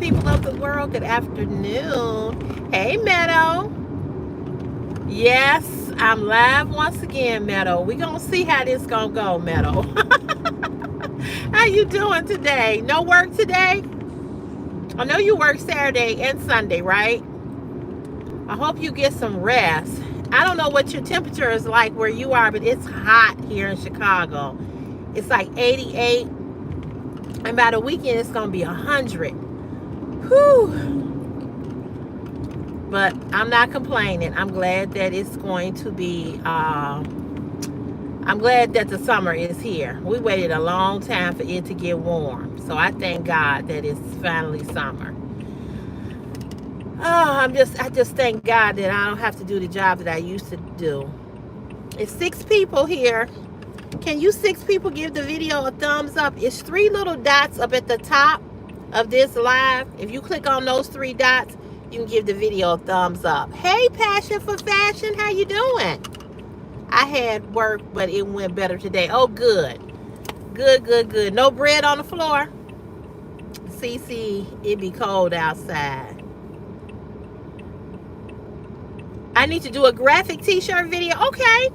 people of the world. Good afternoon. Hey, Meadow. Yes, I'm live once again, Meadow. We're going to see how this going to go, Meadow. How you doing today? No work today? I know you work Saturday and Sunday, right? I hope you get some rest. I don't know what your temperature is like where you are, but it's hot here in Chicago. It's like 88. And by the weekend, it's going to be 100. Whew. But I'm not complaining. I'm glad that it's going to be, I'm glad that the summer is here. We waited a long time for it to get warm. So I thank God that it's finally summer. Oh, I just thank God that I don't have to do the job that I used to do. It's 6 people here. Can you 6 people give the video a thumbs up? It's 3 little dots up at the top of this live. If you click on those 3 dots, you can give the video a thumbs up. Hey, Passion for Fashion, how you doing? I had work, but it went better today. Oh, good. Good, good, good. No bread on the floor. CeCe, it be cold outside. I need to do a graphic t-shirt video. Okay.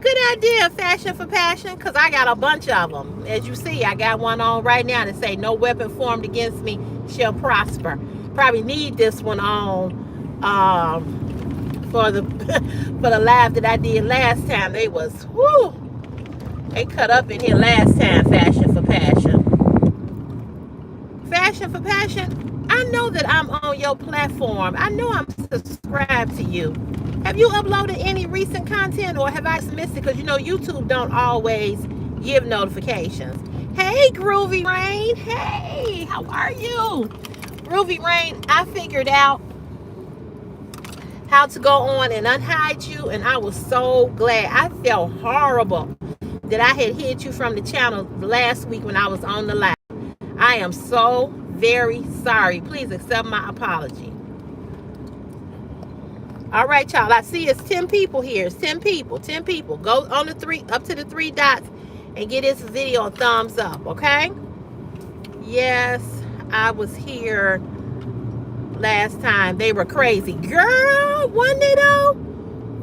Good idea, Fashion for Passion, because I got a bunch of them. As you see, I got one on right now that say, no weapon formed against me shall prosper. Probably need this one on for the for the live that I did last time. They was, whoo, they cut up in here last time, Fashion for Passion. Fashion for Passion, I know that I'm on your platform. I know I'm subscribed to you. Have you uploaded any recent content, or have I missed it? Because you know YouTube don't always give notifications. Hey, Groovy Rain. Hey, how are you? Groovy Rain, I figured out how to go on and unhide you, and I was so glad. I felt horrible that I had hid you from the channel last week when I was on the live. I am so very sorry. Please accept my apology. All right, y'all. I see it's 10 people here. It's 10 people. 10 people. Go on the 3, up to the 3 dots, and get this video a thumbs up, okay? Yes, I was here last time. They were crazy. Girl, wasn't they though?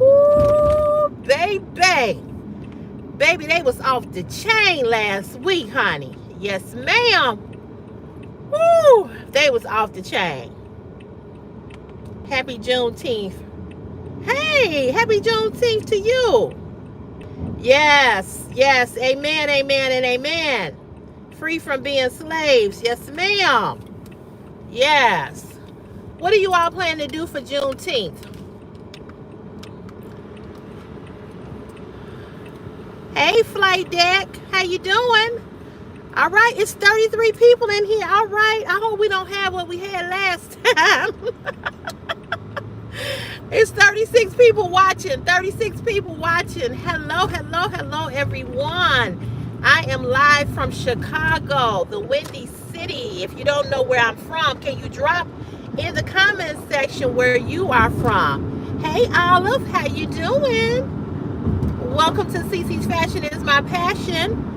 Ooh, baby. Baby, they was off the chain last week, honey. Yes, ma'am. Woo, they was off the chain. Happy Juneteenth. Hey, happy Juneteenth to you. Yes, yes, amen, amen, and amen. Free from being slaves. Yes, ma'am. Yes. What are you all planning to do for Juneteenth? Hey, Flight Deck. How you doing? All right, it's 33 people in here. All right, I hope we don't have what we had last time. It's 36 people watching. 36 people watching. Hello, hello, hello, everyone. I am live from Chicago, the Windy City. If you don't know where I'm from, can you drop in the comment section where you are from? Hey, Olive, how you doing? Welcome to CeCe's Fashion is My Passion.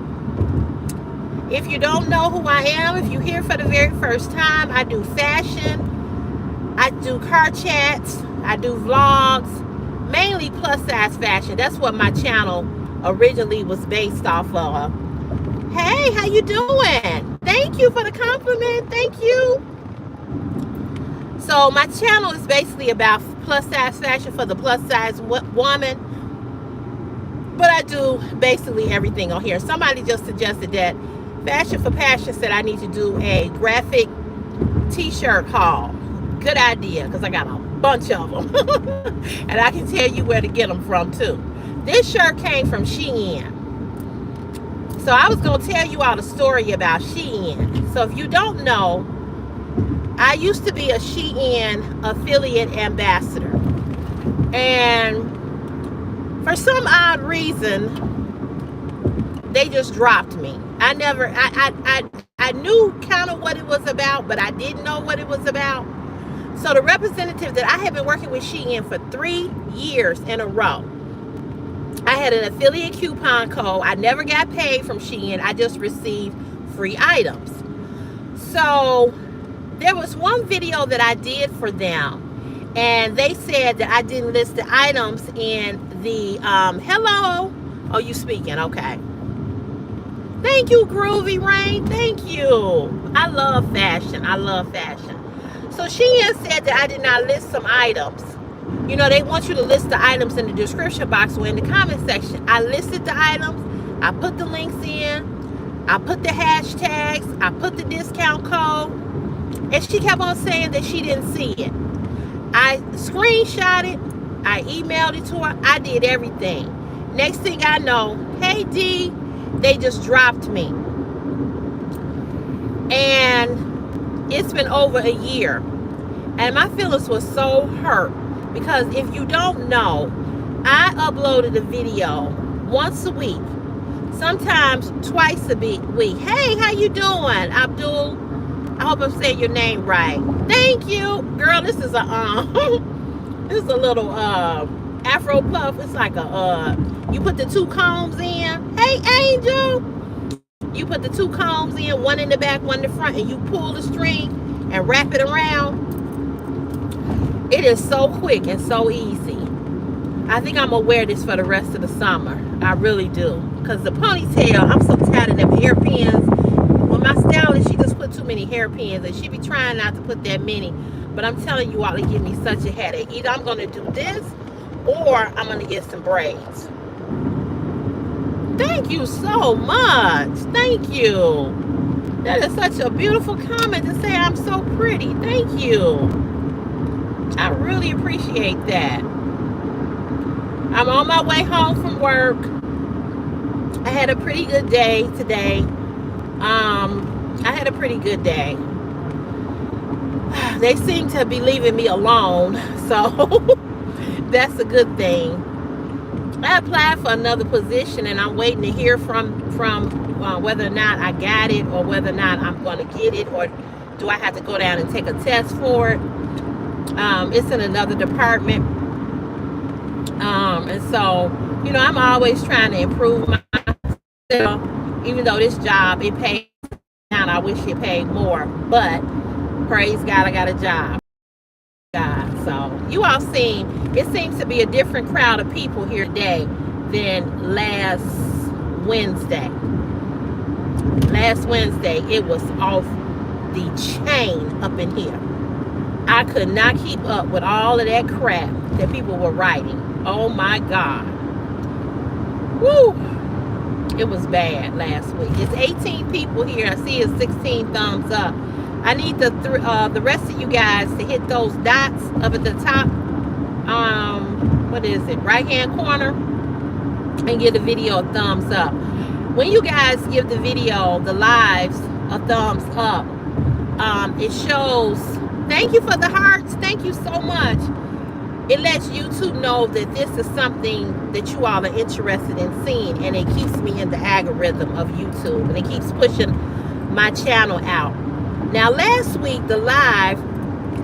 If you don't know who I am, if you're here for the very first time, I do fashion, I do car chats, I do vlogs, mainly plus size fashion. That's what my channel originally was based off of. Hey, how you doing? Thank you for the compliment. Thank you. So my channel is basically about plus size fashion for the plus size woman. But I do basically everything on here. Somebody just suggested that Fashion for Passion said I need to do a graphic t-shirt haul. Good idea, because I got a bunch of them. And I can tell you where to get them from too. This shirt came from Shein. So I was going to tell you all the story about Shein. So if you don't know, I used to be a Shein affiliate ambassador. And for some odd reason, they just dropped me. I knew kind of what it was about, but I didn't know what it was about. So the representative that I have been working with Shein for 3 years in a row. I had an affiliate coupon code. I never got paid from Shein. I just received free items. So There was one video that I did for them, and they said that I didn't list the items in the hello. Oh, you speaking? Okay. Thank you, Groovy Rain. Thank you. I love fashion. I love fashion. So Shein said that I did not list some items. You know, they want you to list the items in the description box or in the comment section. I listed the items. I put the links in. I put the hashtags. I put the discount code. And she kept on saying that she didn't see it. I screenshot it. I emailed it to her. I did everything. Next thing I know, hey D, they just dropped me. And it's been over a year. And my feelings were so hurt. Because if you don't know, I uploaded a video once a week. Sometimes twice a week. Hey, how you doing, Abdul? I hope I'm saying your name right. Thank you. Girl, this is a this is a little Afro puff. It's like a you put the two combs in. Hey, Angel. You put the two combs in, one in the back, one in the front, and you pull the string and wrap it around. It is so quick and so easy. I think I'm gonna wear this for the rest of the summer. I really do. Because the ponytail, I'm so tired of them hairpins. Well, my stylist, she just put too many hairpins, and she be trying not to put that many. But I'm telling you all, it give me such a headache. Either I'm gonna do this, or I'm gonna get some braids. Thank you so much. Thank you. That is such a beautiful comment to say I'm so pretty. Thank you. I really appreciate that. I'm on my way home from work. I had a pretty good day today. I had a pretty good day. They seem to be leaving me alone, so that's a good thing. I applied for another position, and I'm waiting to hear from whether or not I got it, or whether or not I'm going to get it, or do I have to go down and take a test for it. It's in another department, and so, you know, I'm always trying to improve myself. Even though this job, it pays down, I wish it paid more, but praise God, I got a job. God, so you all it seems to be a different crowd of people here today than last Wednesday. Last Wednesday, it was off the chain up in here. I could not keep up with all of that crap that people were writing. Oh my God. Woo. It was bad last week. It's 18 people here. I see it's 16 thumbs up. I need the rest of you guys to hit those dots up at the top. What is it? Right hand corner. And give the video a thumbs up. When you guys give the video, the lives, a thumbs up, it shows. Thank you for the hearts. Thank you so much. It lets YouTube know that this is something that you all are interested in seeing, and it keeps me in the algorithm of YouTube, and it keeps pushing my channel out. Now, last week, the live,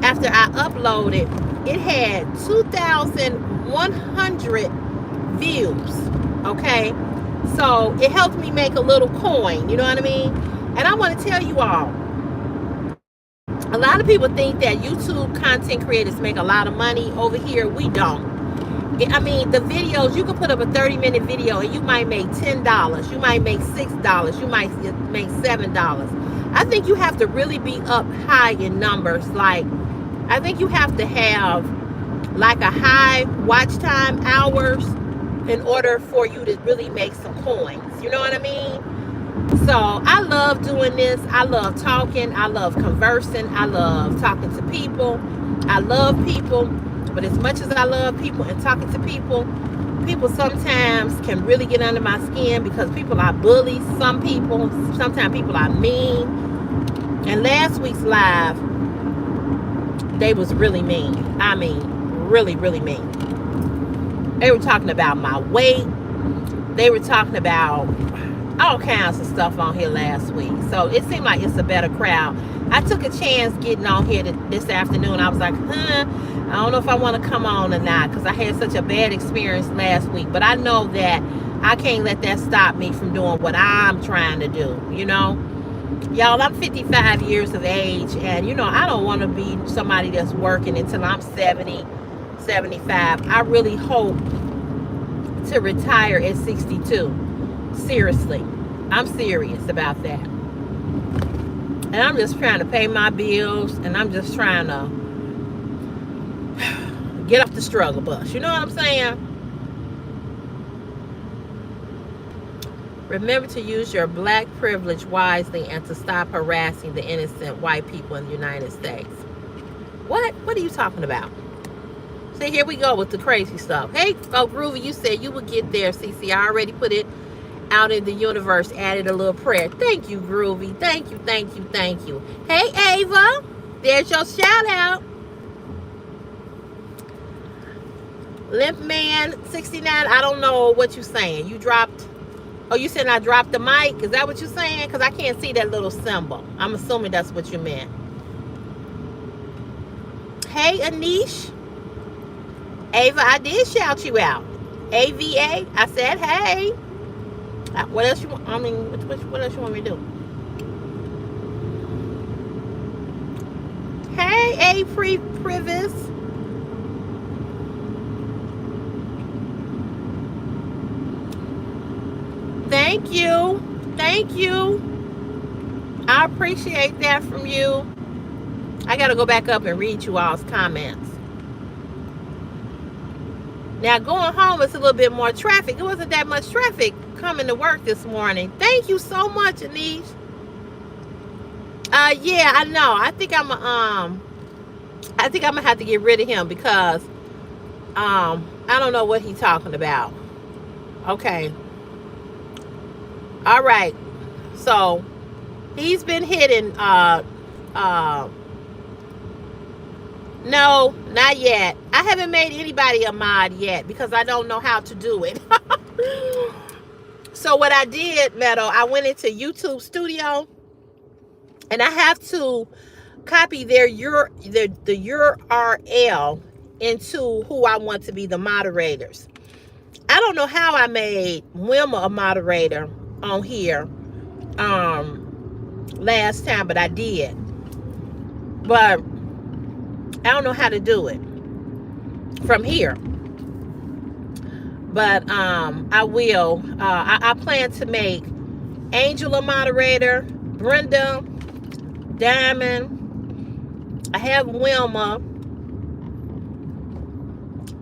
after I uploaded, it had 2,100 views, okay? So, it helped me make a little coin, you know what I mean? And I want to tell you all, a lot of people think that YouTube content creators make a lot of money. Over here, we don't. I mean, the videos, you can put up a 30-minute video and you might make $10. You might make $6. You might make $7. I think you have to really be up high in numbers. Like, I think you have to have like a high watch time hours in order for you to really make some coins. You know what I mean? So I love doing this. I love talking. I love conversing. I love talking to people. I love people. But as much as I love people and talking to people, people sometimes can really get under my skin because people are bullies. Some people, sometimes people are mean. And last week's live, they was really mean. I mean, really, really mean. They were talking about my weight. They were talking about all kinds of stuff on here last week. So it seemed like it's a better crowd. I took a chance getting on here this afternoon. I was like, I don't know if I want to come on or not, because I had such a bad experience last week. But I know that I can't let that stop me from doing what I'm trying to do, you know. Y'all, I'm 55 years of age, and you know, I don't want to be somebody that's working until I'm 70, 75. I really hope to retire at 62. Seriously. I'm serious about that. And I'm just trying to pay my bills, and I'm just trying to get off the struggle bus. You know what I'm saying? Remember to use your black privilege wisely and to stop harassing the innocent white people in the United States. What? What are you talking about? See, here we go with the crazy stuff. Hey, oh, Groovy, you said you would get there, CeCe. I already put it out in the universe, added a little prayer. Thank you, Groovy. Thank you, thank you, thank you. Hey, Ava, there's your shout out. Limp Man 69, I don't know what you're saying. You dropped, oh, you said I dropped the mic? Is that what you're saying? Because I can't see that little symbol. I'm assuming that's what you meant. Hey, Anish. Ava, I did shout you out. AVA, I said, hey. What else you want? I mean, what else you want me to do? Hey, A Privis. Thank you. Thank you. I appreciate that from you. I got to go back up and read you all's comments. Now, going home, it's a little bit more traffic. It wasn't that much traffic coming to work this morning. Thank you so much, Anish. Yeah, I know. I think I'm gonna have to get rid of him because I don't know what he's talking about. Okay. All right. So he's been hitting no, not yet. I haven't made anybody a mod yet because I don't know how to do it. So what I did, Meadow, I went into YouTube Studio and I have to copy the URL into who I want to be the moderators. I don't know how I made Wilma a moderator on here last time, but I did. But I don't know how to do it from here. But I will. I plan to make Angel a moderator, Brenda, Diamond. I have Wilma.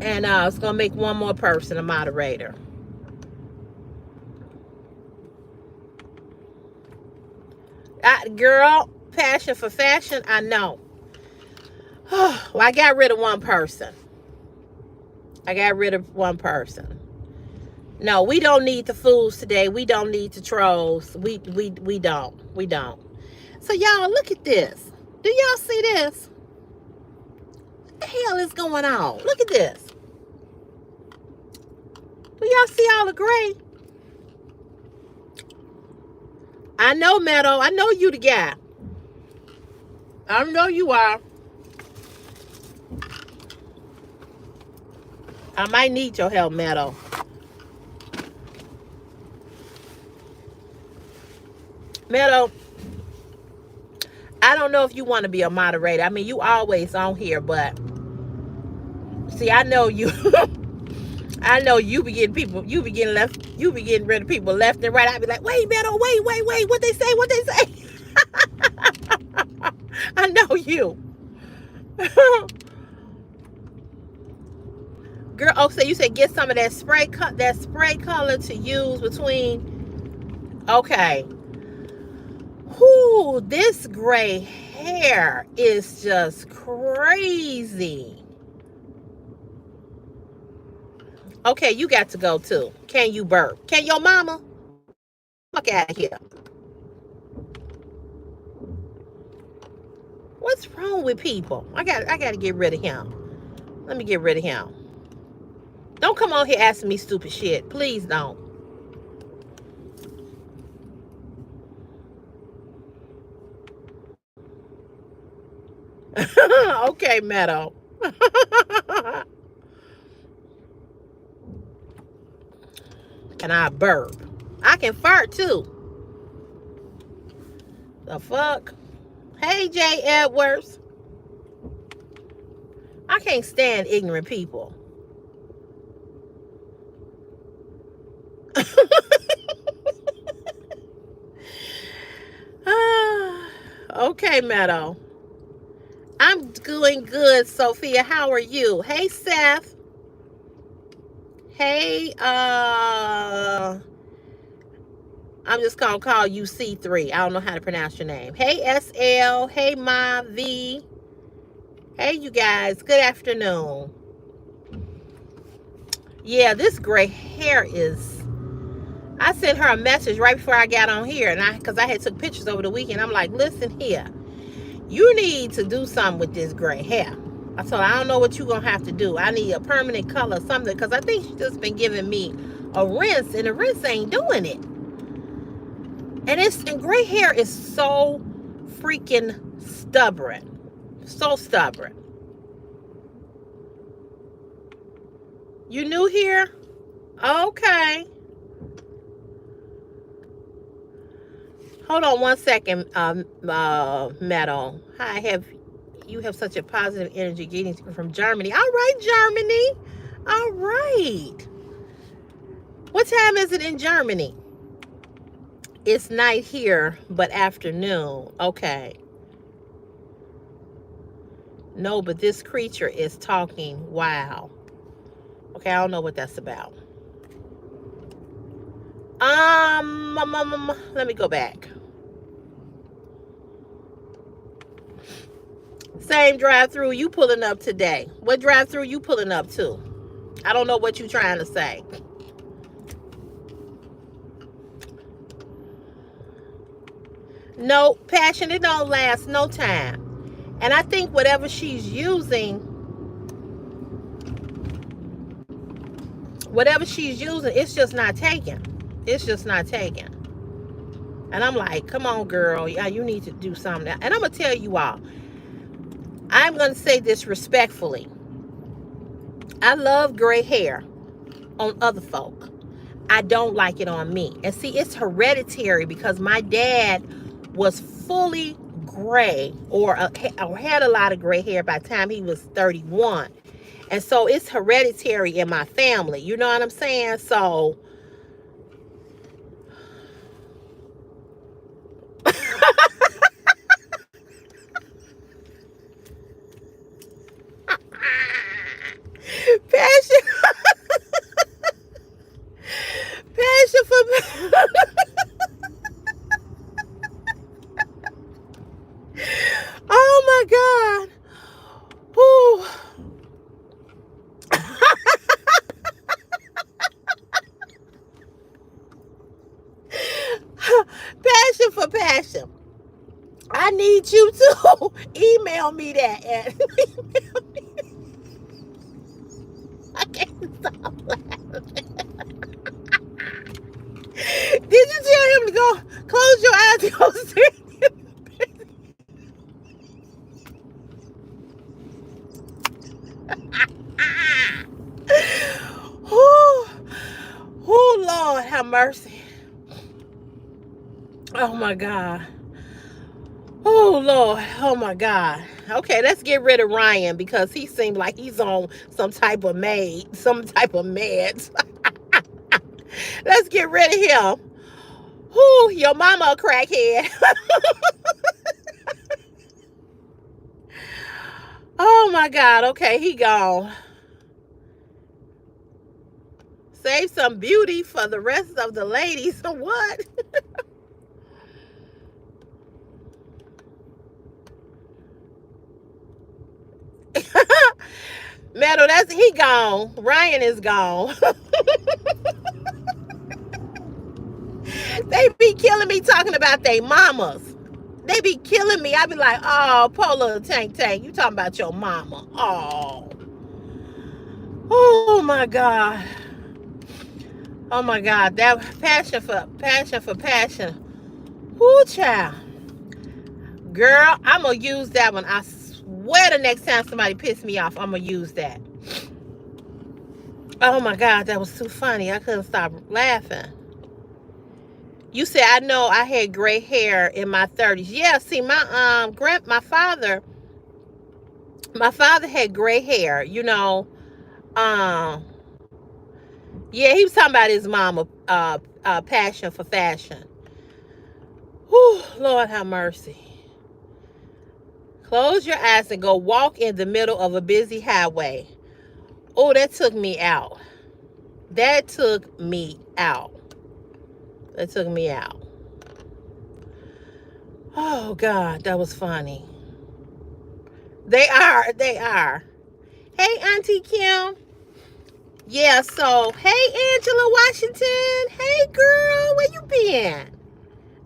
And it's going to make one more person a moderator. Girl, passion for fashion, I know. Well, I got rid of one person. No, we don't need the fools today. We don't need the trolls. We don't. So y'all, look at this. Do y'all see this? What the hell is going on? Look at this. Do y'all see all the gray? I know, Meadow. I know you the guy. I know you are. I might need your help, Meadow. Meadow, I don't know if you want to be a moderator. I mean, you always on here, but see, I know you. I know you be getting people. You be getting rid of people left and right. I be like, wait, Meadow, wait. What they say? I know you. Girl, oh, so you said get some of that spray color to use between. Okay. Whoo, this gray hair is just crazy. Okay, you got to go too. Can you burp? Can your mama? Fuck out of here. What's wrong with people? I got to get rid of him. Let me get rid of him. Don't come on here asking me stupid shit. Please don't. Okay, Meadow. Can I burp? I can fart too. The fuck? Hey, Jay Edwards. I can't stand ignorant people. Okay, Meadow. I'm doing good, Sophia. How are you? Hey, Seth. Hey, I'm just gonna call you C3. I don't know how to pronounce your name. Hey, SL. Hey, Ma V. Hey, you guys. Good afternoon. Yeah, this gray hair is... I sent her a message right before I got on here, and because I had took pictures over the weekend. I'm like, listen here, you need to do something with this gray hair. I told her, I don't know what you're gonna have to do. I need a permanent color, something, because I think she's just been giving me a rinse, and the rinse ain't doing it. And gray hair is so freaking stubborn, so stubborn. You new here? Okay. Hold on one second, Meadow. Hi, you have such a positive energy getting from Germany. All right, Germany. All right. What time is it in Germany? It's night here, but afternoon. Okay. No, but this creature is talking. Wow. Okay, I don't know what that's about. Let me go back. Same drive-through you pulling up today. What drive-through you pulling up to? I don't know what you're trying to say. No, passion, it don't last no time. And I think whatever she's using, it's just not taking. It's just not taking. And I'm like, come on, girl. Yeah, you need to do something. And I'm going to tell you all, I'm going to say this respectfully. I love gray hair on other folk. I don't like it on me. And see, it's hereditary because my dad was fully gray or had a lot of gray hair by the time he was 31. And so it's hereditary in my family. You know what I'm saying? So passion for oh my God. Whew. Passion for passion. I need you to email me that. I can't stop laughing. Did you tell him to go close your eyes and go straight? Oh, Lord, have mercy. Oh, my God. Oh, Lord. Oh, my God. Okay, let's get rid of Ryan because he seemed like he's on some type of meds. Let's get rid of him. Whoo, your mama a crackhead. Oh, my God. Okay, he gone. Save some beauty for the rest of the ladies. What? Meadow, he gone. Ryan is gone. They be killing me talking about they mamas. They be killing me. I be like, oh, poor little Tank. You talking about your mama. Oh my God. Oh my God. That passion for passion. Whoo, child. Girl, I'm going to use that one. I swear the next time somebody piss me off, I'm going to use that. Oh my God, that was too funny. I couldn't stop laughing. You said, I know I had gray hair in my 30s. Yeah, see, my father had gray hair, you know. Um, yeah, he was talking about his mama passion for fashion. Whew, Lord have mercy. Close your eyes and go walk in the middle of a busy highway. Oh, that took me out. That took me out. That took me out. Oh, God, that was funny. They are. They are. Hey, Auntie Kim. Yeah, so, hey, Angela Washington. Hey, girl, where you been?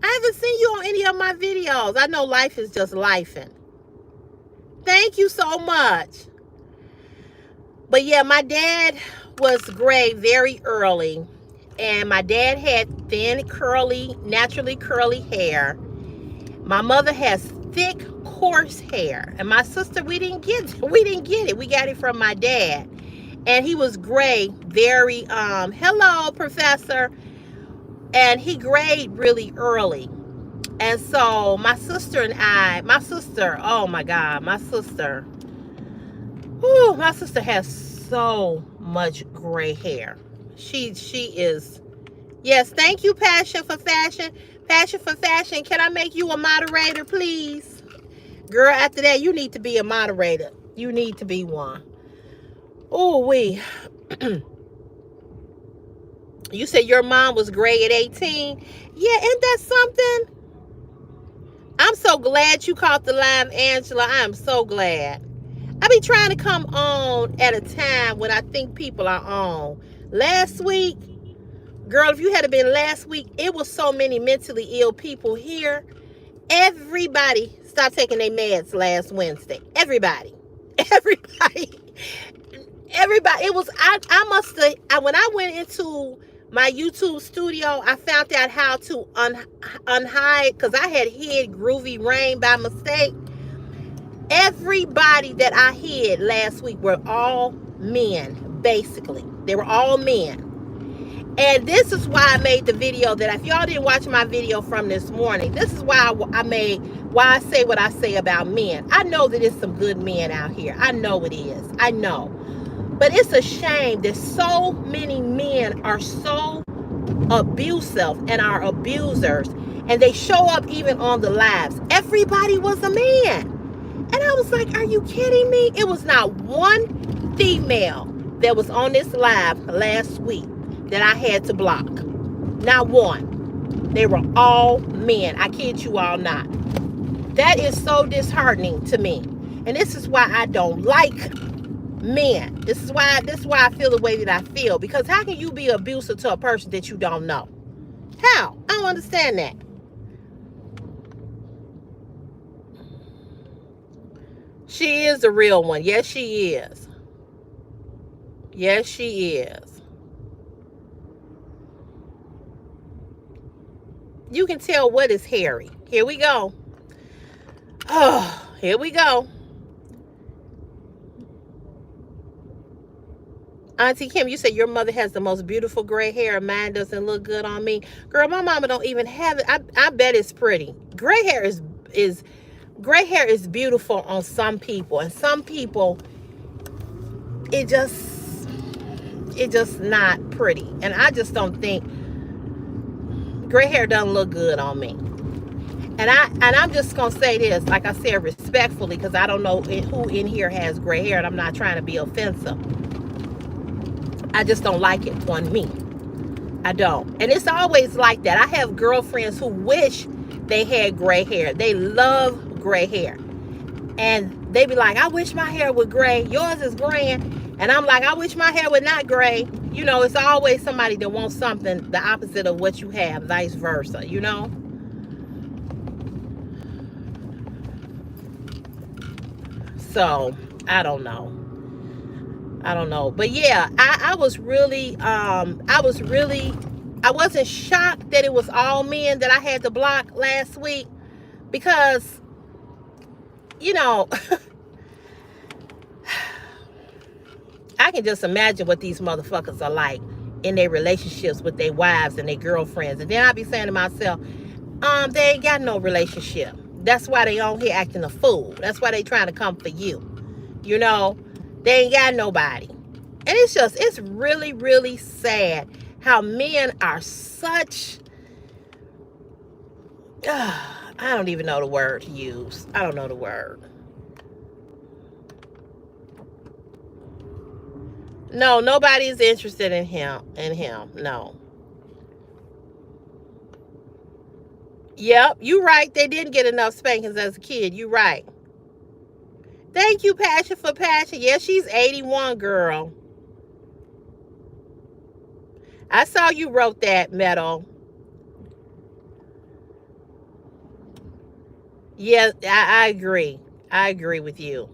I haven't seen you on any of my videos. I know life is just lifing. Thank you so much. But yeah, my dad was gray very early. And my dad had thin, curly, naturally curly hair. My mother has thick, coarse hair. And my sister, we didn't get it. We got it from my dad. And he was gray, very, hello, professor. And he grayed really early. And so my sister, oh my God, my sister has so much gray hair. She is, yes, thank you, Passion for Fashion. Passion for Fashion, can I make you a moderator, please? Girl, after that, you need to be a moderator. You need to be one. Oh, you said your mom was gray at 18? Yeah, isn't that something? I'm so glad you caught the live, Angela. I am so glad. I be trying to come on at a time when I think people are on. Last week, girl, if you had been last week, it was so many mentally ill people here. Everybody stopped taking their meds last Wednesday. Everybody. Everybody. Everybody. It was, I must have, when I went into my YouTube studio, I found out how to unhide, because I had hid Groovy Rain by mistake. Everybody that I hid last week were all men, basically. They were all men. And this is why I made the video that, if y'all didn't watch my video from this morning, this is why I say what I say about men. I know that there's some good men out here. I know it is. I know. But it's a shame that so many men are so abusive and are abusers. And they show up even on the lives. Everybody was a man. And I was like, are you kidding me? It was not one female that was on this live last week that I had to block. Not one. They were all men. I kid you all not. That is so disheartening to me. And this is why I don't like men. This is why I feel the way that I feel. Because how can you be abusive to a person that you don't know? How? I don't understand that. She is the real one. Yes, she is. Yes, she is. You can tell what is hairy. Here we go. Oh, here we go. Auntie Kim, you said your mother has the most beautiful gray hair. Mine doesn't look good on me. Girl, my mama don't even have it. I bet it's pretty. Gray hair is beautiful on some people, and some people it just not pretty. And I just don't think gray hair doesn't look good on me. And I'm just gonna say this, like I said, respectfully, because I don't know who in here has gray hair, and I'm not trying to be offensive. I just don't like it on me. I don't. And it's always like that. I have girlfriends who wish they had gray hair. They love gray hair. And they be like, I wish my hair was gray. Yours is graying. And I'm like, I wish my hair was not gray. You know, it's always somebody that wants something the opposite of what you have, vice versa, you know? So, I don't know. But yeah, I wasn't shocked that it was all men that I had to block last week, because, you know, I can just imagine what these motherfuckers are like in their relationships with their wives and their girlfriends. And then I be saying to myself, they ain't got no relationship. That's why they on here acting a fool. That's why they trying to come for you. You know, they ain't got nobody. And it's really, really sad how men are such, I don't even know the word to use. I don't know the word. No, nobody's interested in him. No. Yep, you right. They didn't get enough spankings as a kid. You right. Thank you, Passion for Passion. Yeah, she's 81, girl. I saw you wrote that, Meadow. Yeah, I agree. I agree with you.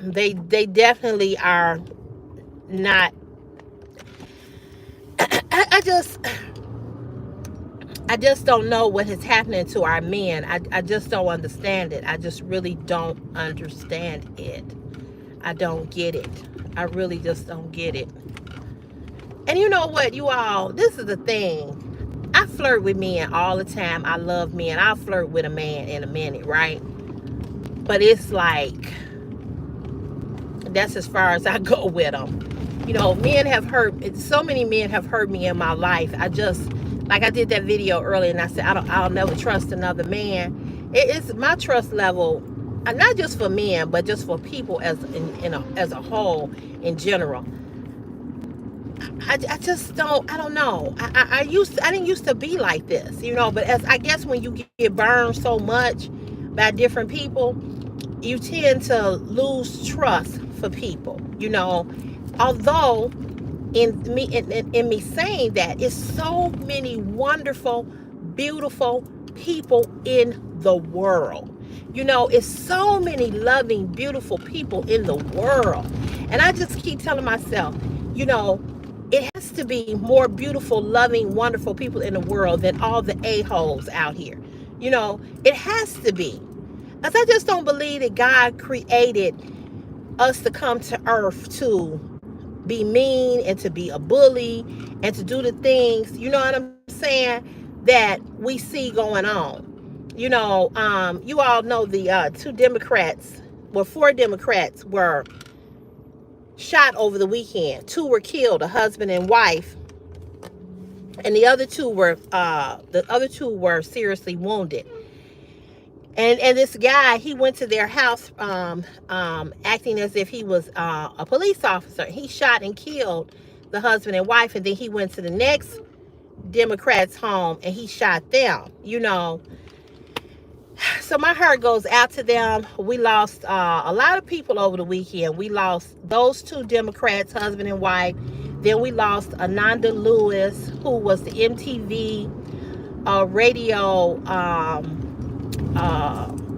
They definitely are not. I just don't know what is happening to our men. I just don't understand it. I just really don't understand it. I don't get it. I really just don't get it. And you know what, you all, this is the thing. I flirt with men all the time. I love men. I'll flirt with a man in a minute, right? But it's like, that's as far as I go with them. You know, men have hurt, so many men have hurt me in my life. I just, like I did that video earlier and I said, I'll never trust another man. It's my trust level, not just for men, but just for people as as a whole in general. I just don't, I don't know. I didn't used to be like this, you know, but as I guess when you get burned so much by different people, you tend to lose trust for people, you know. Although in me saying that, it's so many wonderful, beautiful people in the world. You know, it's so many loving, beautiful people in the world. And I just keep telling myself, you know, it has to be more beautiful, loving, wonderful people in the world than all the a-holes out here. You know, it has to be. Because I just don't believe that God created us to come to earth to be mean and to be a bully and to do the things, you know what I'm saying, that we see going on. You know, you all know the four Democrats were shot over the weekend. 2 were killed, a husband and wife, and the other two were seriously wounded. And this guy, he went to their house acting as if he was a police officer. He shot and killed the husband and wife, and then he went to the next Democrat's home and he shot them, you know. So my heart goes out to them. We lost a lot of people over the weekend. We lost those 2 Democrats, husband and wife. Then we lost Ananda Lewis, who was the MTV radio.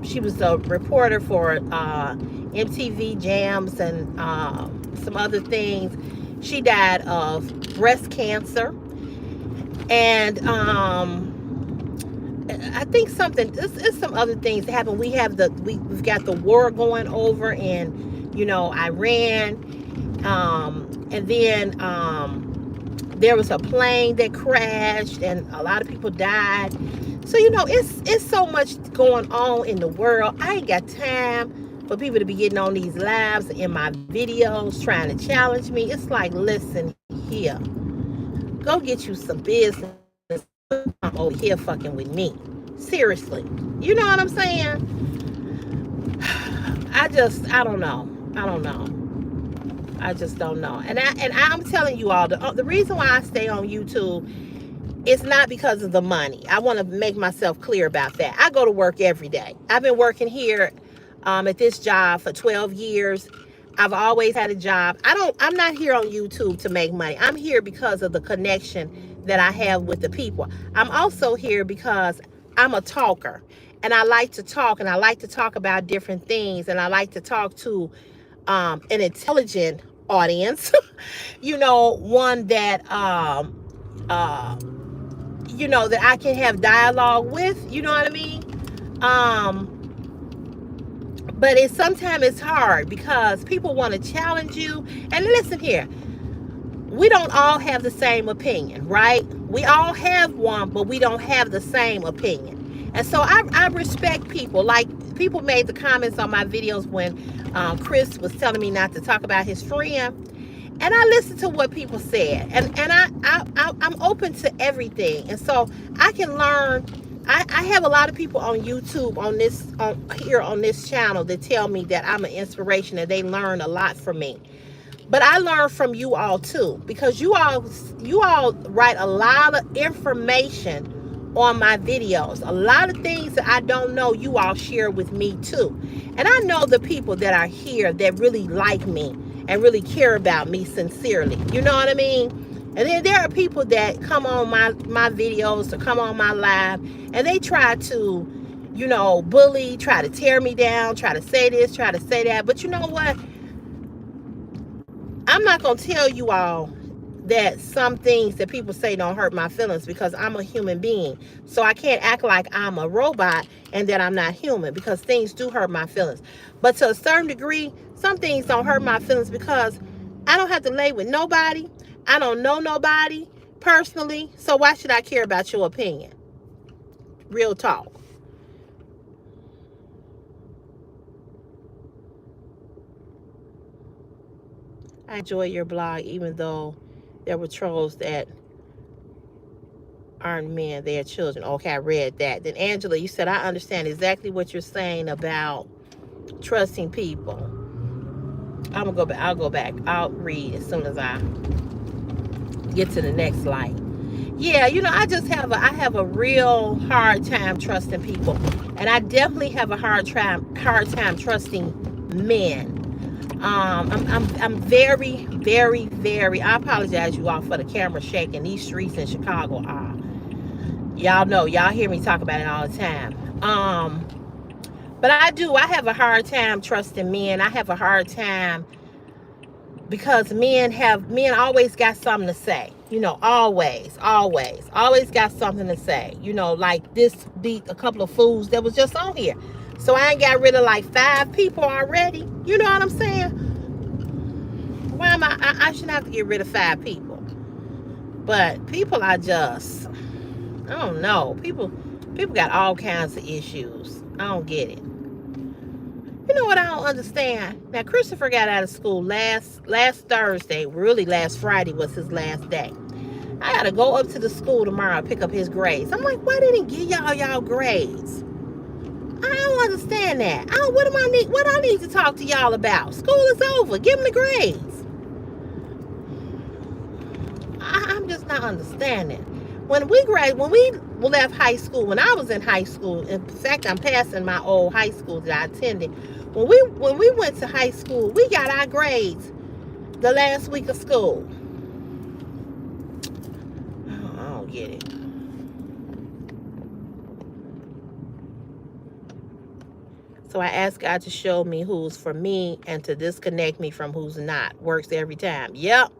She was a reporter for MTV Jams and some other things. She died of breast cancer. And I think it's some other things that happened. We've got the war going over in, you know, Iran. And then there was a plane that crashed and a lot of people died. So, you know, it's so much going on in the world. I ain't got time for people to be getting on these lives in my videos trying to challenge me. It's like, listen here. Go get you some business over here fucking with me. Seriously. You know what I'm saying? I don't know. I just don't know. And I'm telling you all, the reason why I stay on YouTube, it's not because of the money. I want to make myself clear about that. I go to work every day. I've been working here at this job for 12 years. I've always had a job. I'm not here on YouTube to make money. I'm here because of the connection that I have with the people. I'm also here because I'm a talker, and I like to talk, and I like to talk about different things, and I like to talk to an intelligent audience, you know, one that you know, that I can have dialogue with, you know what I mean? But sometimes it's hard because people want to challenge you. And listen here, we don't all have the same opinion, right? We all have one, but we don't have the same opinion. And so I respect people. Like, people made the comments on my videos when Chris was telling me not to talk about his friend. And I listened to what people said. And I'm open to everything. And so I can learn. I have a lot of people on YouTube on this channel that tell me that I'm an inspiration and they learn a lot from me. But I learn from you all too, because you all write a lot of information on my videos. A lot of things that I don't know, you all share with me too. And I know the people that are here that really like me and really care about me sincerely. You know what I mean? And then there are people that come on my videos or come on my live and they try to, bully, try to tear me down, try to say this, try to say that. But you know what? I'm not going to tell you all that some things that people say don't hurt my feelings, because I'm a human being. So I can't act like I'm a robot and that I'm not human, because things do hurt my feelings. But to a certain degree, some things don't hurt my feelings because I don't have to lay with nobody. I don't know nobody personally. So why should I care about your opinion? Real talk. I enjoy your blog, even though there were trolls that aren't men, they are children. Okay, I read that. Then Angela, you said, I understand exactly what you're saying about trusting people. I'm gonna go back. I'll go back. I'll read as soon as I get to the next slide. Yeah, I have a real hard time trusting people, and I definitely have a hard time trusting men. I'm very, very, very. I apologize, you all, for the camera shaking. These streets in Chicago are. Y'all know. Y'all hear me talk about it all the time. But I do. I have a hard time trusting men. I have a hard time because men always got something to say. Always got something to say. Like this beat a couple of fools that was just on here. So I ain't got rid of like 5 people already. You know what I'm saying? Why am I shouldn't have to get rid of 5 people. But people are just, I don't know. People got all kinds of issues. I don't get it. You know what I don't understand? Now, Christopher got out of school last Thursday. Really, last Friday was his last day. I got to go up to the school tomorrow and pick up his grades. I'm like, why didn't he give y'all grades? I don't understand that. What I need to talk to y'all about? School is over. Give them the grades. I'm just not understanding. When we left high school, when I was in high school, in fact, I'm passing my old high school that I attended. When we went to high school, we got our grades the last week of school. I don't get it. So I asked God to show me who's for me and to disconnect me from who's not. Works every time. Yep.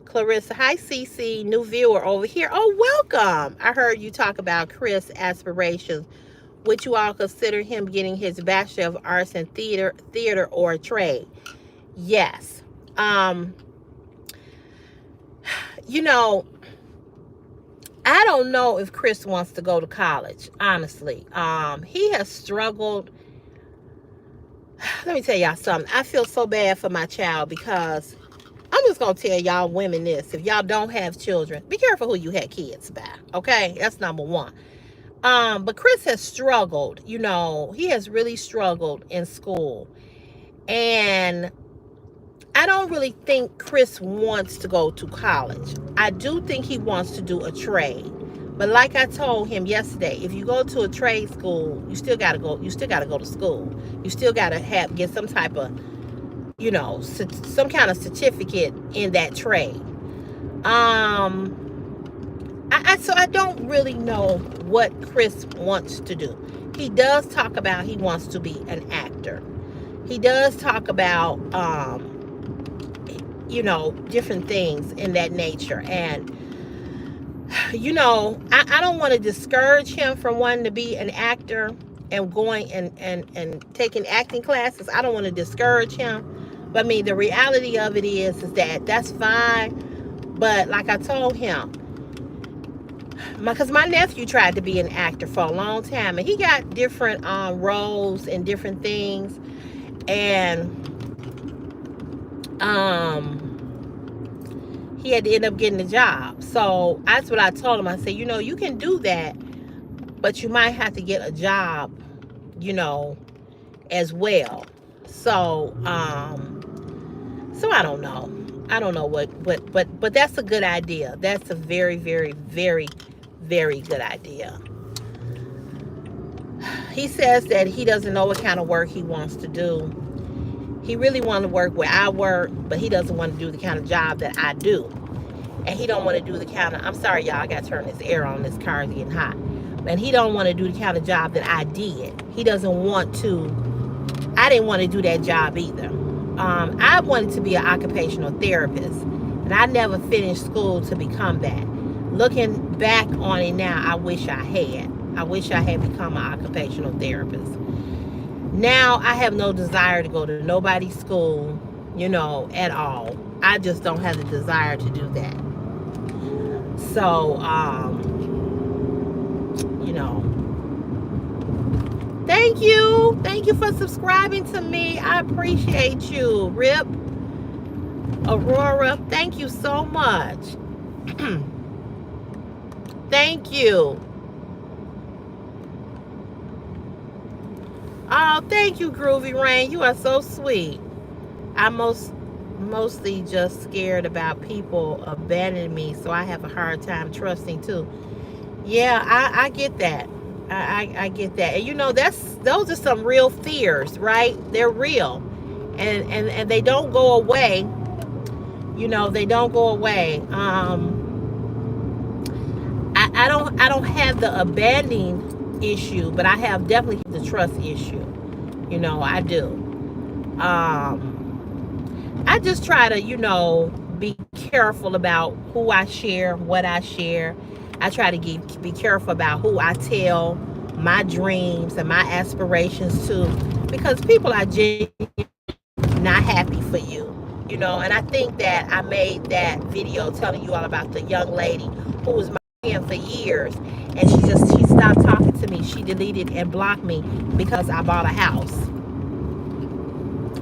Clarissa, hi CeCe, new viewer over here. Oh, welcome. I heard you talk about Chris' aspirations. Would you all consider him getting his Bachelor of Arts in theater or trade? Yes. I don't know if Chris wants to go to college, honestly. He has struggled. Let me tell y'all something. I feel so bad for my child, because I'm just going to tell y'all women this. If y'all don't have children, be careful who you had kids by, okay? That's number one. But Chris has struggled. He has really struggled in school. And I don't really think Chris wants to go to college. I do think he wants to do a trade. But like I told him yesterday, if you go to a trade school, you still got to go to school. You still got to get some type of, some kind of certificate in that trade. So I don't really know what Chris wants to do. He does talk about he wants to be an actor. He does talk about, different things in that nature. And, I don't want to discourage him from wanting to be an actor and going and taking acting classes. I don't want to discourage him. But I mean, the reality of it is that that's fine. But like I told him, because my nephew tried to be an actor for a long time, and he got different roles and different things, and he had to end up getting a job. So that's what I told him. I said, you can do that, but you might have to get a job, as well. So so I don't know. I don't know but that's a good idea. That's a very, very, very, very good idea. He says that he doesn't know what kind of work he wants to do. He really wants to work where I work, but he doesn't want to do the kind of job that I do. And he don't want to do the kind of, I'm sorry, y'all, I got to turn this air on. This car is getting hot. And he don't want to do the kind of job that I did. He doesn't want to. I didn't want to do that job either. I wanted to be an occupational therapist, and I never finished school to become that. Looking back on it now, I wish I had. I wish I had become an occupational therapist. Now I have no desire to go to nobody's school, at all. I just don't have the desire to do that. So, thank you. Thank you for subscribing to me. I appreciate you. Rip, Aurora, thank you so much. Thank you. Oh, thank you, Groovy Rain. You are so sweet. I'm mostly just scared about people abandoning me, so I have a hard time trusting too. Yeah, I get that. I get that. And those are some real fears, right? They're real. And they don't go away. They don't go away. I don't have the abandoning issue, but I have definitely the trust issue. I do. I just try to, be careful about who I share, what I share. I try to be careful about who I tell my dreams and my aspirations to, because people are genuinely not happy for you, And I think that I made that video telling you all about the young lady who was my friend for years, and she stopped talking to me. She deleted and blocked me because I bought a house.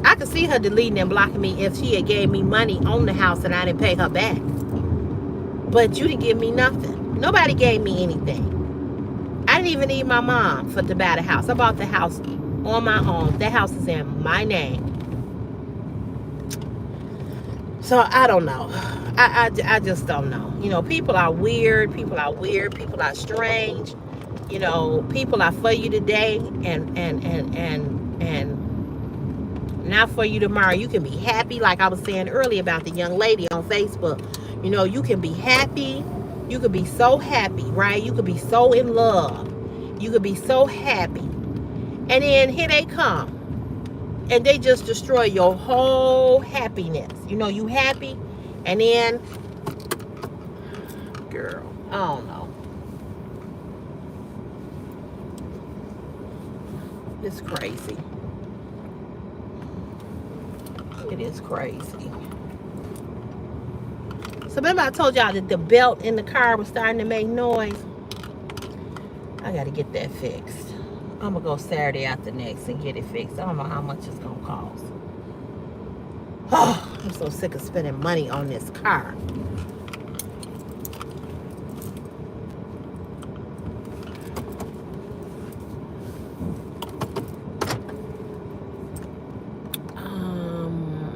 I could see her deleting and blocking me if she had gave me money on the house and I didn't pay her back. But you didn't give me nothing. Nobody gave me anything. I didn't even need my mom to buy the house. I bought the house on my own. That house is in my name. So I don't know. I just don't know. People are weird. People are weird. People are strange. People are for you today and not for you tomorrow. You can be happy, like I was saying earlier about the young lady on Facebook. You can be happy. You could be so happy, right? You could be so in love. You could be so happy. And then here they come. And they just destroy your whole happiness. You happy. And then, girl, I don't know. It's crazy. It is crazy. So remember I told y'all that the belt in the car was starting to make noise? I got to get that fixed. I'm going to go Saturday after next and get it fixed. I don't know how much it's going to cost. Oh, I'm so sick of spending money on this car.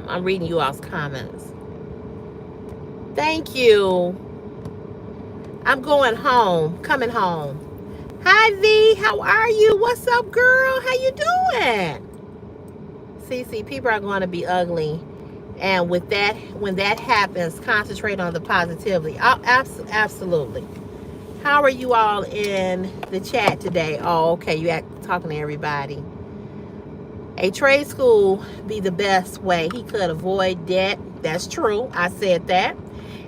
I'm reading you all's comments. Thank you. I'm going home. Coming home. Hi, V. How are you? What's up, girl? How you doing? CeCe, people are going to be ugly. And with that, when that happens, concentrate on the positivity. Oh, absolutely. How are you all in the chat today? Oh, okay. You talking to everybody. A trade school be the best way. He could avoid debt. That's true. I said that.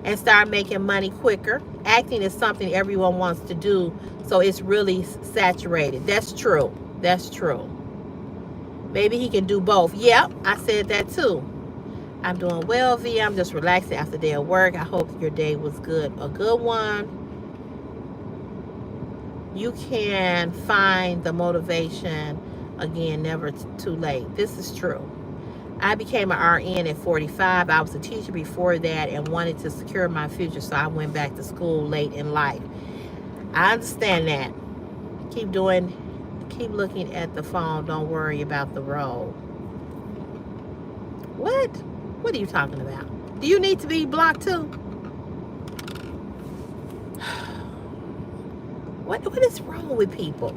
And start making money quicker. Acting is something everyone wants to do, so it's really saturated. That's true. That's true. Maybe he can do both. Yep, I said that too. I'm doing well, V. I'm just relaxing after the day of work. I hope your day was good, a good one. You can find the motivation again, never too late. This is true. I became an RN at 45. I was a teacher before that and wanted to secure my future, so I went back to school late in life. I understand that. Keep looking at the phone. Don't worry about the road. What? What are you talking about? Do you need to be blocked too? What is wrong with people?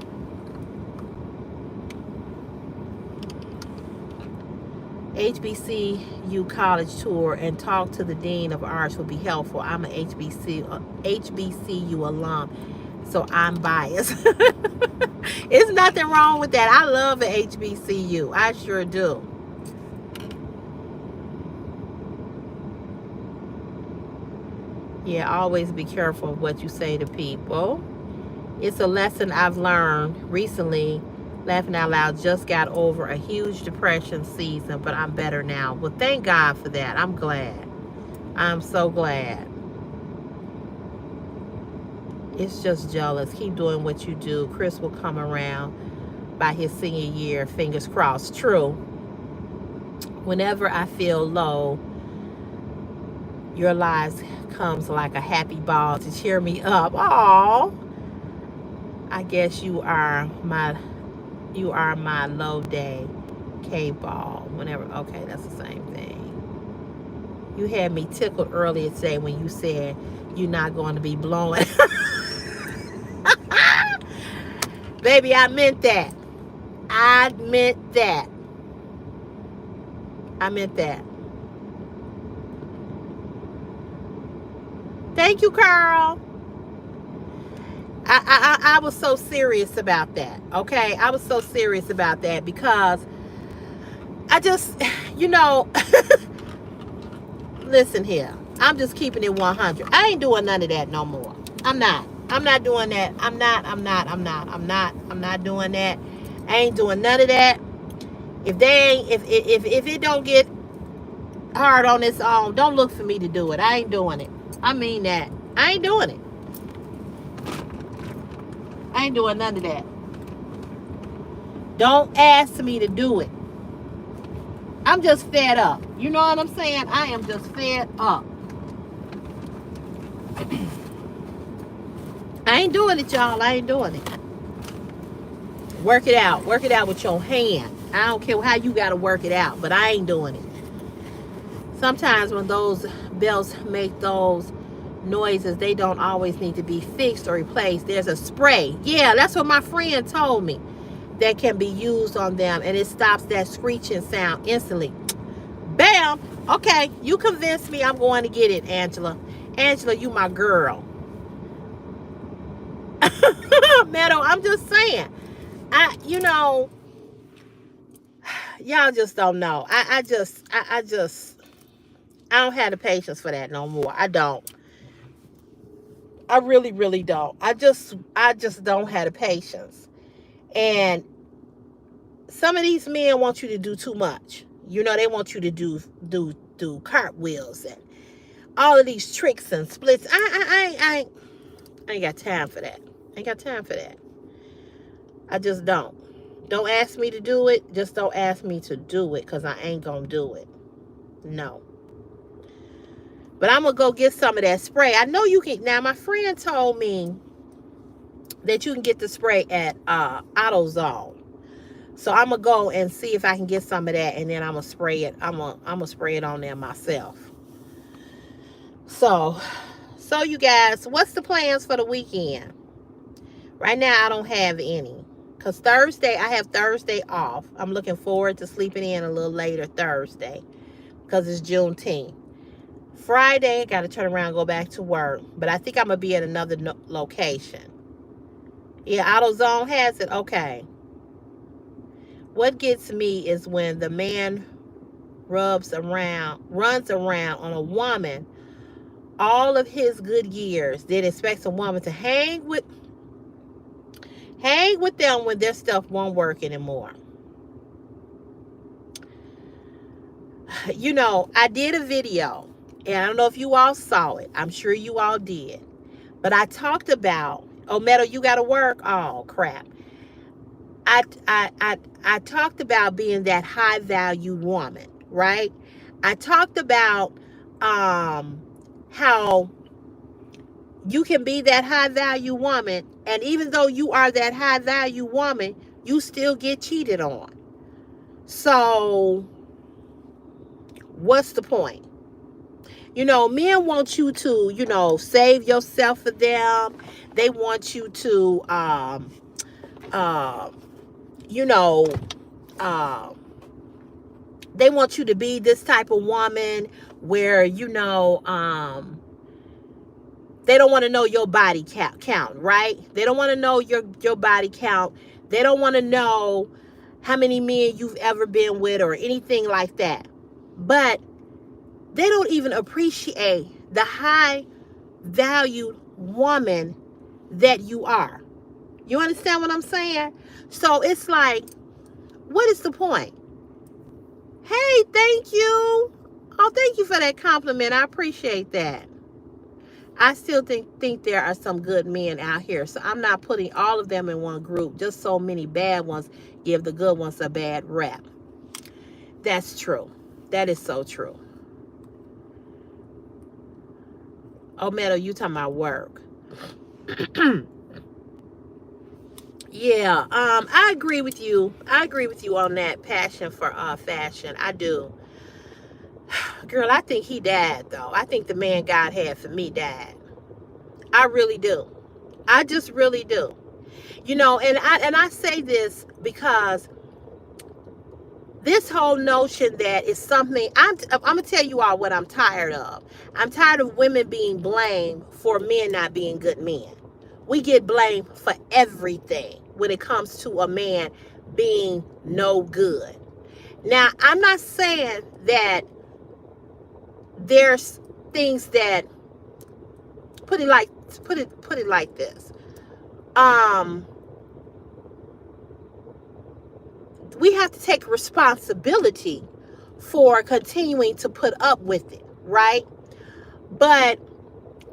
HBCU college tour and talk to the dean of arts would be helpful. I'm an HBCU alum, so I'm biased. There's nothing wrong with that. I love an HBCU. I sure do. Yeah, always be careful of what you say to people. It's a lesson I've learned recently. Laughing out loud, just got over a huge depression season, but I'm better now. Well, thank God for that. I'm glad. I'm so glad. It's just jealous. Keep doing what you do. Chris will come around by his senior year. Fingers crossed. True. Whenever I feel low, your lies comes like a happy ball to cheer me up. Aww. I guess you are my low day K-ball. Whenever, okay, that's the same thing. You had me tickled earlier today when you said you're not going to be blowing. Baby, I meant that. I meant that. Thank you, Carl. I was so serious about that. Okay, I was so serious about that because I just, listen here. I'm just keeping it 100. I ain't doing none of that no more. I'm not doing that. I'm not doing that. I ain't doing none of that. If it don't get hard on its own, don't look for me to do it. I ain't doing it. I mean that. I ain't doing it. I ain't doing none of that. Don't ask me to do it. I'm just fed up. You know what I'm saying? I am just fed up. I ain't doing it, y'all. I ain't doing it. Work it out. Work it out with your hand. I don't care how you got to work it out, but I ain't doing it. Sometimes when those belts make those noises, they don't always need to be fixed or replaced. There's a spray. Yeah, that's what my friend told me. That can be used on them, and it stops that screeching sound instantly. Bam! Okay, you convinced me. I'm going to get it, Angela. Angela, you my girl. Meadow, I'm just saying. Y'all just don't know. I don't have the patience for that no more. I don't. I really, really don't. I just don't have the patience. And some of these men want you to do too much. They want you to do cartwheels and all of these tricks and splits. I ain't got time for that. I just don't. Don't ask me to do it. Just don't ask me to do it, because I ain't gonna do it. No. But I'm gonna go get some of that spray. I know you can. Now, my friend told me that you can get the spray at AutoZone. So I'm gonna go and see if I can get some of that, and then I'm gonna spray it. I'm gonna spray it on there myself. So you guys, what's the plans for the weekend? Right now, I don't have any, because Thursday, I have Thursday off. I'm looking forward to sleeping in a little later Thursday, because it's Juneteenth. Friday, got to turn around and go back to work, but I think I'm gonna be at another location. Yeah, AutoZone has it. Okay. What gets me is when the man runs around on a woman all of his good years, then expects a woman to hang with them when their stuff won't work anymore. You know, I did a video, and I don't know if you all saw it. I'm sure you all did. But I talked about, oh, Meadow, you got to work? Oh, crap. I, I, I, I talked about being that high value woman, right? I talked about how you can be that high value woman, and even though you are that high value woman, you still get cheated on. So, what's the point? You know, men want you to, you know, save yourself for them. They want you to, uh, you know, um, they want you to be this type of woman where, you know, they don't want to know your body count, right? They don't want to know your body count. They don't want to know how many men you've ever been with or anything like that. But they don't even appreciate the high valued woman that you are. You understand what I'm saying? So it's like, what is the point? Hey, thank you. Oh, thank you for that compliment. I appreciate that. I still think there are some good men out here. So I'm not putting all of them in one group. Just so many bad ones give the good ones a bad rap. That's true. That is so true. Oh, Meadow, you talking about work. Yeah, I agree with you. I agree with you on that passion for fashion. I do. Girl, I think he died, though. I think the man God had for me died. I really do. I just really do. You know, and I say this because this whole notion that is something, I'm gonna tell you all what I'm tired of. I'm tired of women being blamed for men not being good men. We get blamed for everything when it comes to a man being no good. Now, I'm not saying that there's things that put it like this. We have to take responsibility for continuing to put up with it, right? But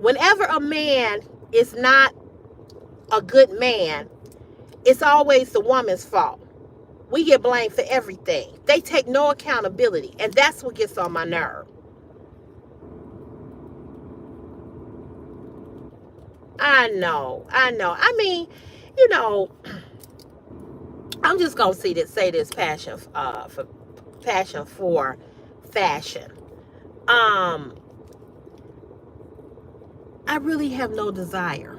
whenever a man is not a good man, it's always the woman's fault. We get blamed for everything. They take no accountability, and that's what gets on my nerve. I know. I mean, you know, I'm just gonna say this passion for fashion. I really have no desire.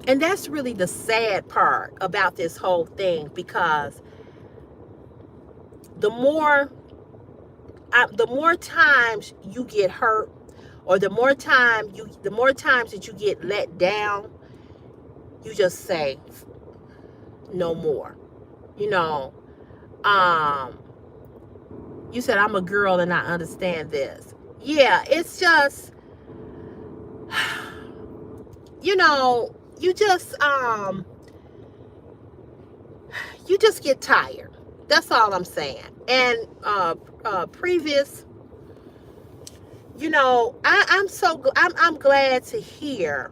And that's really the sad part about this whole thing, because the more times you get hurt, or the more times that you get let down, you just say no more. You know, you said I'm a girl and I understand this. Yeah, it's just, you know, you just get tired. That's all I'm saying. And previous, you know, I'm glad to hear.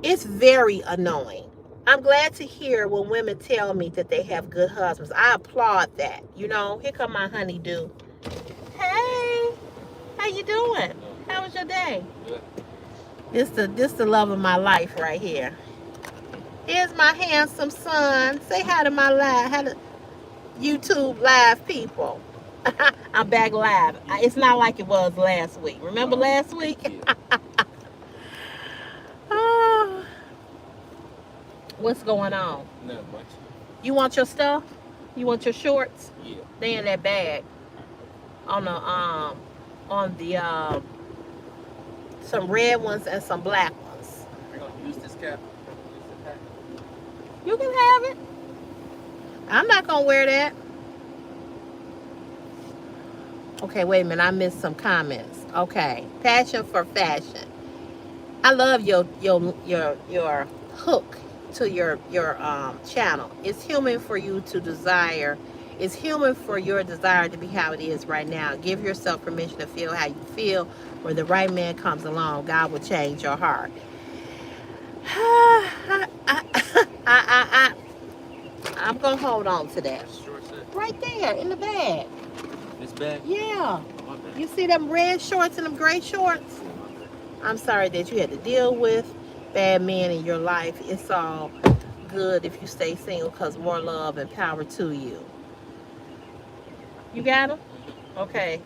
It's very annoying. I'm glad to hear when women tell me that they have good husbands. I applaud that. You know, here come my honeydew. Hey, how you doing? How was your day? Good. This the love of my life right here. Here's my handsome son. Say hi to my YouTube live people. I'm back live. It's not like it was last week. Remember last week? Oh, what's going on? Not much. You want your stuff? You want your shorts? Yeah. They in that bag. On the some red ones and some black ones. We're gonna use this cap. You can have it. I'm not gonna wear that. Okay, wait a minute. I missed some comments. Okay, passion for fashion. I love your hook to your channel. It's human for you to desire It's human for your desire to be how it is right now. Give yourself permission to feel how you feel. When the right man comes along, God will change your heart. I'm going to hold on to that. Right there in the bag. This bag? Yeah. You see them red shorts and them gray shorts? I'm sorry that you had to deal with bad men in your life. It's all good if you stay single, because more love and power to you. You got them? Okay.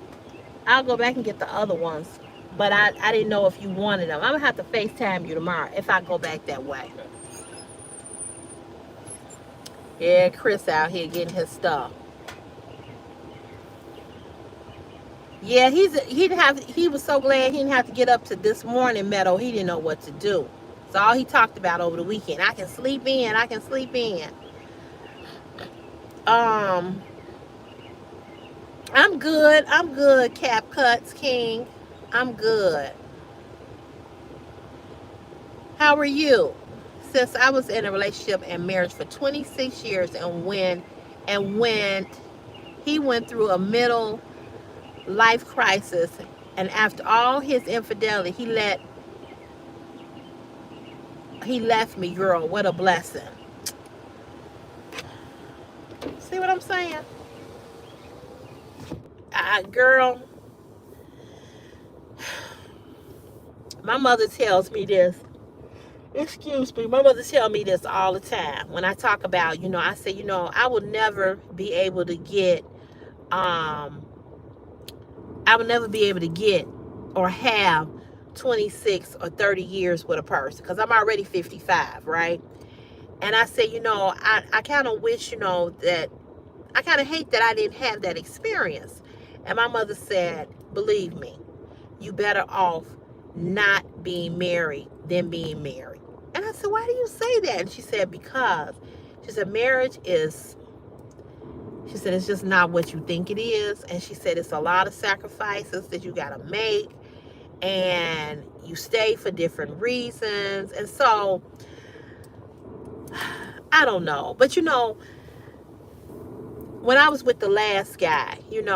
I'll go back and get the other ones. But I didn't know if you wanted them. I'm going to have to FaceTime you tomorrow if I go back that way. Yeah, Chris out here getting his stuff. Yeah, he was so glad he didn't have to get up to this morning, Meadow. He didn't know what to do. So all he talked about over the weekend. I can sleep in. I can sleep in. I'm good. I'm good, Cap Cuts King. I'm good. How are you? Since I was in a relationship and marriage for 26 years, and when he went through a middle life crisis, and after all his infidelity, he left me, girl. What a blessing. See what I'm saying? Girl, my mother tells me this. Excuse me. My mother tells me this all the time. When I talk about, I say, I will never be able to get, I will never be able to get or have 26 or 30 years with a person, because I'm already 55, right? And I say, I kind of wish, that I kind of hate that I didn't have that experience. And my mother said, believe me, you better off not being married than being married. And I said, why do you say that? And she said, because she said, marriage is, she said, it's just not what you think it is. And she said, it's a lot of sacrifices that you got to make. And you stay for different reasons. And so, I don't know. But, when I was with the last guy, when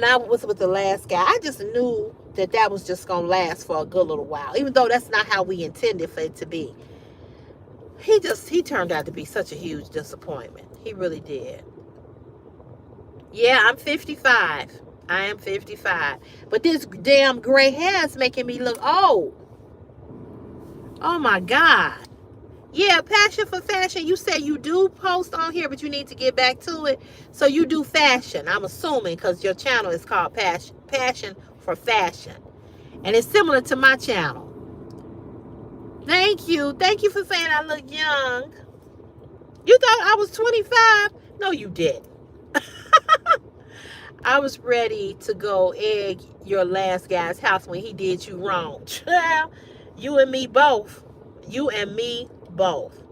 I was with the last guy, I just knew that was just going to last for a good little while, even though that's not how we intended for it to be. He turned out to be such a huge disappointment. He really did. Yeah, I'm 55. I am 55. But this damn gray hair is making me look old. Oh my God. Yeah, passion for fashion. You say you do post on here, but you need to get back to it. So you do fashion, I'm assuming, because your channel is called Passion for Fashion. And it's similar to my channel. Thank you. Thank you for saying I look young. You thought I was 25? No, you didn't. I was ready to go egg your last guy's house when he did you wrong. You and me both. You and me both.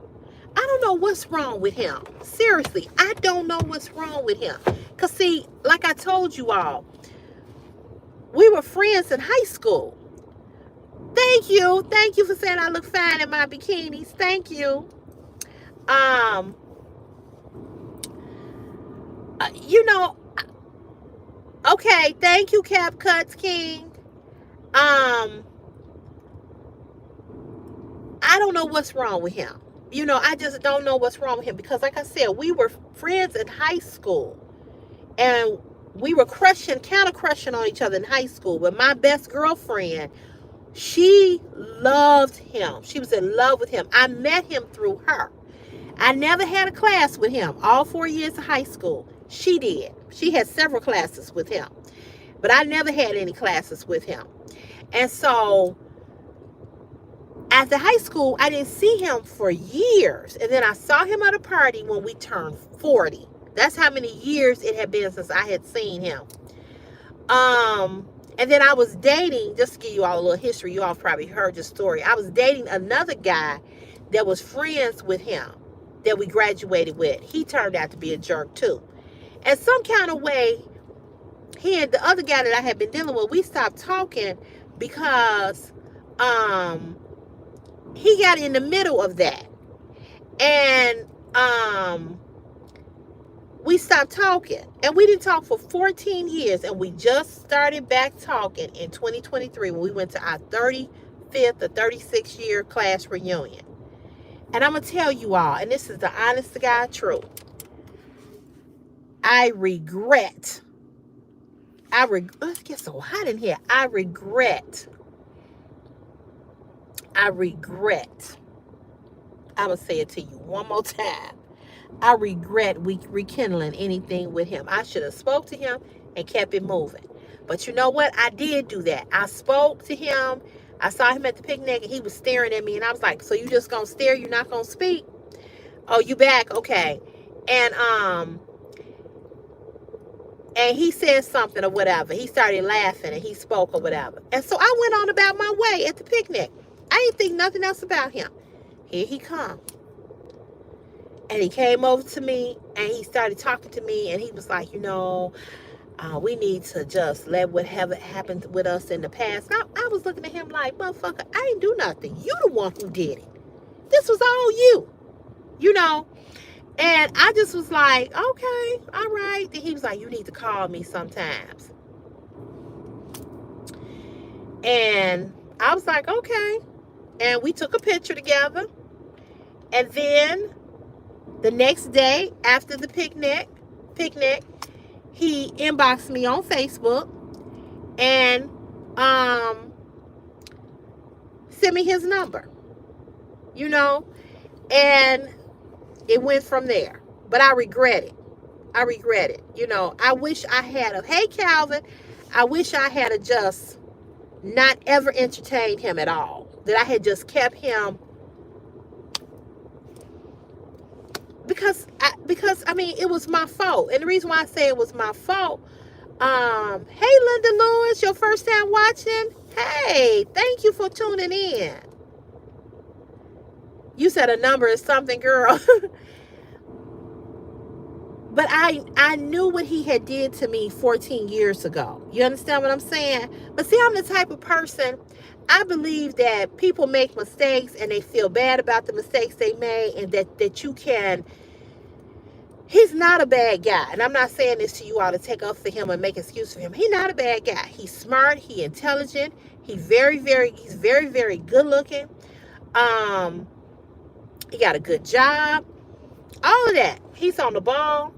I don't know what's wrong with him. Seriously, I don't know what's wrong with him. Because, see, like I told you all, we were friends in high school. Thank you. Thank you for saying I look fine in my bikinis. Thank you. Okay, thank you, Cap Cuts King. I don't know what's wrong with him. I just don't know what's wrong with him, because like I said, we were friends in high school, and we were kind of crushing on each other in high school. But my best girlfriend, she loved him. She was in love with him. I met him through her. I never had a class with him all 4 years of high school. She did. She had several classes with him, but I never had any classes with him. And so after high school, I didn't see him for years. And then I saw him at a party when we turned 40. That's how many years it had been since I had seen him. And then I was dating, just to give you all a little history, you all probably heard the story. I was dating another guy that was friends with him that we graduated with. He turned out to be a jerk too. And some kind of way, he and the other guy that I had been dealing with, we stopped talking because he got in the middle of that. And um, we stopped talking. And we didn't talk for 14 years. And we just started back talking in 2023 when we went to our 35th or 36th year class reunion. And I'm going to tell you all, and this is the honest to God truth. Let's get so hot in here. I regret. I'm going to say it to you one more time. I regret rekindling anything with him. I should have spoke to him and kept it moving. But you know what? I did do that. I spoke to him. I saw him at the picnic and he was staring at me. And I was like, so you just going to stare? You're not going to speak? Oh, you back? Okay. And he said something or whatever. He started laughing and he spoke or whatever. And so I went on about my way at the picnic. I didn't think nothing else about him. Here he come. And he came over to me and he started talking to me and he was like, we need to just let whatever happened with us in the past. I was looking at him like, motherfucker, I ain't do nothing. You the one who did it. This was all you, And I just was like, okay, all right. Then he was like, you need to call me sometimes. And I was like, okay. And we took a picture together. And then the next day after the picnic, he inboxed me on Facebook and sent me his number, and it went from there. But I regret it. I wish I had hey Calvin, I wish I had just not ever entertained him at all. That I had just kept him because it was my fault. And the reason why I say it was my fault, hey Linda Lewis, your first time watching. Hey, thank you for tuning in. You said a number is something, girl. But I knew what he had did to me 14 years ago. You understand what I'm saying? But see, I'm the type of person, I believe that people make mistakes and they feel bad about the mistakes they made, and that you can. He's not a bad guy. And I'm not saying this to you all to take up for him and make excuse for him. He's not a bad guy. He's smart. He's intelligent. He's very, very good looking. He got a good job. All of that. He's on the ball.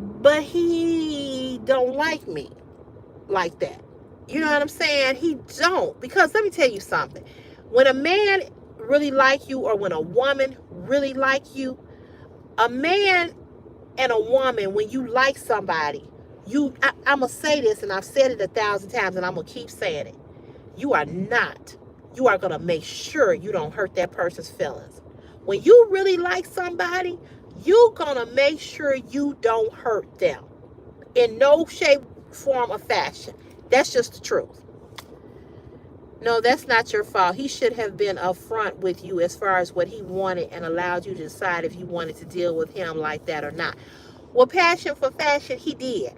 But he don't like me like that. You know what I'm saying? He don't. Because let me tell you something. When a man really like you, or when a woman really like you, a man and a woman, when you like somebody, I'm going to say this, and I've said it 1,000 times, and I'm going to keep saying it. You are going to make sure you don't hurt that person's feelings. When you really like somebody, you're going to make sure you don't hurt them in no shape, form, or fashion. That's just the truth. No, that's not your fault. He should have been upfront with you as far as what he wanted and allowed you to decide if you wanted to deal with him like that or not. Well, passion for fashion, he did.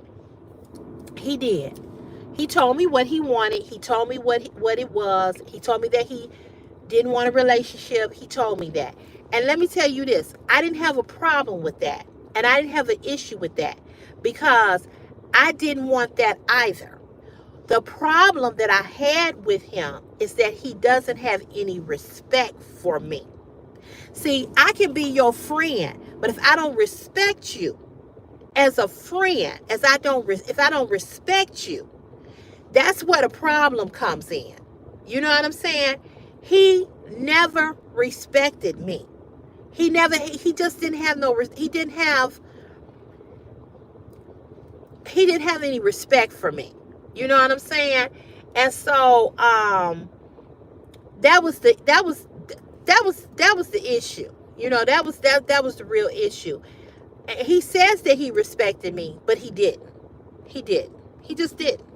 He did. He told me what he wanted. He told me what it was. He told me that he didn't want a relationship. He told me that. And let me tell you this. I didn't have a problem with that. And I didn't have an issue with that. Because I didn't want that either. The problem that I had with him is that he doesn't have any respect for me. See, I can be your friend, but if I don't respect you as a friend, if I don't respect you, that's where the problem comes in. You know what I'm saying? He never respected me. He just didn't have he didn't have any respect for me. You know what I'm saying? And so that was the issue. That was the real issue. And he says that he respected me, but he didn't. He just didn't.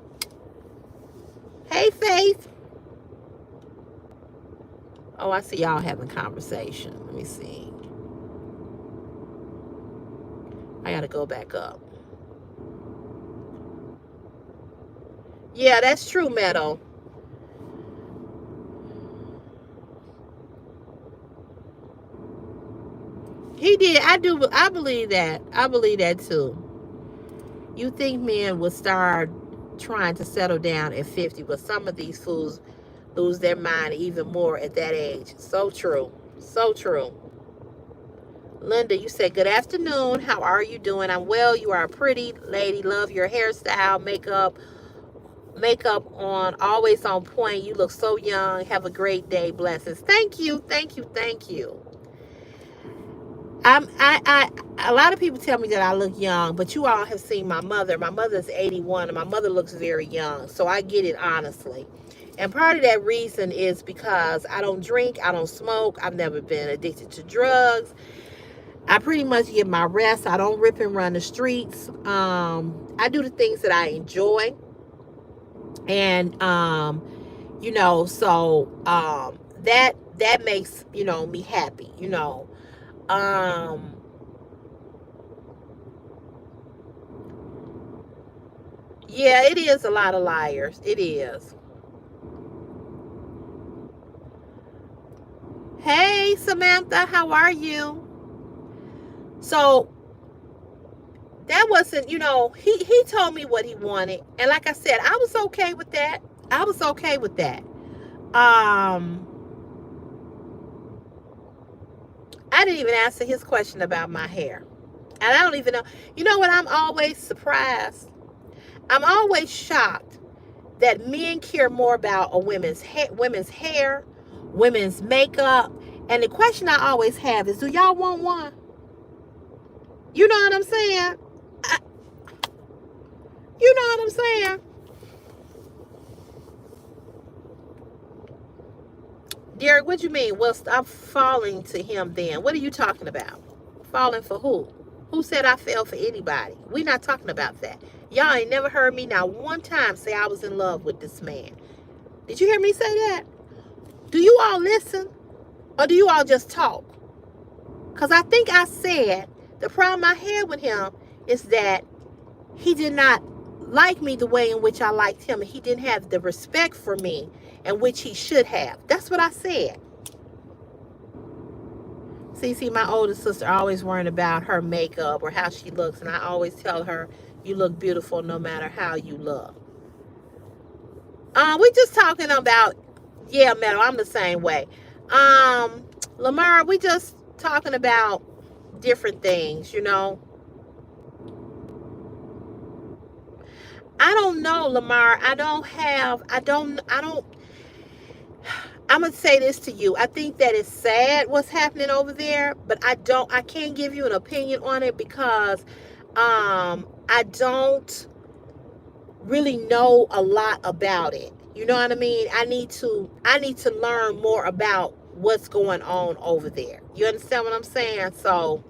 Hey, Faith. Oh, I see y'all having conversation. Let me see. I gotta go back up. Yeah, that's true, Meadow. He did. I do. I believe that. I believe that too. You think men would start trying to settle down at 50, but some of these fools lose their mind even more at that age. So true. So true. Linda, you said, good afternoon. How are you doing? I'm well. You are a pretty lady. Love your hairstyle, makeup on, always on point. You look so young. Have a great day. Blessings. Thank you. Thank you. Thank you. A lot of people tell me that I look young, but you all have seen my mother. My mother's 81 and my mother looks very young. So I get it honestly. And part of that reason is because I don't drink, I don't smoke, I've never been addicted to drugs. I pretty much get my rest. I don't rip and run the streets. I do the things that I enjoy. And that makes, me happy, yeah, it is a lot of liars. It is. Hey, Samantha, how are you? So that wasn't, he told me what he wanted. And like I said, I was okay with that. I was okay with that. I didn't even answer his question about my hair. And I don't even know. You know what? I'm always surprised. I'm always shocked that men care more about a women's hair, women's makeup. And the question I always have is, do y'all want one? You know what I'm saying? You know what I'm saying? Derek, what you mean? Well, stop falling to him then. What are you talking about? Falling for who? Who said I fell for anybody? We're not talking about that. Y'all ain't never heard me not one time say I was in love with this man. Did you hear me say that? Do you all listen? Or do you all just talk? Because I think I said the problem I had with him is that he did not like me the way in which I liked him. And he didn't have the respect for me in which he should have. That's what I said. CeCe, my older sister, always worrying about her makeup or how she looks. And I always tell her, you look beautiful no matter how you look. We just talking about, yeah, Meadow, I'm the same way. Lamar, we just talking about different things, I don't know, Lamar. I'm going to say this to you. I think that it's sad what's happening over there, but I can't give you an opinion on it because I don't really know a lot about it. You know what I mean? I need to learn more about what's going on over there. You understand what I'm saying? So,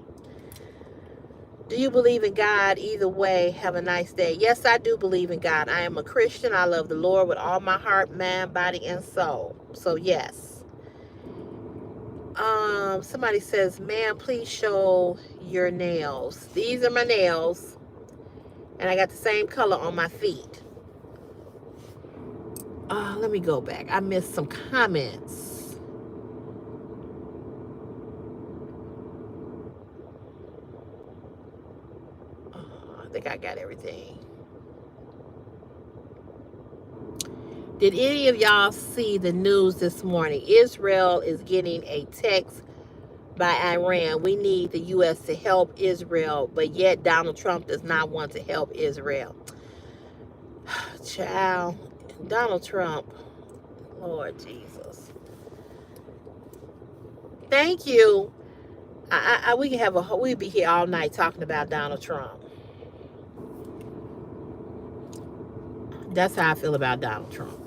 do you believe in God? Either way, have a nice day. Yes, I do believe in God. I am a Christian. I love the Lord with all my heart, mind, body, and soul. So, yes. Somebody says, ma'am, please show your nails. These are my nails. And I got the same color on my feet. Let me go back. I missed some comments. I think I got everything. Did any of y'all see the news this morning? Israel is getting a text by Iran. We need the U.S. to help Israel, but yet Donald Trump does not want to help Israel. Child, Donald Trump, Lord Jesus. Thank you. We can we'd be here all night talking about Donald Trump. That's how I feel about Donald Trump.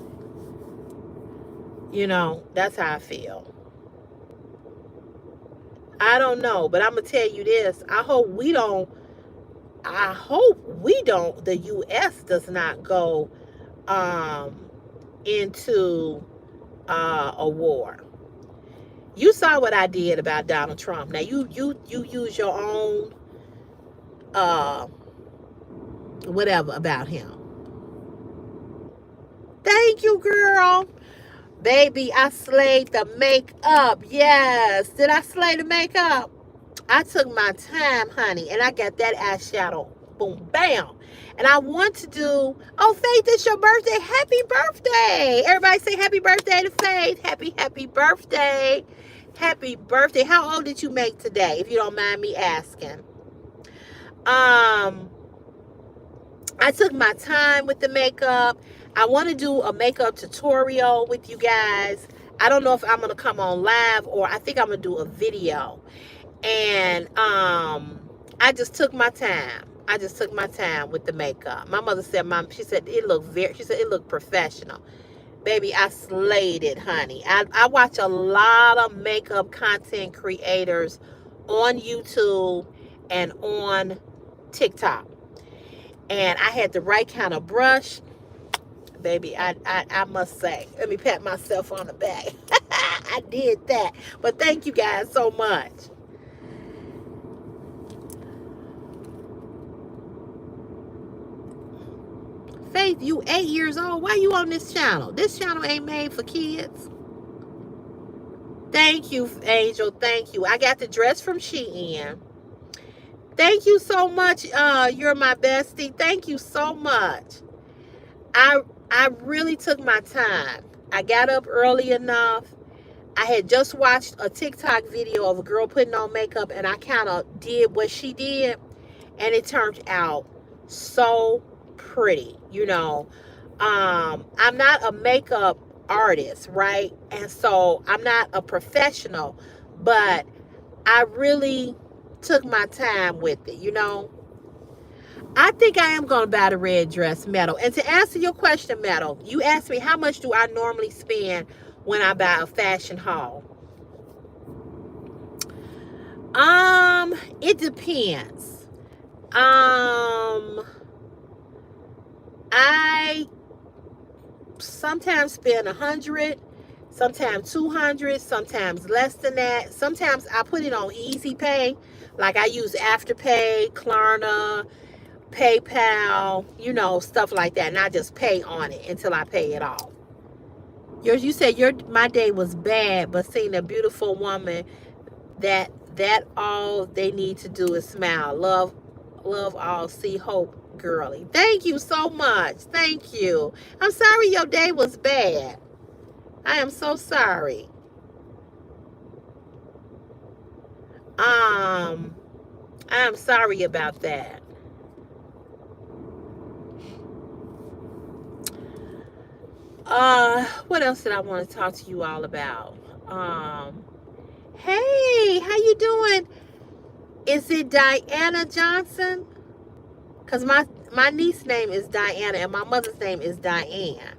That's how I feel. I don't know, but I'm going to tell you this. I hope the U.S. does not go into a war. You saw what I did about Donald Trump. Now, you use your own whatever about him. Thank you, girl. Baby, I slayed the makeup. Yes. Did I slay the makeup? I took my time, honey, and I got that eyeshadow. Boom, bam. And I want to do, oh, Faith, it's your birthday. Happy birthday. Everybody say happy birthday to Faith. Happy birthday. Happy birthday. How old did you make today, if you don't mind me asking? I took my time with the makeup. I want to do a makeup tutorial with you guys. I don't know if I'm going to come on live, or I think I'm going to do a video. And I just took my time. I just took my time with the makeup. My mother said, she said it looked professional. Baby, I slayed it, honey. I watch a lot of makeup content creators on YouTube and on TikTok. And I had the right kind of brush. Baby, I must say, let me pat myself on the back. I did that. But thank you guys so much. Faith, you 8 years old. Why you on this channel? This channel ain't made for kids. Thank you, Angel. Thank you. I got the dress from Shein. Thank you so much. You're my bestie. Thank you so much. I really took my time. I got up early enough. I had just watched a TikTok video of a girl putting on makeup, and I kind of did what she did, and it turned out so pretty. You know, I'm not a makeup artist, right? And so I'm not a professional, but I really took my time with it, you know. I think I am going to buy the red dress, Metal. And to answer your question, Metal, you asked me how much do I normally spend when I buy a fashion haul. It depends. I sometimes spend 100, sometimes 200, sometimes less than that. Sometimes I put it on easy pay, like I use Afterpay, Klarna, PayPal, you know, stuff like that, and I just pay on it until I pay it off. You said my day was bad, but seeing a beautiful woman, that all they need to do is smile. Love all, see hope, girly. Thank you so much. Thank you. I'm sorry your day was bad. I am so sorry. I am sorry about that. What else did I want to talk to you all about? Hey, how you doing? Is it Diana Johnson? Because my niece's name is Diana and my mother's name is Diane.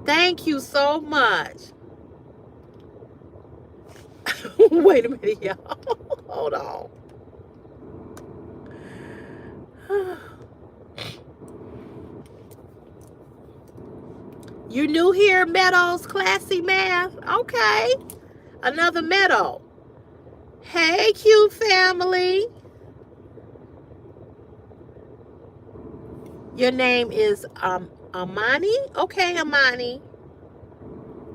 Thank you so much. Wait a minute, y'all. Hold on. You new here, Meadows? Classy Math? Okay. Another Meadow. Hey, cute family. Your name is Amani? Okay, Amani.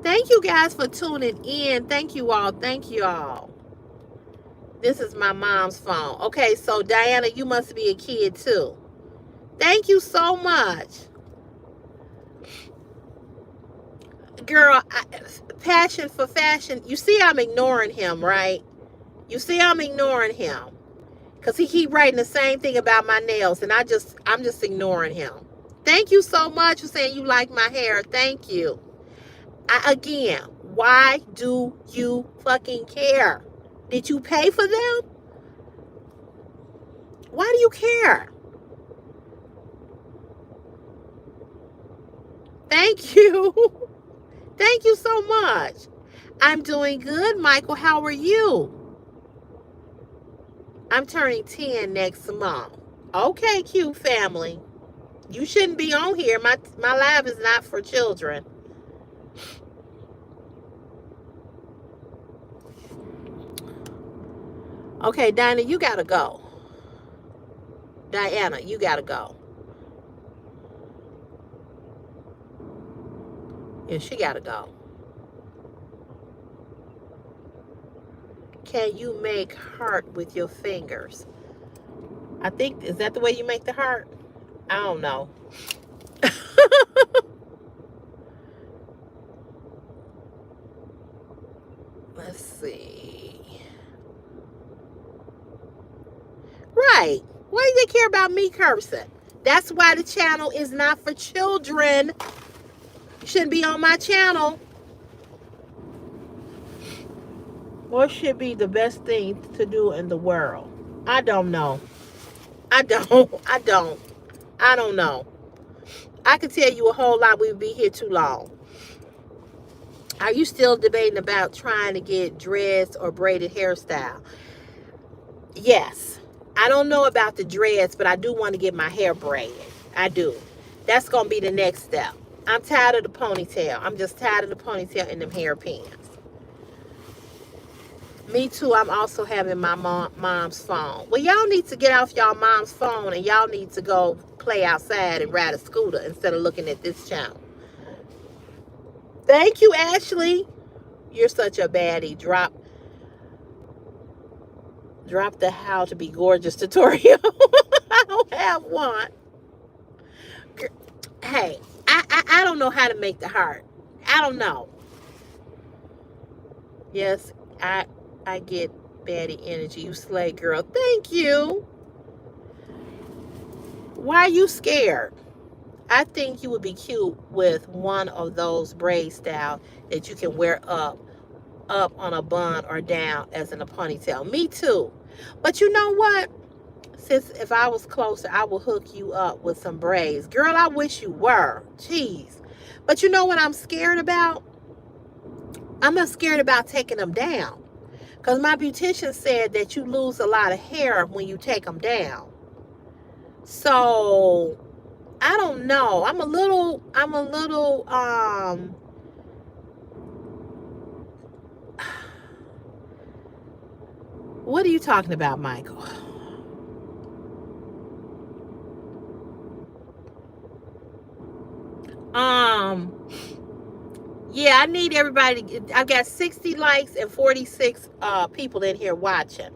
Thank you guys for tuning in. Thank you all. Thank you all. This is my mom's phone. Okay, so Diana, you must be a kid too. Thank you so much. Girl, passion for fashion. You see I'm ignoring him, right? You see I'm ignoring him. Because he keep writing the same thing about my nails. And I'm just ignoring him. Thank you so much for saying you like my hair. Thank you. Again, why do you fucking care? Did you pay for them? Why do you care? Thank you. Thank you so much. I'm doing good, Michael. How are you? I'm turning 10 next month. Okay, cute family. You shouldn't be on here. My live is not for children. Okay, Diana, you gotta go. Diana, you gotta go. Yeah, she gotta go. Can you make heart with your fingers? I think, is that the way you make the heart? I don't know. Let's see. Right. Why do they care about me cursing? That's why the channel is not for children. You shouldn't be on my channel. What should be the best thing to do in the world? I don't know. I don't. I don't. I don't know. I could tell you a whole lot. We would be here too long. Are you still debating about trying to get dreads or braided hairstyle? Yes. I don't know about the dreads, but I do want to get my hair braided. I do. That's going to be the next step. I'm tired of the ponytail. I'm just tired of the ponytail and them hairpins. Me too. I'm also having my mom's phone. Well, y'all need to get off y'all mom's phone and y'all need to go play outside and ride a scooter instead of looking at this channel. Thank you, Ashley. You're such a baddie. Drop the how to be gorgeous tutorial. I don't have one. Hey, I don't know how to make the heart. I don't know. Yes, I get baddie energy. You slay, girl. Thank you. Why are you scared? I think you would be cute with one of those braid style that you can wear up on a bun or down as in a ponytail. Me too. But you know what? Since if I was closer, I will hook you up with some braids. Girl, I wish you were. Jeez. But you know what I'm scared about? I'm not scared about taking them down. Because my beautician said that you lose a lot of hair when you take them down. So I don't know. I'm a little, what are you talking about, Michael? Yeah, I need everybody. I've got 60 likes and 46 people in here watching.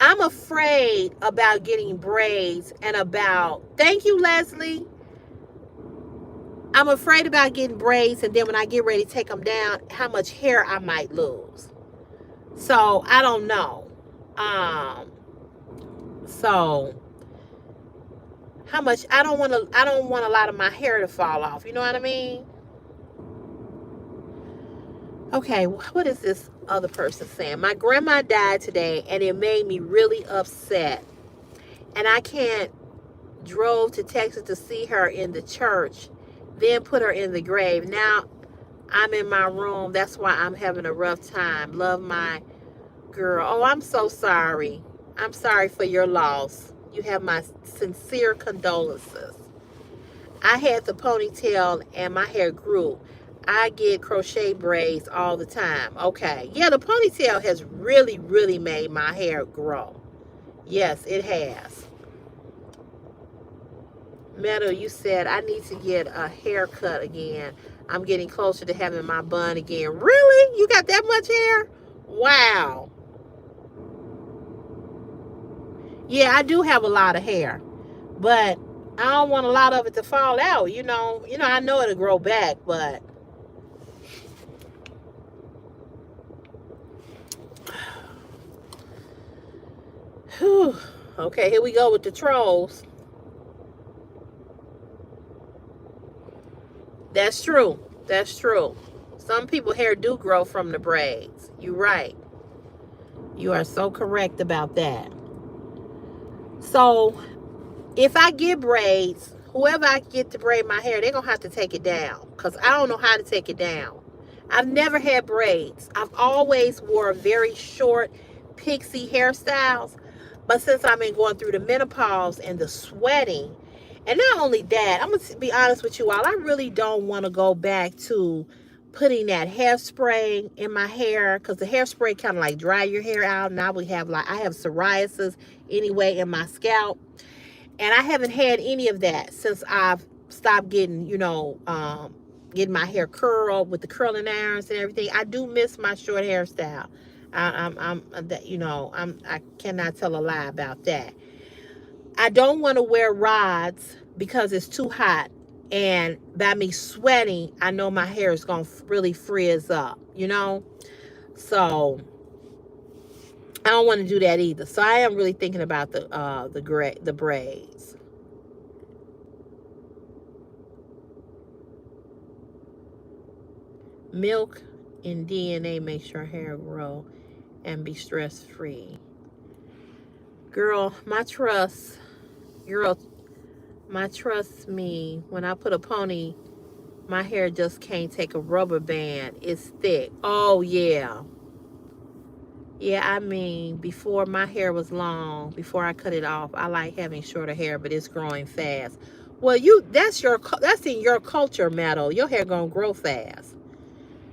I'm afraid about getting braids and about, thank you, Leslie. I'm afraid about getting braids and then when I get ready to take them down, how much hair I might lose. So I don't know. So how much, I don't want a lot of my hair to fall off. You know what I mean? Okay, what is this other person saying? My grandma died today and it made me really upset. And I can't drove to Texas to see her in the church, then put her in the grave. Now I'm in my room. That's why I'm having a rough time. Love, my girl. Oh, I'm so sorry. I'm sorry for your loss. You have my sincere condolences. I had the ponytail and my hair grew. I get crochet braids all the time. Okay. Yeah, the ponytail has really, really made my hair grow. Yes, it has. Meadow, you said I need to get a haircut again. I'm getting closer to having my bun again. Really? You got that much hair? Wow. Yeah, I do have a lot of hair, but I don't want a lot of it to fall out. You know, I know it'll grow back, but whew. Okay, here we go with the trolls. That's true. That's true. Some people hair do grow from the braids. You're right. You are so correct about that. So if I get braids, whoever I get to braid my hair, they're going to have to take it down because I don't know how to take it down. I've never had braids. I've always wore very short pixie hairstyles. But since I've been going through the menopause and the sweating, and not only that, I'm going to be honest with you all, I really don't want to go back to putting that hairspray in my hair because the hairspray kind of like dry your hair out. And I have psoriasis anyway in my scalp. And I haven't had any of that since I've stopped getting, getting my hair curled with the curling irons and everything. I do miss my short hairstyle. I cannot tell a lie about that. I don't want to wear rods because it's too hot. And by me sweating, I know my hair is going to really frizz up, you know? So I don't want to do that either. So I am really thinking about the braids. Milk and DNA makes your hair grow and be stress free. Girl, girl, my trust me, when I put a pony, my hair just can't take a rubber band. It's thick. Oh yeah. Yeah, I mean, before my hair was long, before I cut it off, I like having shorter hair, but it's growing fast. Well, that's in your culture, Metal. Your hair gonna grow fast.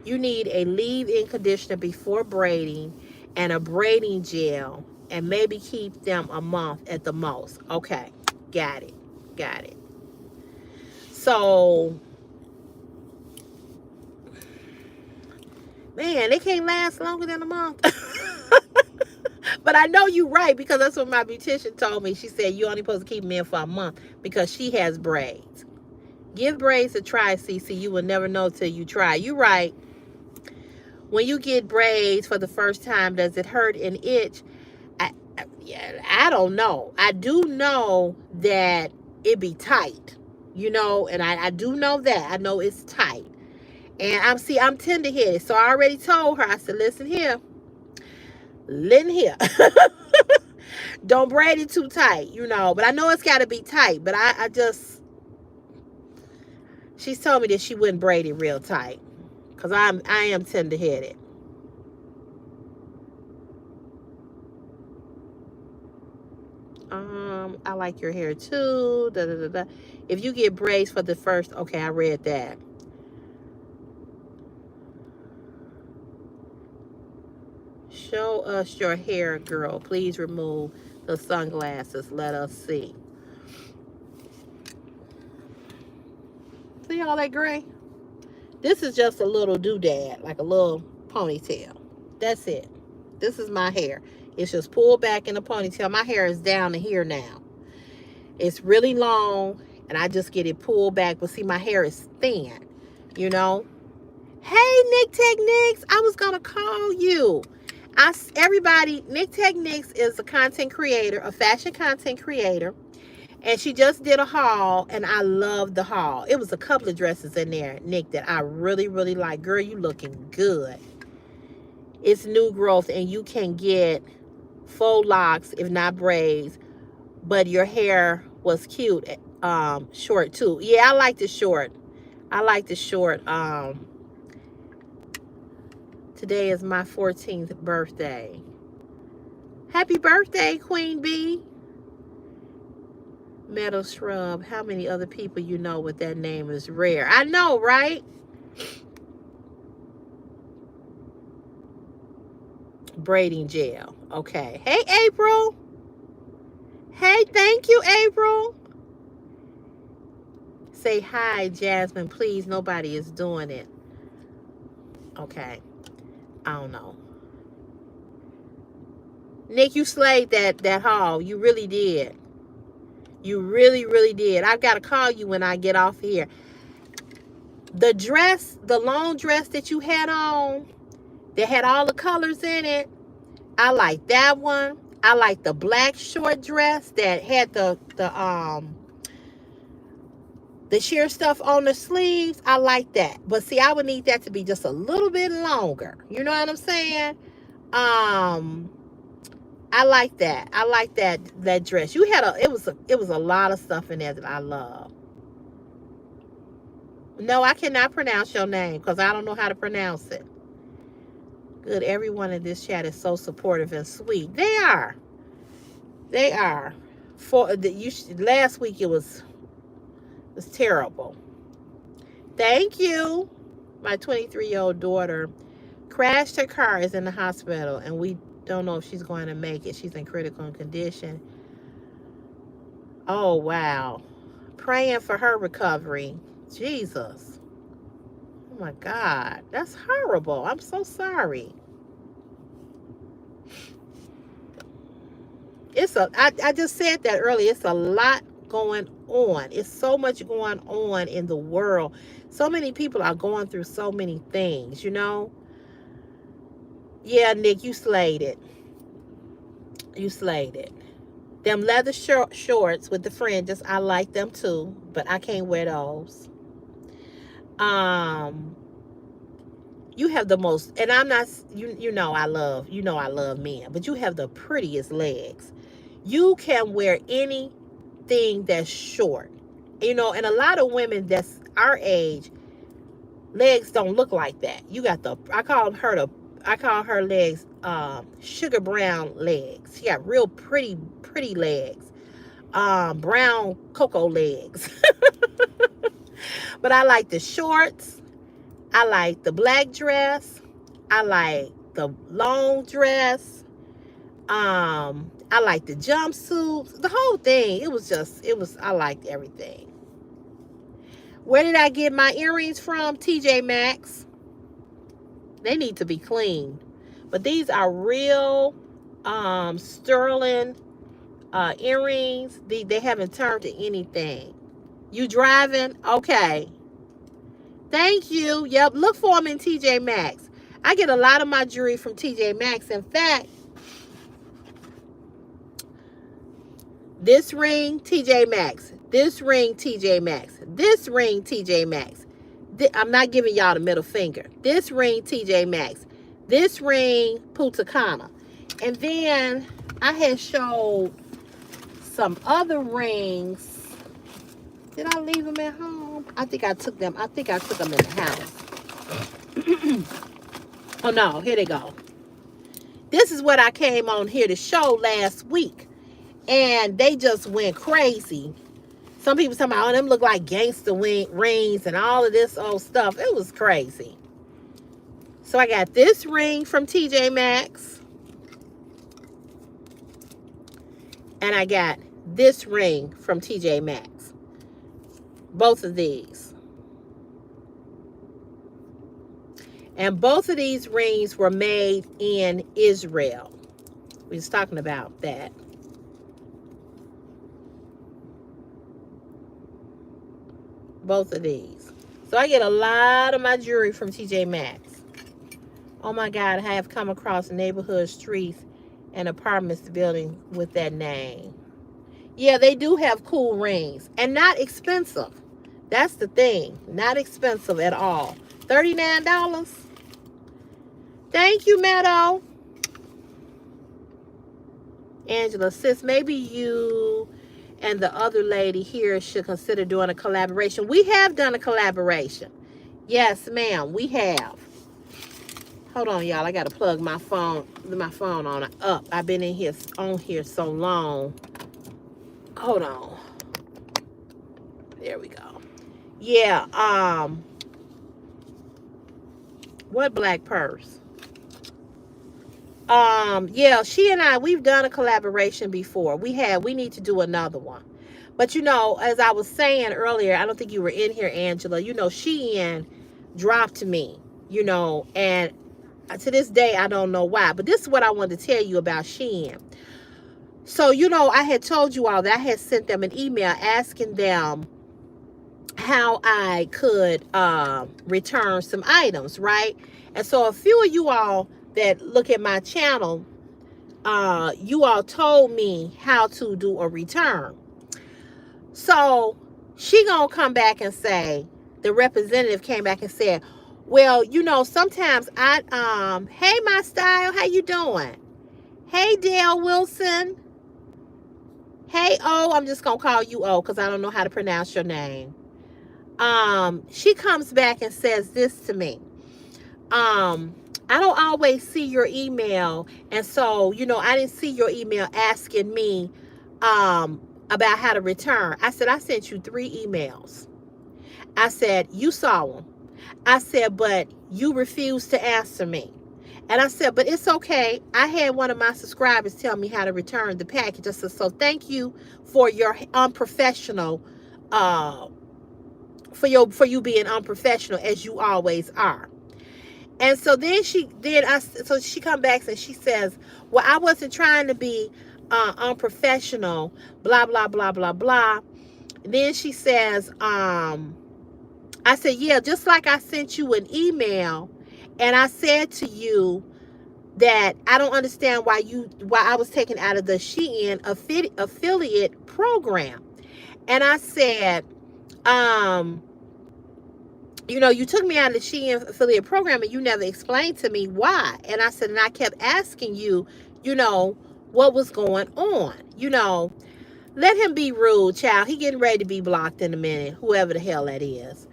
You need a leave-in conditioner before braiding and a braiding gel, and maybe keep them a month at the most. Okay, got it, got it. So, man, they can't last longer than a month. But I know you're right, because that's what my beautician told me. She said you only supposed to keep them in for a month because she has braids. Give braids a try, CeCe. You will never know till you try. You're right. When you get braids for the first time, does it hurt and itch? I don't know. I do know that it be tight, and I do know that. I know it's tight. And I'm tender-headed. So I already told her, I said, listen here. Don't braid it too tight, but I know it's got to be tight. But she's told me that she wouldn't braid it real tight, because I am tender-headed. I like your hair too. Da, da, da, da. If you get braids for the first, okay, I read that. Show us your hair, girl. Please remove the sunglasses. Let us see. See all that gray? This is just a little doodad, like a little ponytail. That's it. This is my hair. It's just pulled back in a ponytail. My hair is down to here now. It's really long, and I just get it pulled back. But see, my hair is thin, Hey, Nick Techniques, I was going to call you. Everybody, Nick Techniques is a content creator, a fashion content creator. And she just did a haul, and I love the haul. It was a couple of dresses in there, Nick, that I really, really like. Girl, you looking good. It's new growth, and you can get faux locks, if not braids. But your hair was cute, short too. Yeah, I like the short. I like the short. Today is my 14th birthday. Happy birthday, Queen Bee. Metal Shrub. How many other people you know with that name is rare? I know, right? Braiding gel. Okay. Hey, April. Hey, thank you, April. Say hi, Jasmine, please. Nobody is doing it. Okay. I don't know. Nick, you slayed that haul. You really did. You really, really did. I've got to call you when I get off here. The dress, the long dress that you had on, that had all the colors in it, I like that one. I like the black short dress that had the sheer stuff on the sleeves. I like that. But see, I would need that to be just a little bit longer. You know what I'm saying? I like that. I like that dress. You had it was a lot of stuff in there that I love. No, I cannot pronounce your name because I don't know how to pronounce it. Good. Everyone in this chat is so supportive and sweet. They are. They are. Last week it was terrible. Thank you. My 23-year-old daughter crashed her car, is in the hospital, and we don't know if she's going to make it. She's in critical condition. Oh, wow. Praying for her recovery. Jesus. Oh, my God. That's horrible. I'm so sorry. I just said that earlier. It's a lot going on. It's so much going on in the world. So many people are going through so many things, you know. Yeah, Nick, you slayed it. You slayed it. Them leather shorts with the fringes, I like them too, but I can't wear those. Um, you have the most, and I'm not, I love men, but you have the prettiest legs. You can wear anything that's short, and a lot of women that's our age, legs don't look like that. You got I call her legs sugar brown legs. She got real pretty legs, brown cocoa legs. But I like the shorts. I like the black dress. I like the long dress. I like the jumpsuits. The whole thing. I liked everything. Where did I get my earrings from? TJ Maxx. They need to be cleaned. But these are real sterling earrings. They haven't turned to anything. You driving? Okay. Thank you. Yep. Look for them in TJ Maxx. I get a lot of my jewelry from TJ Maxx. In fact, this ring, TJ Maxx. This ring, TJ Maxx. This ring, TJ Maxx. I'm not giving y'all the middle finger. This ring, TJ Maxx. This ring, Punta Cana. And then I had showed some other rings. Did I leave them at home? I think I took them. In the house. Oh no, here they go. This is what I came on here to show last week. And they just went crazy. Some people talking about, them look like gangster rings and all of this old stuff. It was crazy. So I got this ring from TJ Maxx. And I got this ring from TJ Maxx. Both of these. And both of these rings were made in Israel. We was talking about that. Both of these. So I get a lot of my jewelry from TJ Maxx. Oh my God, I have come across neighborhood streets and apartments building with that name. Yeah, they do have cool rings and not expensive. That's the thing. Not expensive at all. $39. Thank you, Meadow. Angela, sis, maybe you and the other lady here should consider doing a collaboration. We have done a collaboration. Yes, ma'am, we have. Hold on, y'all. I got to plug my phone on up. I've been on here so long. Hold on. There we go. Yeah, what black purse? Yeah, she and I, we've done a collaboration before. We need to do another one. But as I was saying earlier, I don't think you were in here, Angela. Shein dropped me, and to this day, I don't know why. But this is what I wanted to tell you about Shein. So, I had told you all that I had sent them an email asking them how I could return some items, right? And so a few of you all that look at my channel, you all told me how to do a return. So she gonna come back and say, the representative came back and said, well, sometimes hey, my style, how you doing? Hey, Dale Wilson. Hey, O, I'm just gonna call you O because I don't know how to pronounce your name. She comes back and says this to me. I don't always see your email. And so, I didn't see your email asking me about how to return. I said, I sent you 3 emails. I said, you saw them. I said, but you refused to answer me. And I said, but it's okay. I had one of my subscribers tell me how to return the package. I said, so thank you for your unprofessional, for you being unprofessional as you always are. And so then she come back and she says, well, I wasn't trying to be unprofessional, blah, blah, blah, blah, blah. Then she says, I said, yeah, just like I sent you an email and I said to you that I don't understand why I was taken out of the Shein affiliate program. And I said, you took me out of the Shein affiliate program and you never explained to me why. And I said, and I kept asking you, what was going on. Let him be rude, child. He getting ready to be blocked in a minute, whoever the hell that is.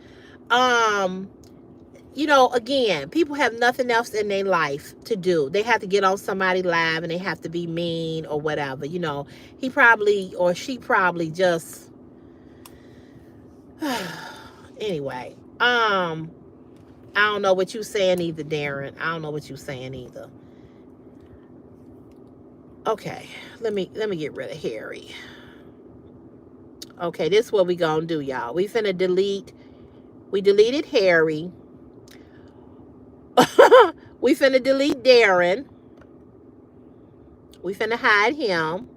Again, people have nothing else in their life to do. They have to get on somebody live and they have to be mean or whatever. He probably or she probably just anyway. I don't know what you saying either, Darren. I don't know what you saying either. Okay, let me get rid of Harry. Okay, this is what we gonna do, y'all. We deleted Harry. We finna delete Darren. We finna hide him.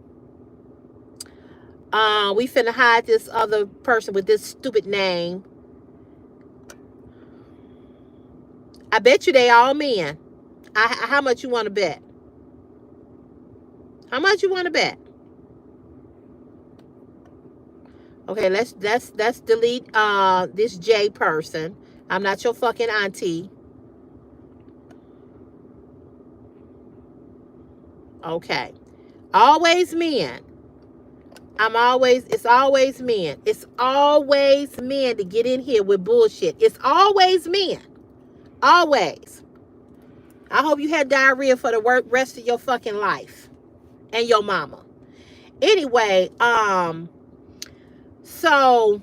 We finna hide this other person with this stupid name. I bet you they all men. How much you want to bet? How much you want to bet? Okay, let's delete this J person. I'm not your fucking auntie. Okay. Always men. It's always men. It's always men to get in here with bullshit. It's always men. Always. I hope you had diarrhea for the rest of your fucking life. And your mama. Anyway, so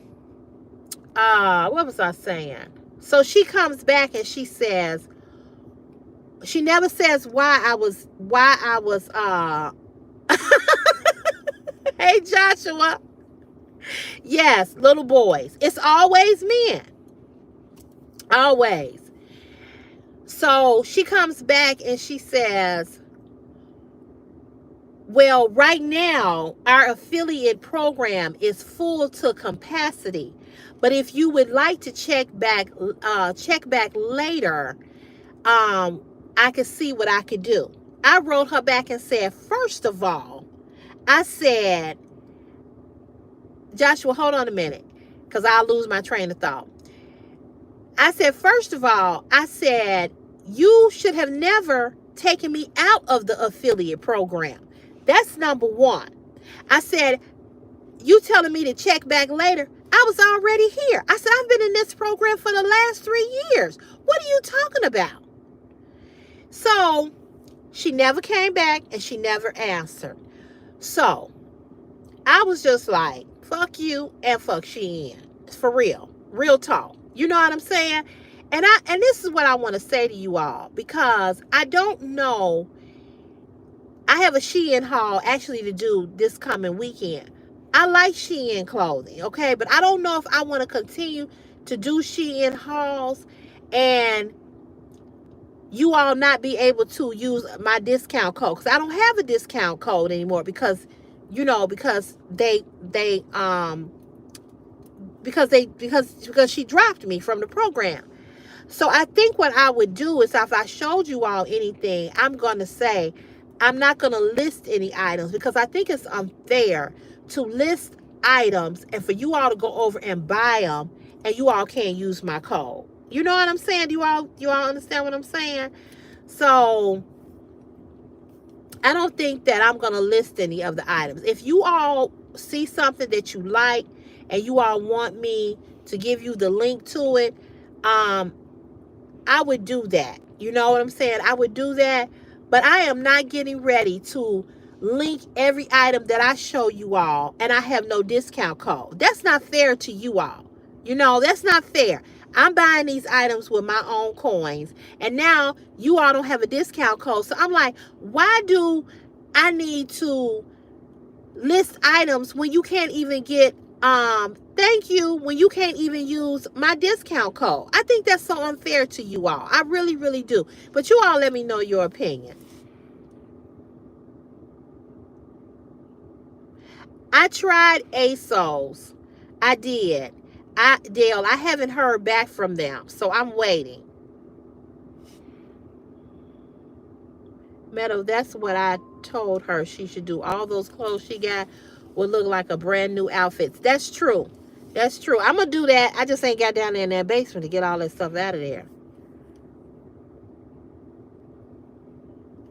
what was I saying? So she comes back and she says, she never says why I was hey Joshua. Yes, little boys. It's always men. Always. So she comes back and she says, well, right now, our affiliate program is full to capacity. But if you would like to check back later, I could see what I could do. I wrote her back and said, first of all, I said, Joshua, hold on a minute, because I'll lose my train of thought. I said, first of all, I said, you should have never taken me out of the affiliate program. That's number one. I said, you telling me to check back later? I was already here. I said, I've been in this program for the last 3 years. What are you talking about? So she never came back and she never answered. So I was just like, fuck you and fuck Shein. For real. Real talk. You know what I'm saying? And this is what I want to say to you all, because I don't know. I have a Shein haul actually to do this coming weekend. I like Shein clothing, okay? But I don't know if I want to continue to do Shein hauls and you all not be able to use my discount code, because I don't have a discount code anymore because she dropped me from the program. So I think what I would do is, if I showed you all anything, I'm going to say I'm not going to list any items, because I think it's unfair to list items and for you all to go over and buy them and you all can't use my code. You know what I'm saying? You all understand what I'm saying? So I don't think that I'm going to list any of the items. If you all see something that you like and you all want me to give you the link to it, I would do that. You know what I'm saying? I would do that. But I am not getting ready to link every item that I show you all and I have no discount code. That's not fair to you all. That's not fair. I'm buying these items with my own coins, and now you all don't have a discount code. So I'm like, why do I need to list items when you can't even get when you can't even use my discount code? I think that's so unfair to you all. I really, really do. But you all let me know your opinion. I tried ASOS. I did. Dale, I haven't heard back from them, so I'm waiting. Meadow, that's what I told her she should do. All those clothes she got would look like a brand new outfit. That's true. That's true. I'm going to do that. I just ain't got down there in that basement to get all that stuff out of there.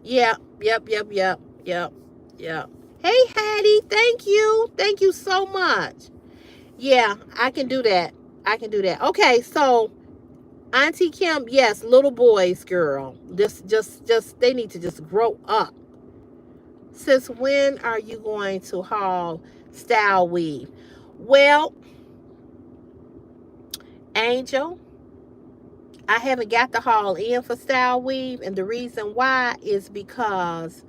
Yep. Hey, Hattie. Thank you. Thank you so much. Yeah, I can do that. I can do that. Okay, so Auntie Kim, yes, little boys, girl. Just they need to just grow up. Since when are you going to haul style weave? Well, Angel, I haven't got the haul in for style weave, and the reason why is because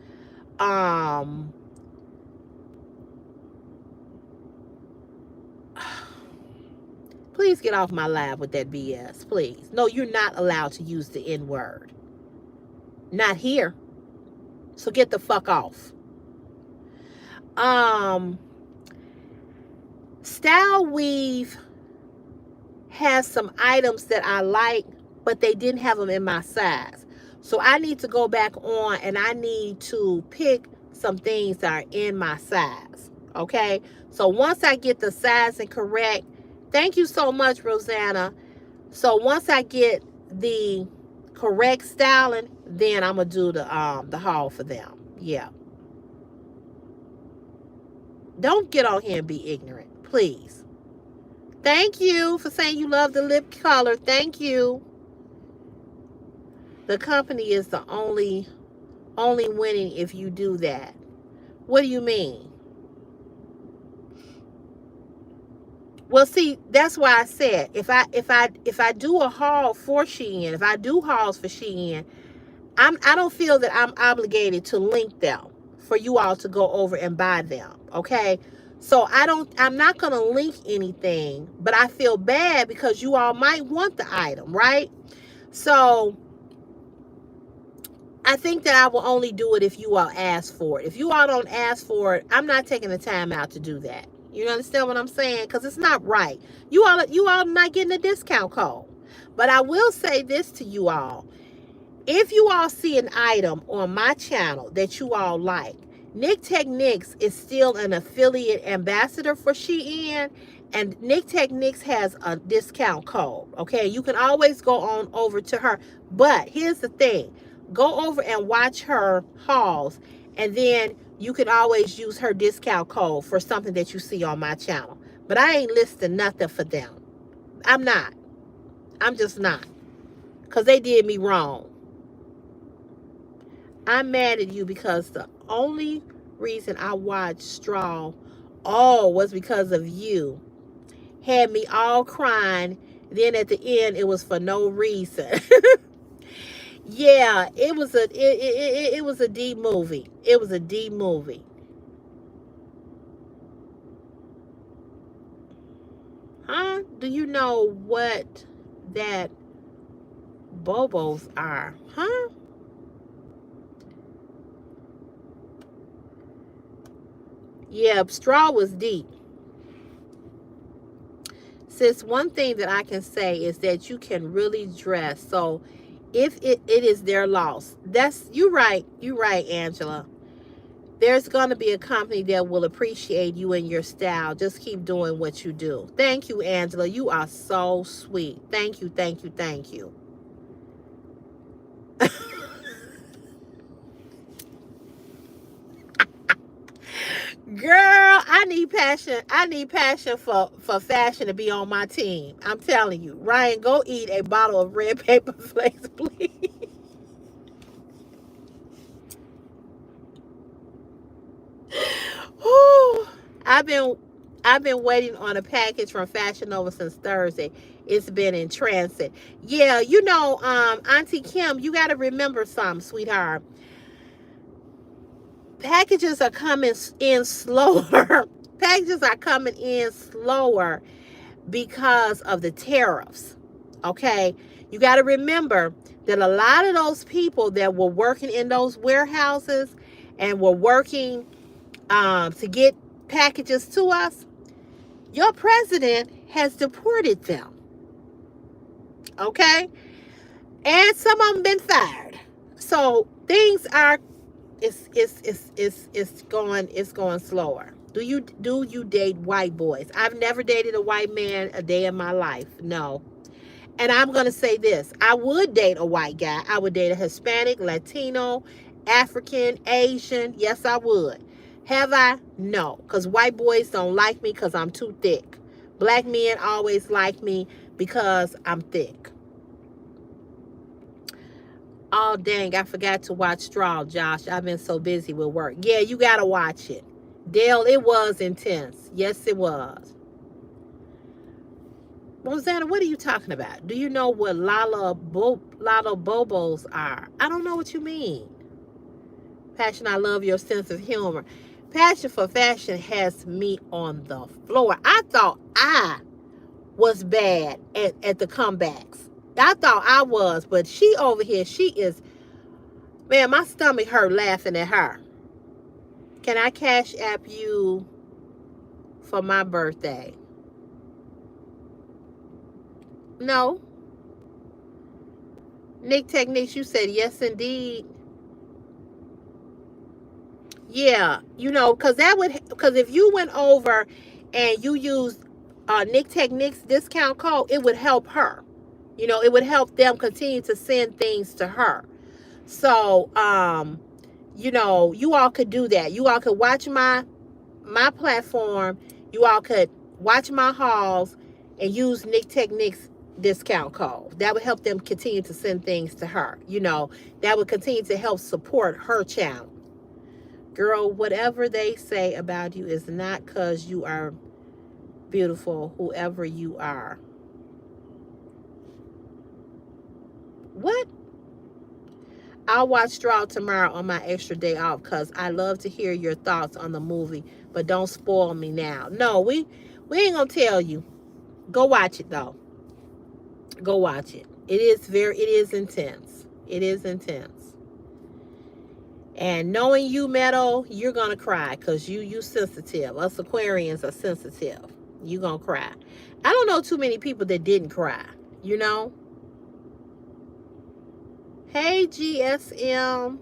please get off my live with that BS, please. No, you're not allowed to use the N-word. Not here. So get the fuck off. Style Weave has some items that I like, but they didn't have them in my size. So I need to go back on and I need to pick some things that are in my size. Okay? So once I get the sizing correct, thank you so much, Rosanna. So once I get the correct styling, then I'm going to do the haul for them. Yeah. Don't get on here and be ignorant, please. Thank you for saying you love the lip color. Thank you. The company is the only winning if you do that. What do you mean? Well, see, that's why I said if I do a haul for Shein, if I do hauls for Shein, I don't feel that I'm obligated to link them for you all to go over and buy them. Okay? So I'm not going to link anything, but I feel bad because you all might want the item, right? So I think that I will only do it if you all ask for it. If you all don't ask for it, I'm not taking the time out to do that. You understand what I'm saying? Because it's not right. You all not getting a discount code. But I will say this to you all. If you all see an item on my channel that you all like, Nick Techniques is still an affiliate ambassador for Shein, and Nick Techniques has a discount code. Okay, you can always go on over to her. But here's the thing. Go over and watch her hauls, and then you can always use her discount code for something that you see on my channel. But I ain't listing nothing for them. I'm not. I'm just not. Because they did me wrong. I'm mad at you because the only reason I watched Straw was because of you. Had me all crying. Then at the end, it was for no reason. Yeah, it was a D movie. It was a D movie. Huh? Do you know what that Bobos are? Huh? Yeah, Straw was deep. Sis, one thing that I can say is that you can really dress. So if it is their loss, you're right, Angela. There's going to be a company that will appreciate you and your style. Just keep doing what you do. Thank you, Angela. You are so sweet. Thank you. Girl, I need passion. I need passion for fashion to be on my team. I'm telling you. Ryan, go eat a bottle of red paper flakes, please. I've been waiting on a package from Fashion Nova since Thursday. It's been in transit. Yeah, Auntie Kim, you got to remember something, sweetheart. Packages are coming in slower. Packages are coming in slower because of the tariffs. Okay? You got to remember that a lot of those people that were working in those warehouses and were working to get packages to us, your president has deported them. Okay? And some of them been fired. So things are it's going slower. Do you date white boys? I've never dated a white man a day in my life. No. And I'm going to say this. I would date a white guy. I would date a Hispanic, Latino, African, Asian. Yes, I would. Have I? No. Because white boys don't like me because I'm too thick. Black men always like me because I'm thick. Oh, dang. I forgot to watch Straw, Josh. I've been so busy with work. Yeah, you got to watch it. Dale, it was intense. Yes, it was. Rosanna, what are you talking about? Do you know what Lala Bobos are? I don't know what you mean. Passion, I love your sense of humor. Passion for fashion has me on the floor. I thought I was bad at the comebacks. I thought I was, but she over here, she is, man, my stomach hurt laughing at her. Can I cash app you for my birthday? No. Nick Techniques, you said yes, indeed. Yeah, you know, because if you went over and you used Nick Techniques discount code, it would help her. You know, it would help them continue to send things to her. So, you know, you all could do that. You all could watch my platform. You all could watch my hauls and use Nick Techniques discount code. That would help them continue to send things to her. You know, that would continue to help support her channel. Girl, whatever they say about you is not because you are beautiful, whoever you are. What? I'll watch Straw tomorrow on my extra day off because I love to hear your thoughts on the movie, but don't spoil me now. No, we ain't gonna tell you. Go watch it though. Go watch it. It is intense. It is intense. And knowing you, Meadow, you're gonna cry because you sensitive. Us Aquarians are sensitive. You gonna cry. I don't know too many people that didn't cry, you know? Hey, GSM.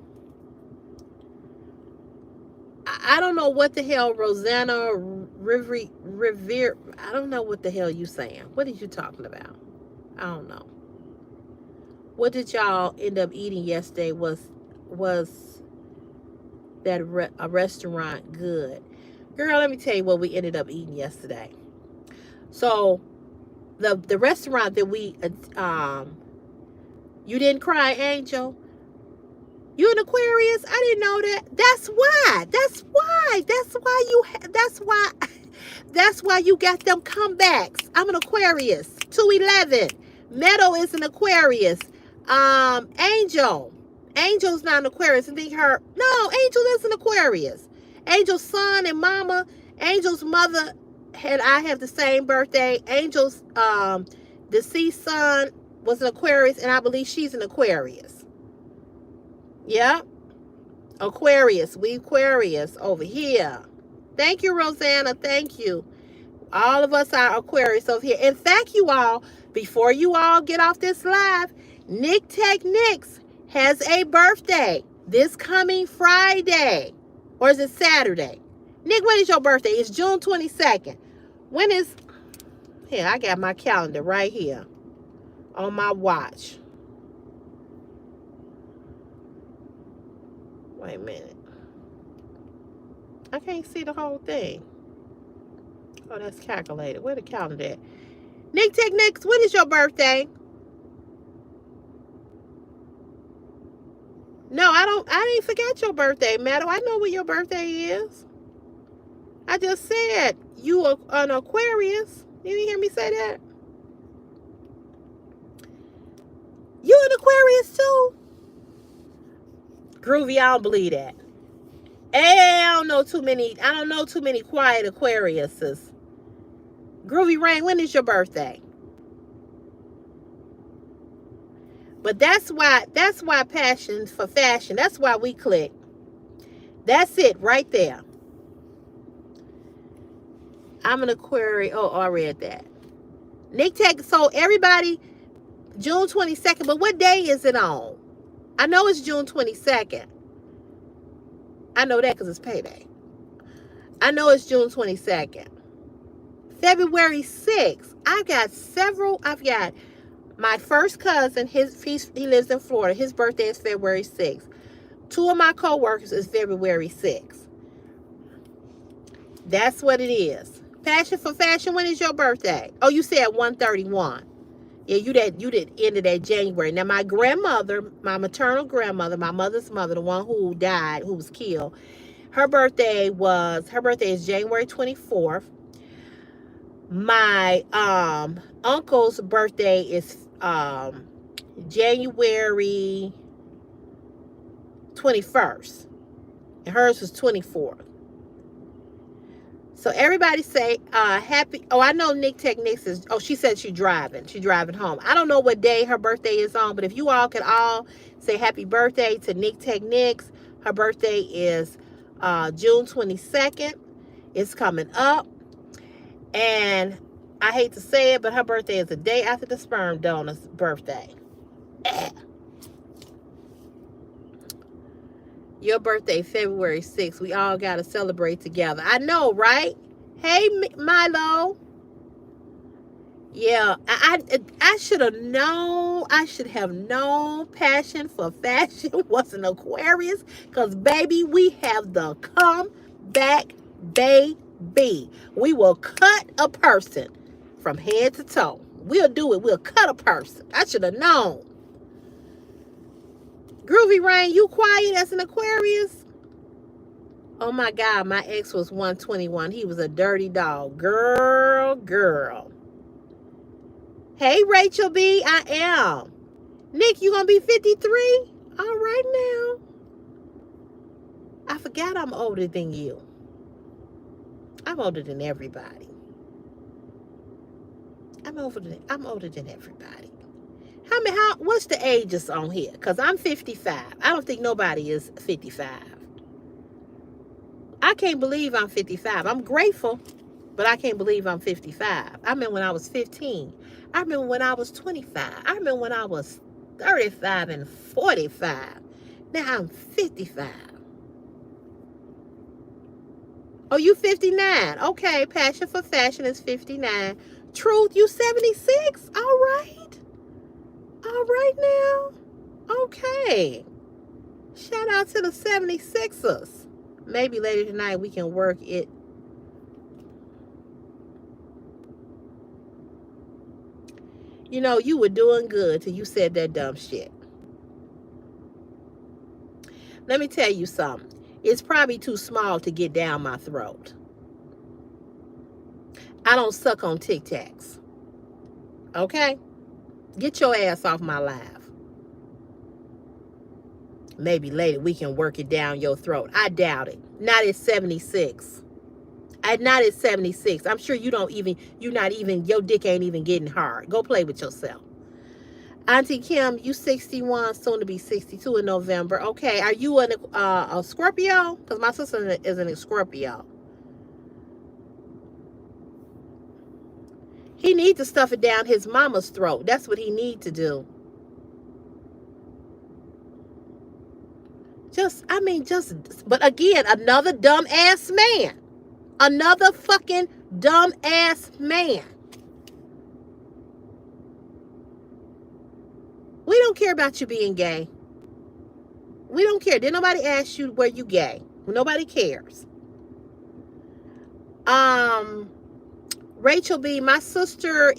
I don't know what the hell Rosanna Revere. I don't know what the hell you saying. What are you talking about? I don't know. What did y'all end up eating yesterday? Was that a restaurant good? Girl, let me tell you what we ended up eating yesterday. So the restaurant that we you didn't cry, Angel? You an Aquarius? I didn't know that. That's why you got them comebacks. I'm an Aquarius. 211. Meadow is an Aquarius. Angel's not an Aquarius. I think no, Angel is an Aquarius. Angel's son and mama, Angel's mother and I have the same birthday. Angel's deceased son was an Aquarius, and I believe she's an Aquarius. Yeah. Aquarius. We Aquarius over here. Thank you, Rosanna. Thank you. All of us are Aquarius over here. In fact, you all, before you all get off this live, Nick Techniques has a birthday this coming Friday. Or is it Saturday? Nick, when is your birthday? It's June 22nd. When is... Here, I got my calendar right here on my watch. Wait a minute. I can't see the whole thing. Oh, that's calculated. Where the calendar at? Nick Techniques, when is your birthday? No, I didn't forget your birthday, Meadow. I know when your birthday is. I just said you are an Aquarius. You didn't hear me say that? You an Aquarius too? Groovy, I don't believe that. I don't know too many quiet Aquariuses. Groovy Rain, when is your birthday? But that's why passion for fashion, that's why we click. That's it right there. I'm an Aquarius. Oh, I read that. Nick Tech. So everybody, June 22nd. But what day is it on? I know it's June 22nd. I know that because it's payday. I know it's June 22nd. February 6th. I've got my first cousin. He lives in Florida. His birthday is February 6th. Two of my co-workers is February 6th. That's what it is. Passion for fashion. When is your birthday? Oh, you said 131. Yeah, you did end of that January. Now my grandmother, my maternal grandmother, my mother's mother, the one who died, who was killed, her birthday is January 24th. My uncle's birthday is January 21st. And hers was 24th. So everybody say happy. Oh, I know Nick Techniques is. Oh, she said she's driving. She's driving home. I don't know what day her birthday is on, but if you all could all say happy birthday to Nick Techniques. Her birthday is June 22nd. It's coming up. And I hate to say it, but her birthday is the day after the sperm donor's birthday. Your birthday, February 6th. We all got to celebrate together. I know, right? Hey, Milo. Yeah, I should have known. I should have known passion for fashion was an Aquarius. Because, baby, we have the comeback baby. We will cut a person from head to toe. We'll do it. We'll cut a person. I should have known. Groovy Rain, you quiet as an Aquarius? Oh my God, my ex was 121. He was a dirty dog. Girl. Hey, Rachel B, I am. Nick, you gonna be 53? All right now. I forgot I'm older than you. I'm older than everybody. I'm older than everybody. What's the ages on here? Because I'm 55. I don't think nobody is 55. I can't believe I'm 55. I'm grateful, but I can't believe I'm 55. I remember when I was 15. I remember when I was 25. I remember when I was 35 and 45. Now I'm 55. Oh, you 59. Okay, Passion for Fashion is 59. Truth, you 76? All right. All right now. Okay. Shout out to the 76ers. Maybe later tonight we can work it. You know, you were doing good till you said that dumb shit. Let me tell you something. It's probably too small to get down my throat. I don't suck on Tic Tacs. Okay? Get your ass off my live. Maybe later we can work it down your throat. I doubt it. Not at 76. Not at 76. I'm sure your dick ain't even getting hard. Go play with yourself. Auntie Kim, you 61, soon to be 62 in November. Okay, are you a Scorpio? Because my sister is a Scorpio. He needs to stuff it down his mama's throat. That's what he needs to do. But again, another dumb ass man. Another fucking dumb ass man. We don't care about you being gay. We don't care. Did nobody ask you were you gay? Nobody cares. Rachel B, my sister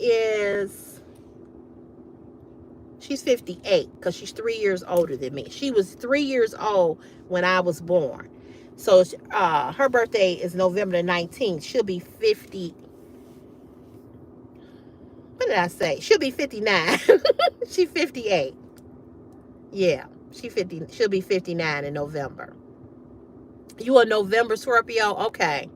she's 58 because she's 3 years older than me. She was 3 years old when I was born. So her birthday is November the 19th. She'll be 50. What did I say? She'll be 59. She's 58. Yeah, she'll be 59 in November. You a November Scorpio? Okay.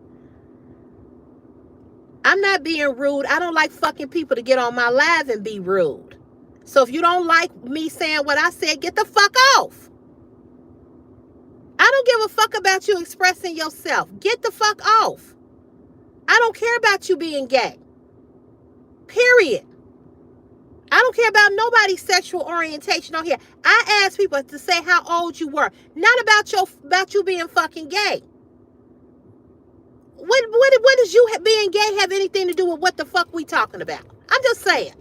I'm not being rude. I don't like fucking people to get on my live and be rude. So if you don't like me saying what I said, get the fuck off. I don't give a fuck about you expressing yourself. Get the fuck off. I don't care about you being gay. Period. I don't care about nobody's sexual orientation on here. I ask people to say how old you were, not about you being fucking gay. What does you being gay have anything to do with what the fuck we talking about? I'm just saying.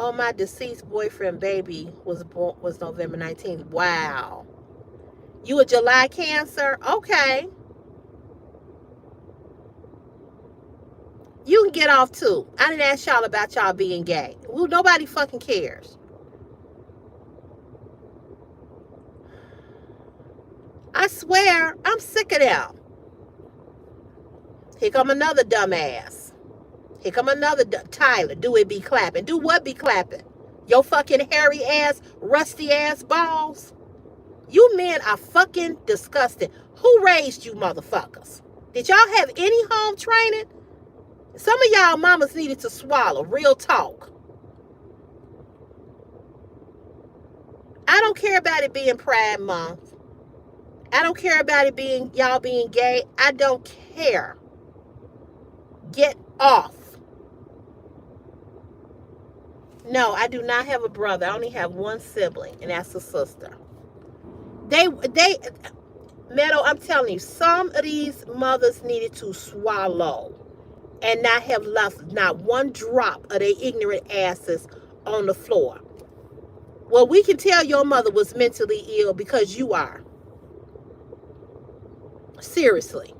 Oh, my deceased boyfriend baby was November 19th. Wow. You a July Cancer? Okay. You can get off too. I didn't ask y'all about y'all being gay. Well, nobody fucking cares. I swear, I'm sick of them. Here come another dumbass. Here come another Tyler. Do it be clapping? Do what be clapping? Your fucking hairy ass, rusty ass balls. You men are fucking disgusting. Who raised you motherfuckers? Did y'all have any home training? Some of y'all mamas needed to swallow. Real talk. I don't care about it being Pride Month. I don't care about it being y'all being gay. I don't care. Get off. No, I do not have a brother. I only have one sibling, and that's a sister. Meadow, I'm telling you, some of these mothers needed to swallow and not have left not one drop of their ignorant asses on the floor. Well, we can tell your mother was mentally ill because you are. Seriously.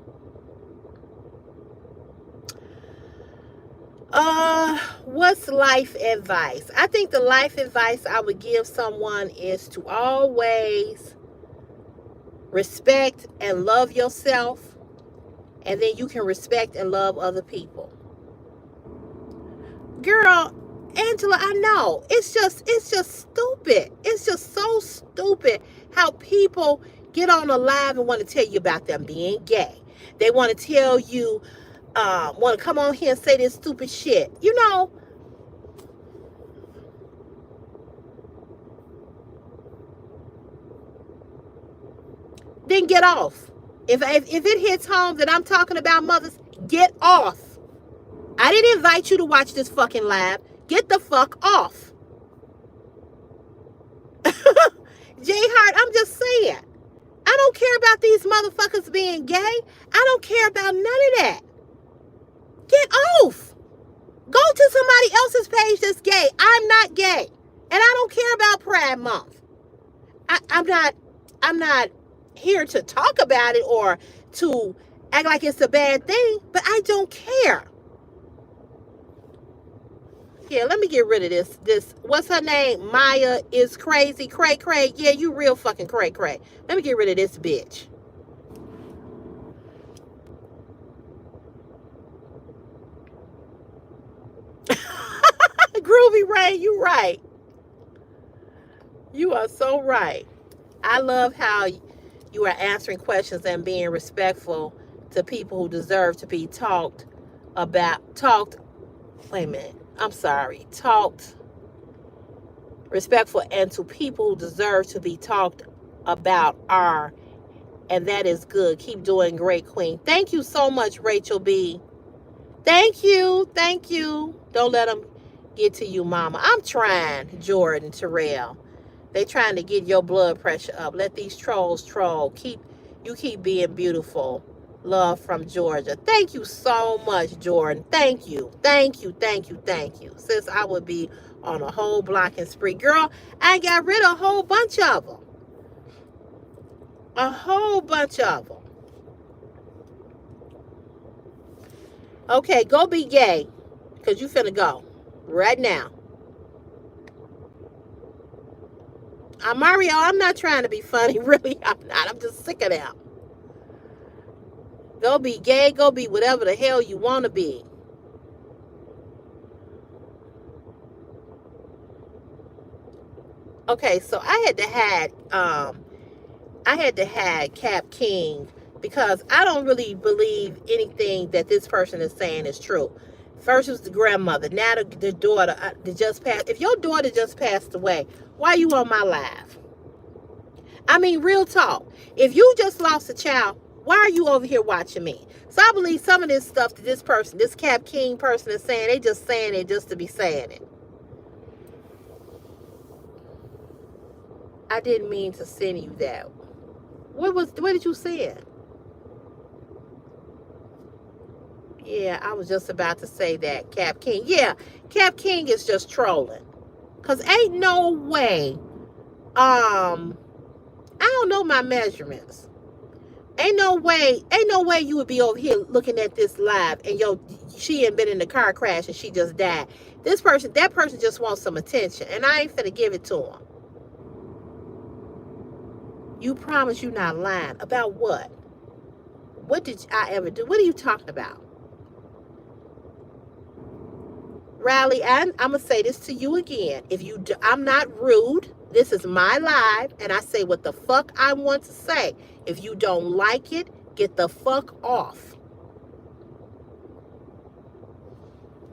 What's life advice? I think the life advice I would give someone is to always respect and love yourself, and then you can respect and love other people. Girl, Angela, I know. It's just stupid. It's just so stupid how people get on a live and want to tell you about them being gay. They want to tell you, want to come on here and say this stupid shit. You know, then get off. If it hits home that I'm talking about mothers, get off. I didn't invite you to watch this fucking live. Get the fuck off. J Hart, I'm just saying. I don't care about these motherfuckers being gay. I don't care about none of that. Get off. Go to somebody else's page that's gay. I'm not gay. And I don't care about Pride Month. I'm not here to talk about it or to act like it's a bad thing, but I don't care. Here, let me get rid of this. What's her name? Maya is crazy. Cray. Yeah, you real fucking cray. Let me get rid of this bitch. Groovy Ray, you right. You are so right. I love how you are answering questions and being respectful to people who deserve to be talked, respectful and to people who deserve to be talked about are, and that is good. Keep doing great, Queen. Thank you so much, Rachel B. Thank you. Don't let them get to you, mama. I'm trying, Jordan, Terrell. They trying to get your blood pressure up. Let these trolls troll. Keep being beautiful. Love from Georgia. Thank you so much, Jordan. Thank you. Sis, I would be on a whole blocking spree. Girl, I got rid of a whole bunch of them. Okay, go be gay. Because you finna go. Right now. Mario, I'm not trying to be funny. Really, I'm not. I'm just sick of them. Go be gay. Go be whatever the hell you want to be. Okay, so I had to hide Cap King because I don't really believe anything that this person is saying is true. First it was the grandmother, now the daughter that just passed. If your daughter just passed away, why are you on my live? I mean, real talk. If you just lost a child, Why are you over here watching me? So I believe some of this stuff that this person, this Cap King person is saying, they just saying it just to be saying it. I didn't mean to send you that. What did you say? Yeah, I was just about to say that, Cap King. Yeah, Cap King is just trolling. Cause ain't no way. I don't know my measurements. Ain't no way you would be over here looking at this live and she ain't been in the car crash and she just died. That person just wants some attention, and I ain't finna give it to him. You promise you not lying. About what? What did I ever do? What are you talking about? Riley, and I'm gonna say this to you again. I'm not rude. This is my live, and I say what the fuck I want to say. If you don't like it, get the fuck off.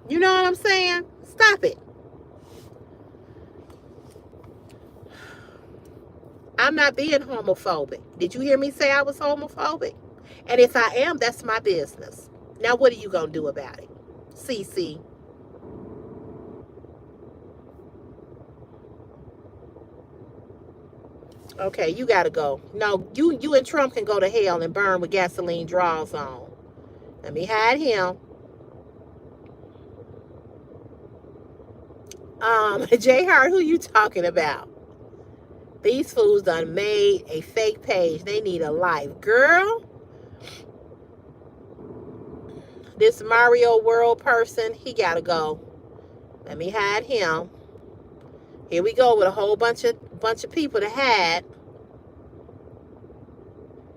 You know what I'm saying? Stop it. I'm not being homophobic. Did you hear me say I was homophobic? And if I am, that's my business. Now, what are you gonna do about it, CeCe? Okay, you gotta go. No, you and Trump can go to hell and burn with gasoline draws on. Let me hide him. J Hart, who you talking about? These fools done made a fake page. They need a life. Girl, this Mario World person, he gotta go. Let me hide him. Here we go with a whole bunch of people to hide.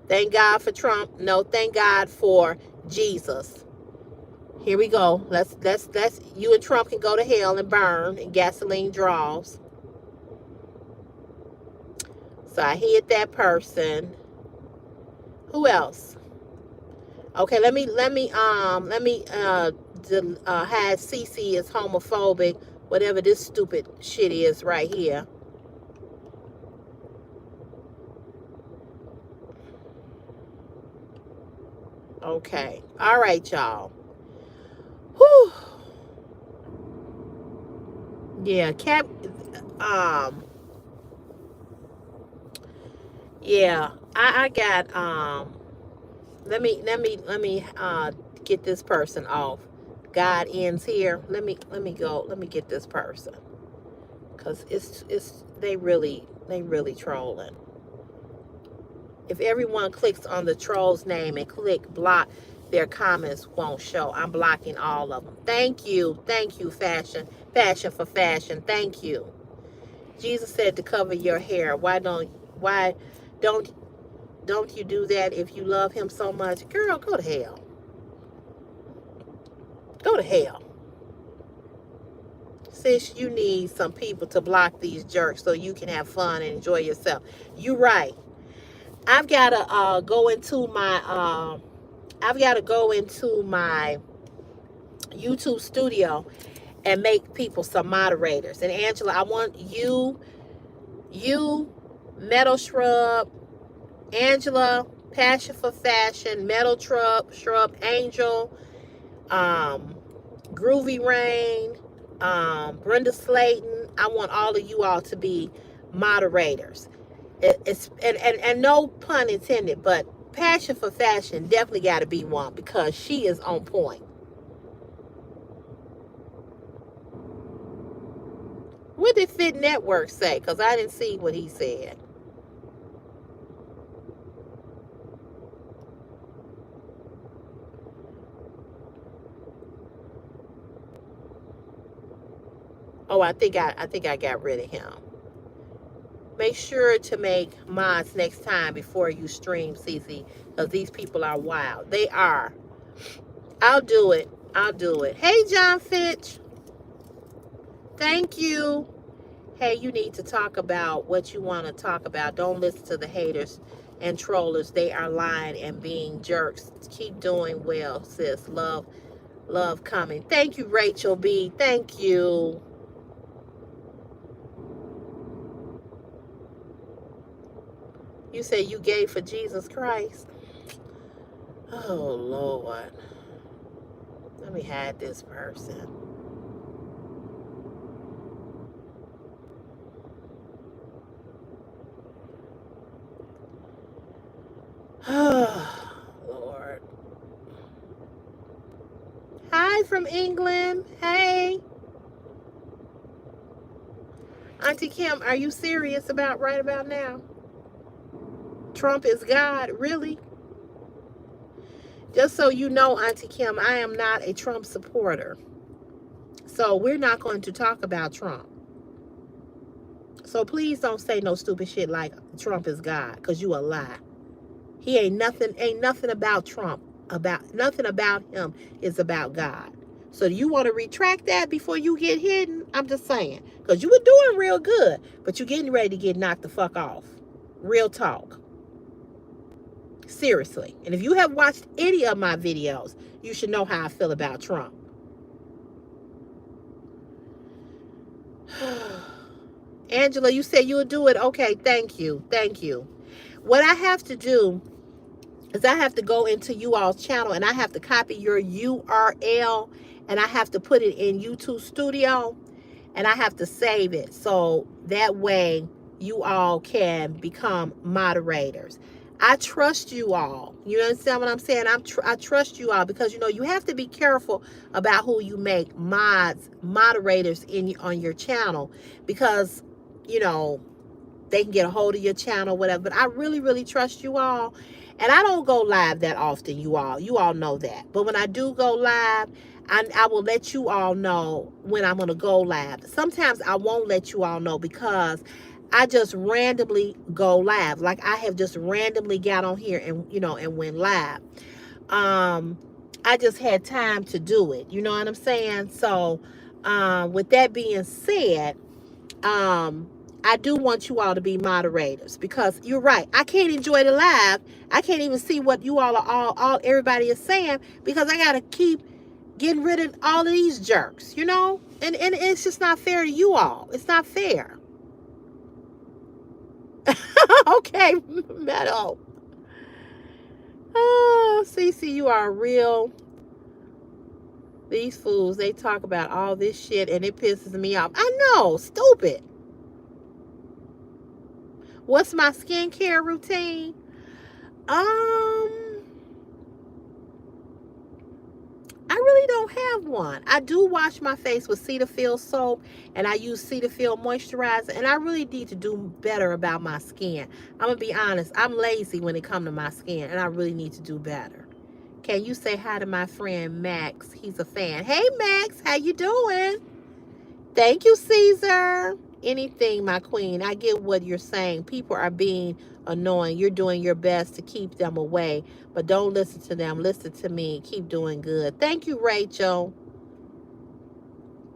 Thank God for Trump. No, thank God for Jesus. Here we go. Let's you and Trump can go to hell and burn in gasoline draws. So I hid that person. Who else? Okay, let me hide CeCe as homophobic, whatever this stupid shit is right here. Okay. All right, y'all. Whew. Yeah, yeah, I got let me get this person off. God ends here. Let me go. Let me get this person. Cause they really trolling. If everyone clicks on the troll's name and click block, their comments won't show. I'm blocking all of them. Thank you, fashion for fashion. Thank you. Jesus said to cover your hair. Why don't you do that if you love him so much? Girl, go to hell. Go to hell. Sis, you need some people to block these jerks so you can have fun and enjoy yourself. You right. I've got to go into my YouTube studio and make people some moderators. And Angela, I want you, Metal Shrub, Angela, Passion for Fashion, Metal Shrub, Angel, Groovy Rain, Brenda Slayton. I want all of you all to be moderators. And no pun intended, but Passion for Fashion definitely got to be one because she is on point. What did Fit Network say? Because I didn't see what he said. Oh, I think I got rid of him. Make sure to make mods next time before you stream, CeCe, because these people are wild. They are. I'll do it. Hey, John Fitch. Thank you. Hey, you need to talk about what you want to talk about. Don't listen to the haters and trollers. They are lying and being jerks. Keep doing well, sis. Love coming. Thank you, Rachel B. Thank you. You say you gave for Jesus Christ. Oh, Lord. Let me hide this person. Oh, Lord. Hi from England. Hey. Auntie Kim, are you serious about right about now? Trump is God, really? Just so you know, Auntie Kim, I am not a Trump supporter. So we're not going to talk about Trump. So please don't say no stupid shit like Trump is God, because you a lie. He ain't nothing about Trump. Nothing about him is about God. So do you want to retract that before you get hidden? I'm just saying. Because you were doing real good, but you're getting ready to get knocked the fuck off. Real talk. Seriously. And if you have watched any of my videos, you should know how I feel about Trump. Angela, you said you would do it. Okay, thank you. Thank you. What I have to do is I have to go into you all's channel and I have to copy your URL and I have to put it in YouTube Studio and I have to save it so that way you all can become moderators. I trust you all. You understand what I'm saying? I trust you all because, you know, you have to be careful about who you make moderators on your channel because, you know, they can get a hold of your channel, whatever. But I really, really trust you all. And I don't go live that often, you all. You all know that. But when I do go live, I will let you all know when I'm going to go live. Sometimes I won't let you all know because I just randomly go live. Like I have just randomly got on here and, you know, and went live. I just had time to do it. You know what I'm saying? So with that being said, I do want you all to be moderators because you're right. I can't enjoy the live. I can't even see what you all are all everybody is saying because I gotta keep getting rid of all of these jerks, you know? And it's just not fair to you all. It's not fair. Okay, Meadow. Oh, CeCe, you are real. These fools, they talk about all this shit and it pisses me off. I know, stupid. What's my skincare routine? I really don't have one. I do wash my face with Cetaphil soap and I use Cetaphil moisturizer and I really need to do better about my skin. I'm going to be honest. I'm lazy when it comes to my skin and I really need to do better. Can you say hi to my friend Max? He's a fan. Hey Max, how you doing? Thank you, Caesar. Anything, my queen. I get what you're saying. People are being annoying. You're doing your best to keep them away, but don't listen to them. Listen to me. Keep doing good. Thank you, Rachel.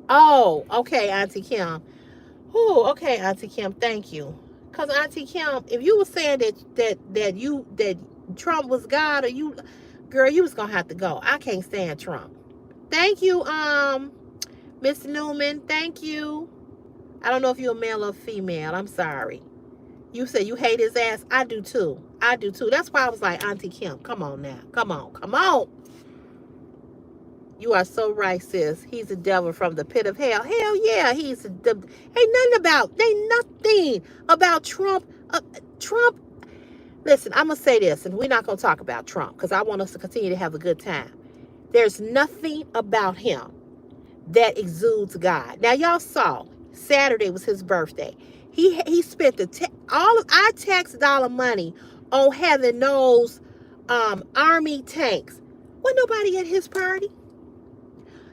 Oh, okay, Auntie Kim. Oh, okay, Auntie Kim. Thank you. Cause Auntie Kim, if you were saying that Trump was God, or you, girl, you was gonna have to go. I can't stand Trump. Thank you, Miss Newman. Thank you. I don't know if you're a male or female. I'm sorry. You say you hate his ass. I do too. I do too. That's why I was like, Auntie Kim, come on now. Come on. Come on. You are so right, sis. He's a devil from the pit of hell. Hell yeah. Ain't nothing about Trump. Trump. Listen, I'm going to say this, and we're not going to talk about Trump because I want us to continue to have a good time. There's nothing about him that exudes God. Now, y'all saw Saturday was his birthday. He spent all of our tax dollar money on having those army tanks. Wasn't nobody at his party.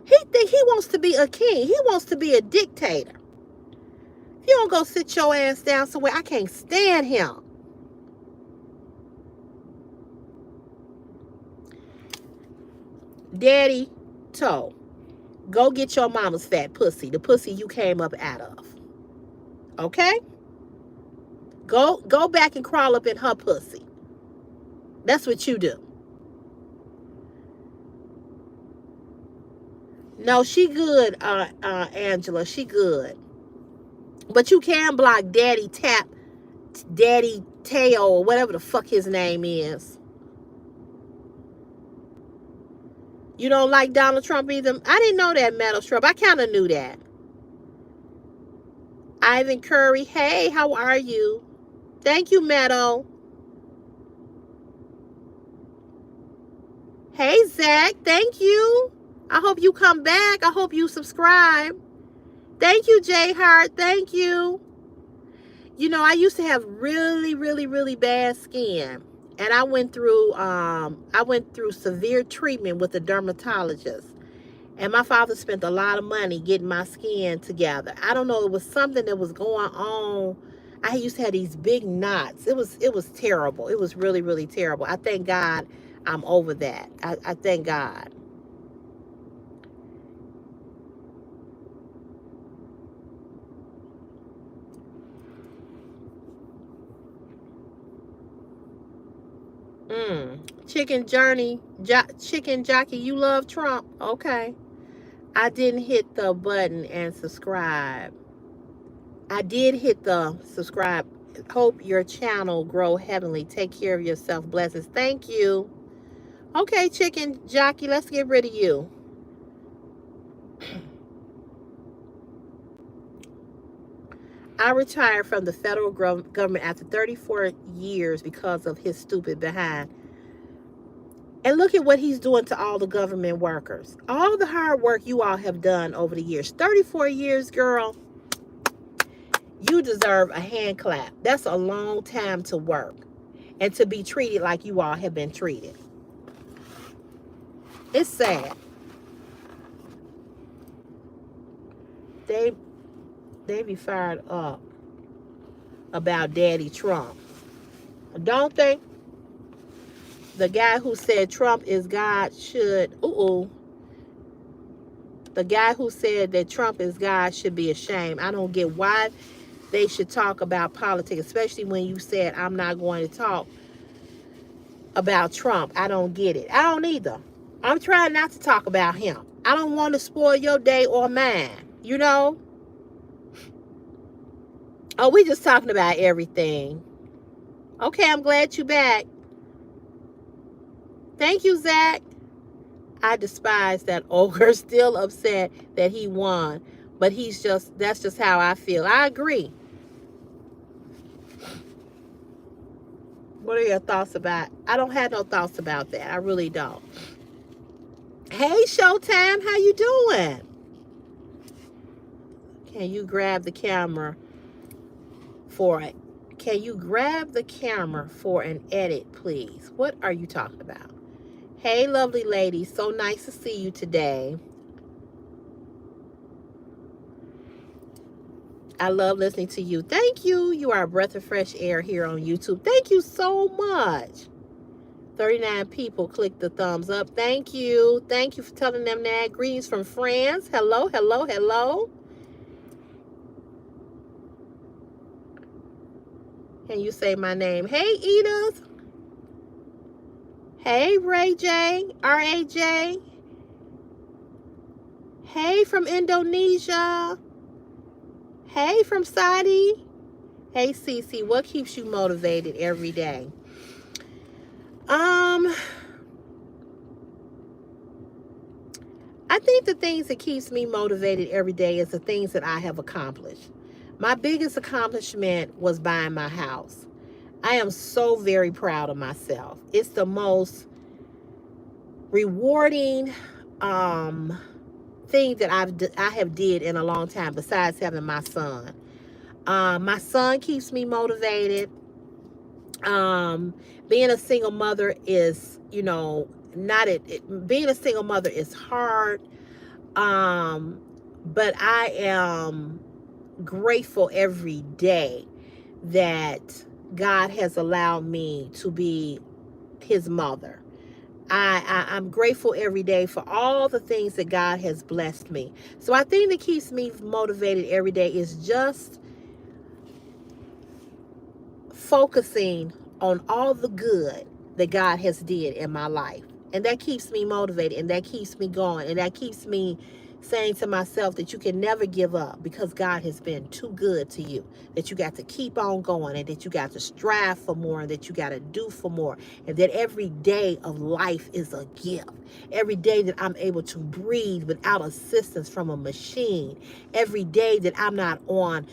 He think he wants to be a king. He wants to be a dictator. If you don't go sit your ass down somewhere, I can't stand him. Daddy Toe, go get your mama's fat pussy, the pussy you came up out of. Okay? Go back and crawl up in her pussy. That's what you do. No, she good, Angela. She good. But you can block Daddy Teo, or whatever the fuck his name is. You don't like Donald Trump either? I didn't know that, Metal Trump. I kind of knew that. Ivan Curry, hey, how are you? Thank you, Meadow. Hey, Zach, thank you. I hope you come back. I hope you subscribe. Thank you, Jay Hart. Thank you. You know, I used to have really, really, really bad skin. And I went through severe treatment with a dermatologist. And my father spent a lot of money getting my skin together. I don't know, it was something that was going on. I used to have these big knots. It was terrible. It was really, really terrible. I thank God I'm over that. I thank God. Chicken Jockey, you love Trump. Okay. I didn't hit the button and subscribe. I did hit the subscribe. Hope your channel grow heavenly. Take care of yourself. Blessings. Thank you. Okay, Chicken Jockey, let's get rid of you. I retired from the federal government after 34 years because of his stupid behind. And look at what he's doing to all the government workers. All the hard work you all have done over the years. 34 years, girl. You deserve a hand clap. That's a long time to work and to be treated like you all have been treated. It's sad. They be fired up about Daddy Trump. Don't they? The guy who said Trump is God should, the guy who said that Trump is God should be ashamed. I don't get why they should talk about politics, especially when you said I'm not going to talk about Trump. I don't get it. I don't either. I'm trying not to talk about him. I don't want to spoil your day or mine, you know? Oh, we just talking about everything. Okay, I'm glad you're back. Thank you, Zach. I despise that ogre. Still upset that he won. But that's just how I feel. I agree. What are your thoughts about? I don't have no thoughts about that. I really don't. Hey, Showtime, how you doing? Can you grab the camera for it? Can you grab the camera for an edit, please? What are you talking about? Hey, lovely lady. So nice to see you today. I love listening to you. Thank you. You are a breath of fresh air here on YouTube. Thank you so much. 39 people clicked the thumbs up. Thank you. Thank you for telling them that. Greetings from France. Hello, hello, hello. Can you say my name? Hey, Edith. Hey, Ray J. R-A-J. Hey, from Indonesia. Hey, from Saudi. Hey, CeCe, what keeps you motivated every day? I think the things that keeps me motivated every day is the things that I have accomplished. My biggest accomplishment was buying my house. I am so very proud of myself. It's the most rewarding thing that I have did in a long time, besides having my son. My son keeps me motivated. Being a single mother is, being a single mother is hard. But I am grateful every day that God has allowed me to be his mother. I'm grateful every day for all the things that God has blessed me. So I think that keeps me motivated every day is just focusing on all the good that God has did in my life. And that keeps me motivated, and that keeps me going, and that keeps me saying to myself that you can never give up because God has been too good to you, that you got to keep on going, and that you got to strive for more, and that you got to do for more, and that every day of life is a gift. Every day that I'm able to breathe without assistance from a machine, every day that I'm not on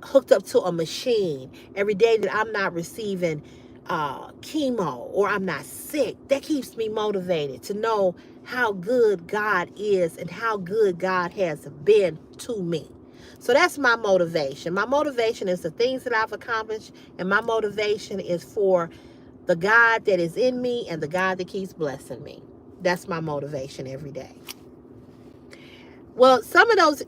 hooked up to a machine, every day that I'm not receiving chemo or I'm not sick, that keeps me motivated to know how good God is and how good God has been to me. So that's my motivation. My motivation is the things that I've accomplished, and my motivation is for the God that is in me and the God that keeps blessing me. That's my motivation every day. Well, some of those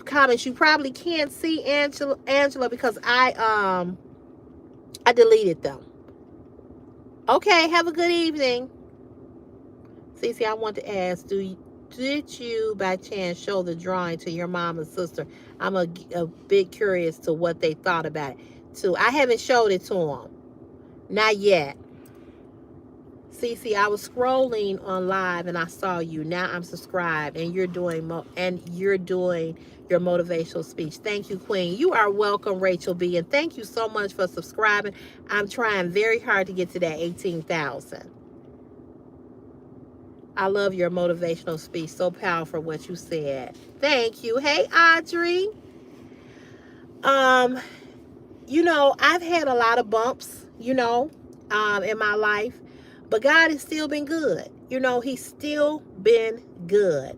comments you probably can't see, Angela, because I deleted them. Okay, have a good evening. CeCe, I want to ask, did you by chance show the drawing to your mom and sister? I'm a bit curious to what they thought about it too. I haven't showed it to them, not yet. CeCe, I was scrolling on live and I saw you. Now I'm subscribed, and you're doing your motivational speech. Thank you, Queen. You are welcome, Rachel B. And thank you so much for subscribing. I'm trying very hard to get to that 18,000. I love your motivational speech. So powerful what you said. Thank you. Hey, Audrey. You know, I've had a lot of bumps, in my life, but God has still been good. He's still been good.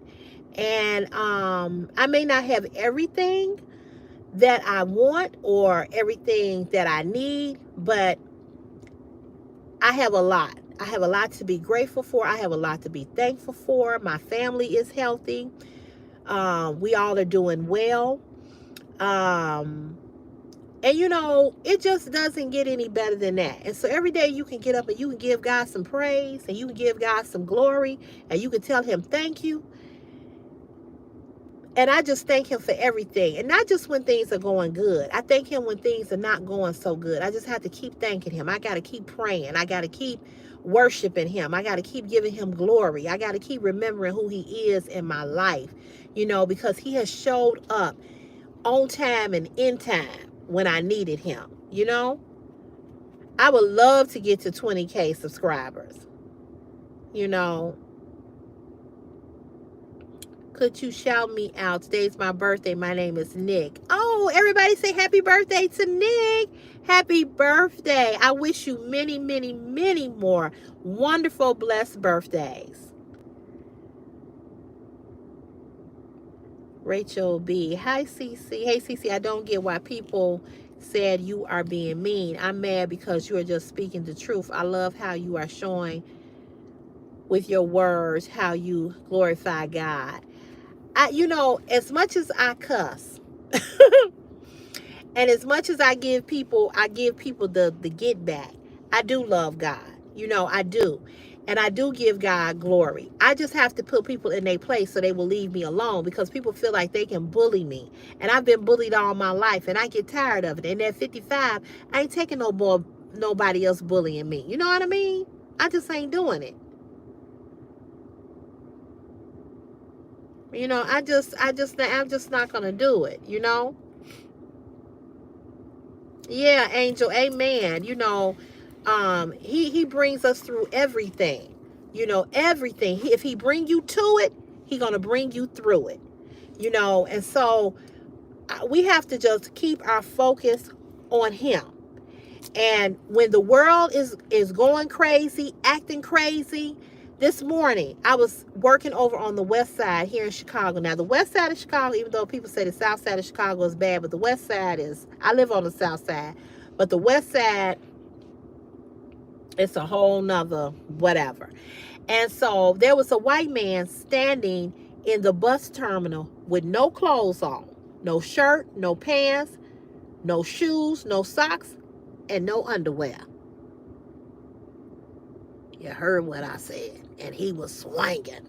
And I may not have everything that I want or everything that I need, but I have a lot. I have a lot to be grateful for. I have a lot to be thankful for. My family is healthy. We all are doing well. And it just doesn't get any better than that. And so every day you can get up and you can give God some praise, and you can give God some glory, and you can tell him thank you. And I just thank him for everything. And not just when things are going good. I thank him when things are not going so good. I just have to keep thanking him. I got to keep praying. I got to keep worshiping him. I got to keep giving him glory. I got to keep remembering who he is in my life, because he has showed up on time and in time when I needed him. I would love to get to 20K subscribers. Could you shout me out? Today's my birthday. My name is Nick. Oh, everybody say happy birthday to Nick. Happy birthday. I wish you many, many, many more wonderful, blessed birthdays. Rachel B. Hi, CeCe. Hey, CeCe, I don't get why people said you are being mean. I'm mad because you are just speaking the truth. I love how you are showing with your words how you glorify God. As much as I cuss and as much as I give people the get back, I do love God. I do. And I do give God glory. I just have to put people in their place so they will leave me alone, because people feel like they can bully me. And I've been bullied all my life, and I get tired of it. And at 55, I ain't taking nobody else bullying me. You know what I mean? I just ain't doing it. I'm just not gonna do it. Yeah, Angel, amen. He brings us through everything. Everything. If he bring you to it, he gonna bring you through it. And so we have to just keep our focus on him. And when the world is going crazy, acting crazy, this morning I was working over on the west side here in Chicago. Now, the west side of Chicago, even though people say the south side of Chicago is bad, but the west side I live on the south side, but the west side, it's a whole nother whatever. And so there was a white man standing in the bus terminal with no clothes on, no shirt, no pants, no shoes, no socks, and no underwear. You heard what I said. And he was swinging.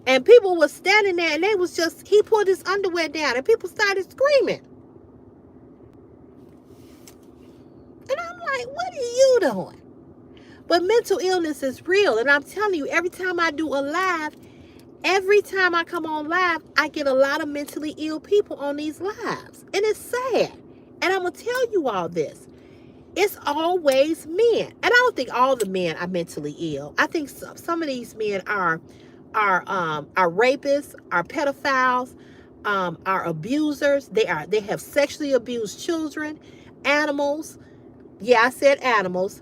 And people were standing there, and he pulled his underwear down, and people started screaming. And I'm like, what are you doing? But mental illness is real. And I'm telling you, every time I do a live, Every time I come on live, I get a lot of mentally ill people on these lives. And it's sad. And I'm going to tell you all this. It's always men. And I don't think all the men are mentally ill. I think some of these men are rapists, are pedophiles, are abusers. They have sexually abused children, animals. Yeah, I said animals.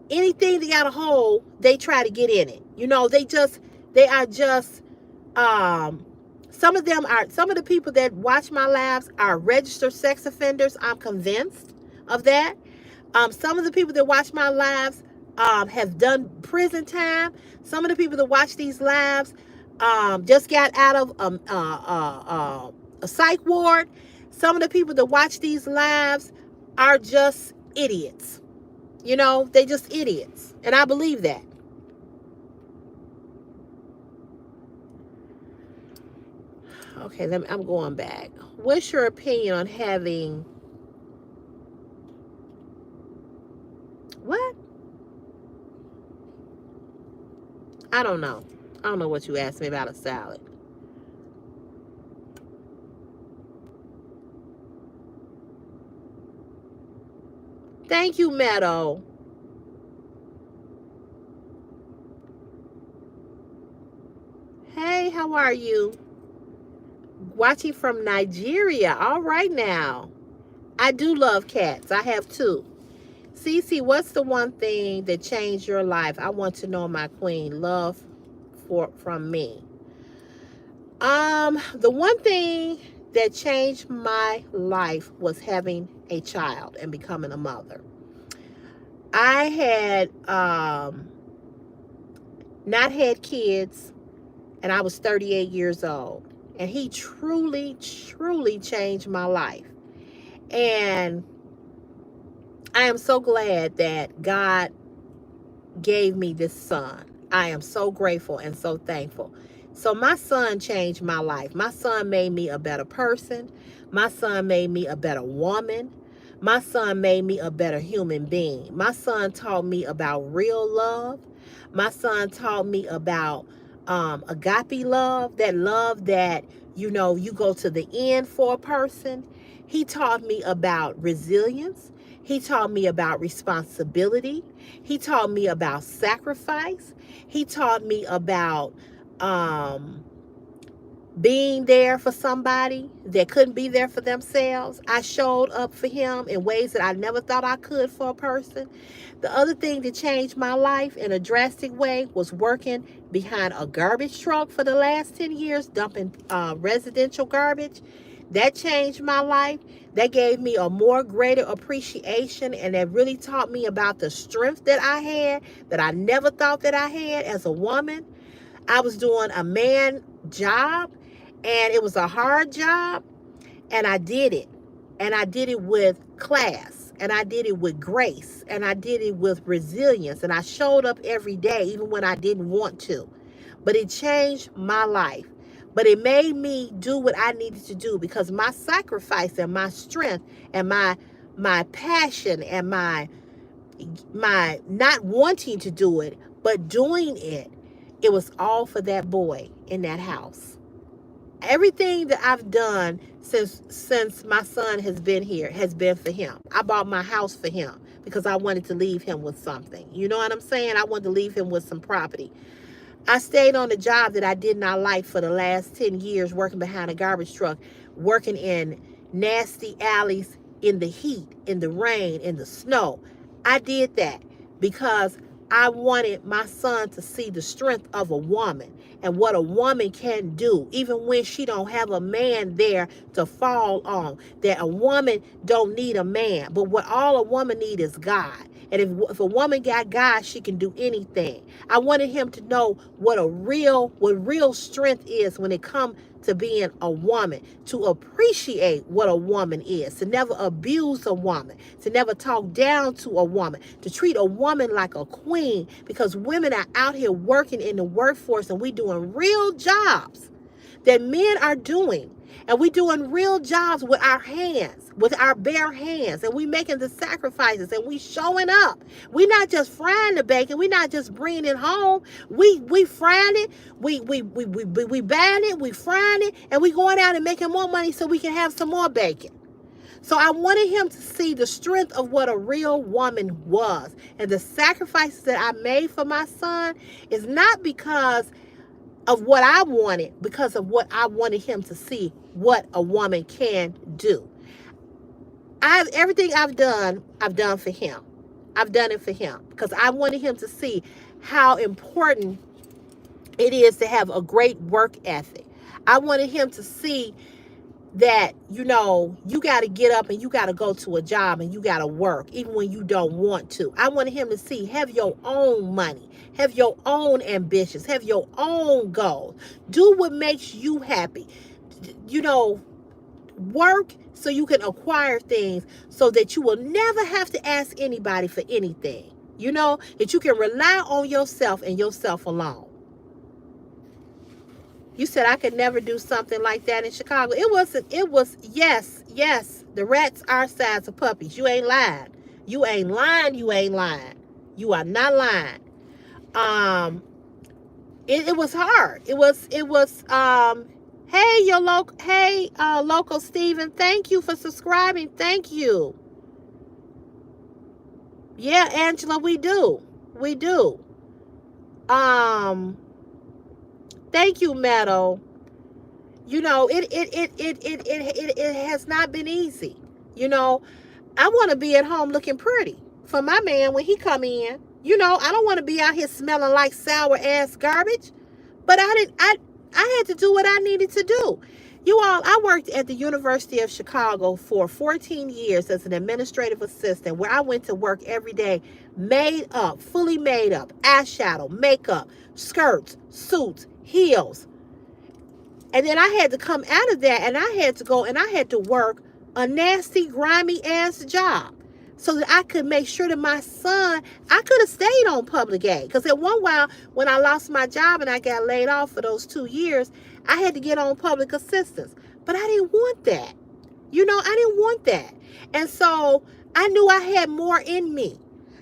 Anything they got a hold, they try to get in it. You know, they are just some of the people that watch my lives are registered sex offenders. I'm convinced of that. Some of the people that watch my lives have done prison time. Some of the people that watch these lives just got out of a psych ward. Some of the people that watch these lives are just idiots. You know, they just idiots. And I believe that. Okay, I'm going back. What's your opinion on having... What? I don't know. I don't know what you asked me about a salad. Thank you, Meadow. Hey, how are you? Watching from Nigeria. All right now. I do love cats. I have two. CeCe, what's the one thing that changed your life? I want to know, my queen. Love from me. The one thing that changed my life was having a child and becoming a mother. I had not had kids, and I was 38 years old. And he truly, truly changed my life. And I am so glad that God gave me this son. I am so grateful and so thankful. So my son changed my life. My son made me a better person. My son made me a better woman. My son made me a better human being. My son taught me about real love. My son taught me about agape love, that, you know, you go to the end for a person. He taught me about resilience. He taught me about responsibility. He taught me about sacrifice. He taught me about being there for somebody that couldn't be there for themselves. I showed up for him in ways that I never thought I could for a person. The other thing that changed my life in a drastic way was working behind a garbage truck for the last 10 years, dumping residential garbage. That changed my life. That gave me a more greater appreciation, and that really taught me about the strength that I had, that I never thought that I had as a woman. I was doing a man job, and it was a hard job, and I did it. And I did it with class, and I did it with grace, and I did it with resilience, and I showed up every day, even when I didn't want to. But it changed my life. But it made me do what I needed to do, because my sacrifice and my strength and my passion and my not wanting to do it, but doing it, it was all for that boy in that house. Everything that I've done since my son has been here has been for him. I bought my house for him because I wanted to leave him with something. You know what I'm saying? I wanted to leave him with some property. I stayed on a job that I did not like for the last 10 years, working behind a garbage truck, working in nasty alleys, in the heat, in the rain, in the snow. I did that because I wanted my son to see the strength of a woman and what a woman can do, even when she don't have a man there to fall on. That a woman don't need a man, but what all a woman need is God. And if a woman got God, she can do anything. I wanted him to know what real strength is when it comes to being a woman, to appreciate what a woman is, to never abuse a woman, to never talk down to a woman, to treat a woman like a queen, because women are out here working in the workforce, and we doing real jobs. that men are doing. And we doing real jobs with our hands, with our bare hands. And we making the sacrifices and we showing up. We not just frying the bacon. We not just bringing it home. We frying it. We buying it. We frying it. And we going out and making more money so we can have some more bacon. So I wanted him to see the strength of what a real woman was. And the sacrifices that I made for my son is not because of what I wanted, because of what I wanted him to see what a woman can do. Everything I've done for him. I've done it for him because I wanted him to see how important it is to have a great work ethic. I wanted him to see that, you got to get up and you got to go to a job and you got to work even when you don't want to. I wanted him to see, have your own money, have your own ambitions, have your own goals. Do what makes you happy. Work so you can acquire things so that you will never have to ask anybody for anything. That you can rely on yourself and yourself alone. You said I could never do something like that in Chicago. Yes. The rats are size of puppies. You ain't lying. You ain't lying. You are not lying. It was hard. It was, local Steven, thank you for subscribing. Thank you. Yeah, Angela, we do. Thank you, Meadow. It has not been easy. I want to be at home looking pretty for my man when he come in. I don't want to be out here smelling like sour ass garbage. But I had to do what I needed to do. You all, I worked at the University of Chicago for 14 years as an administrative assistant, where I went to work every day, made up, fully made up, eyeshadow, makeup, skirts, suits, heels. And then I had to come out of that and I had to go and I had to work a nasty, grimy ass job so that I could make sure that my son, I could have stayed on public aid. Because at one while, when I lost my job and I got laid off for those 2 years, I had to get on public assistance. But I didn't want that. I didn't want that. And so I knew I had more in me,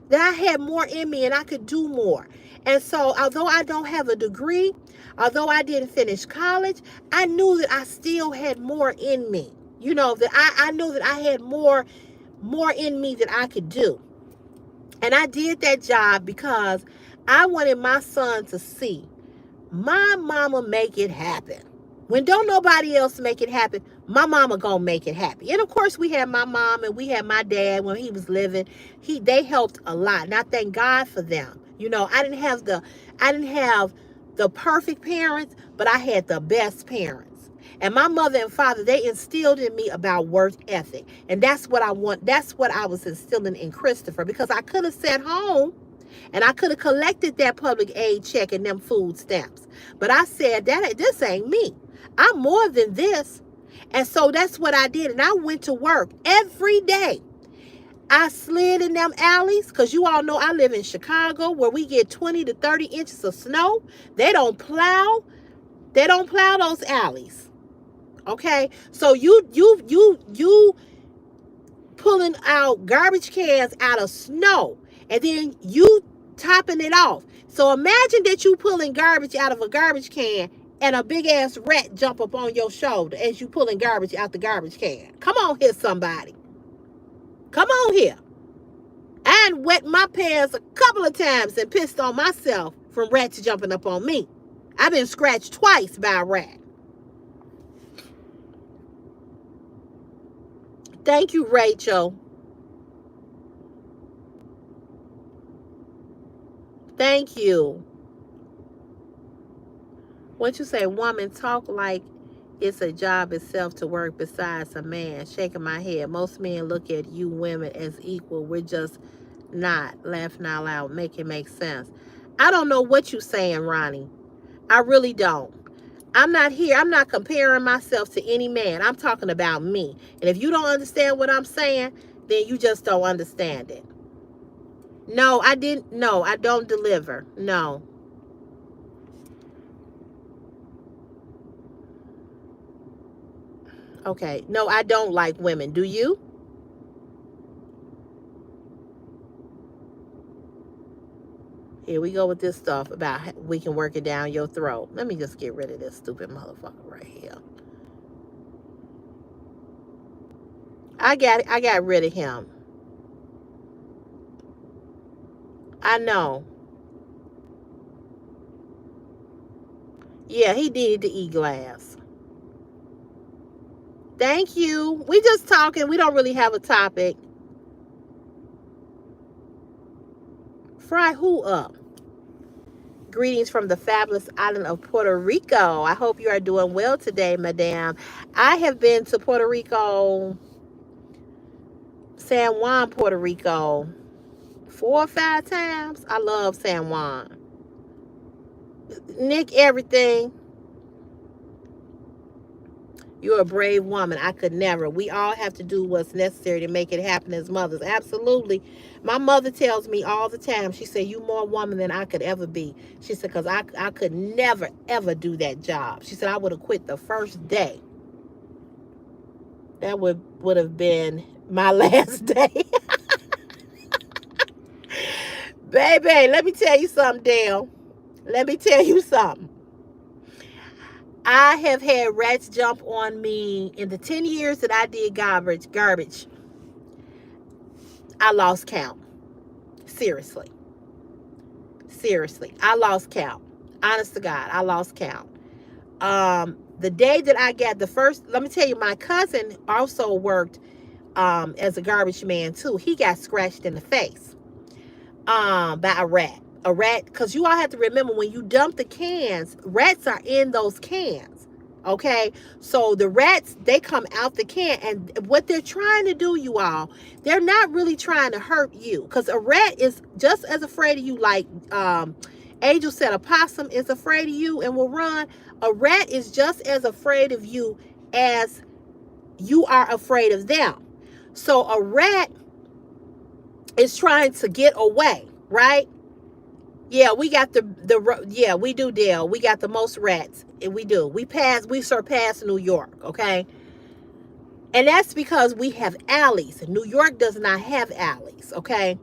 that I had more in me and I could do more. And so although I don't have a degree, although I didn't finish college, I knew that I still had more in me. That I knew that I had more in me that I could do. And I did that job because I wanted my son to see my mama make it happen. When don't nobody else make it happen, my mama gonna make it happen. And of course we had my mom and we had my dad when he was living. They helped a lot. And I thank God for them. I didn't have the perfect parents, but I had the best parents. And my mother and father, they instilled in me about work ethic. And that's what I want. That's what I was instilling in Christopher, because I could have sat home and I could have collected that public aid check and them food stamps. But I said, this ain't me. I'm more than this. And so that's what I did. And I went to work every day. I slid in them alleys, because you all know I live in Chicago where we get 20 to 30 inches of snow. They don't plow those alleys. Okay, so you pulling out garbage cans out of snow, and then you topping it off. So imagine that you pulling garbage out of a garbage can, and a big ass rat jump up on your shoulder as you pulling garbage out the garbage can. Come on here, somebody. Come on here. I done wet my pants a couple of times and pissed on myself from rats jumping up on me. I've been scratched twice by a rat. Thank you, Rachel. Thank you. What you say, woman, talk like it's a job itself to work besides a man. Shaking my head. Most men look at you women as equal. We're just not. Laughing out loud. Make it make sense. I don't know what you're saying, Ronnie. I really don't. I'm not comparing myself to any man. I'm talking about me. And if you don't understand what I'm saying, then you just don't understand it. No, I didn't. No, I don't deliver. No. Okay. No, I don't like women. Do you? Here we go with this stuff about we can work it down your throat. Let me just get rid of this stupid motherfucker right here. I got rid of him. I know. Yeah, he needed to eat glass. Thank you. We just talking. We don't really have a topic. Fry who up? Greetings from the fabulous island of Puerto Rico. I hope you are doing well today, madam. I have been to Puerto Rico, San Juan, Puerto Rico, 4 or 5 times. I love San Juan. Nick, everything. You're a brave woman. I could never. We all have to do what's necessary to make it happen as mothers. Absolutely. My mother tells me all the time, she said, you more woman than I could ever be. She said, because I could never, ever do that job. She said, I would have quit the first day. That would have been my last day. Baby, let me tell you something, Dale. Let me tell you something. I have had rats jump on me in the 10 years that I did garbage. I lost count. Seriously. I lost count. Honest to God, I lost count. The day that I got the first, let me tell you, my cousin also worked as a garbage man too. He got scratched in the face by a rat. A rat, because you all have to remember, when you dump the cans, rats are in those cans. Okay, so the rats, they come out the can, and what they're trying to do, you all, they're not really trying to hurt you, because a rat is just as afraid of you, like Angel said, a possum is afraid of you and will run. A rat is just as afraid of you as you are afraid of them. So a rat is trying to get away, right? Yeah, we got yeah, we do, Dale. We got the most rats. And we do. We surpass New York, okay? And that's because we have alleys. New York does not have alleys, okay?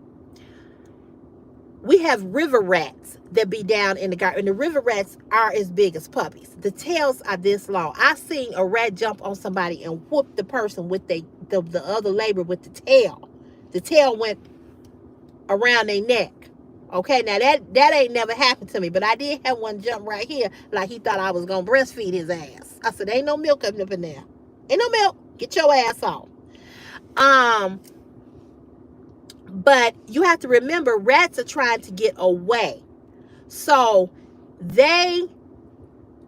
We have river rats that be down in the garden. And the river rats are as big as puppies. The tails are this long. I seen a rat jump on somebody and whoop the person with the other labor with the tail. The tail went around their neck. Okay, now that ain't never happened to me, but I did have one jump right here like he thought I was going to breastfeed his ass. I said, ain't no milk up in there. Ain't no milk. Get your ass off. But you have to remember, rats are trying to get away. So they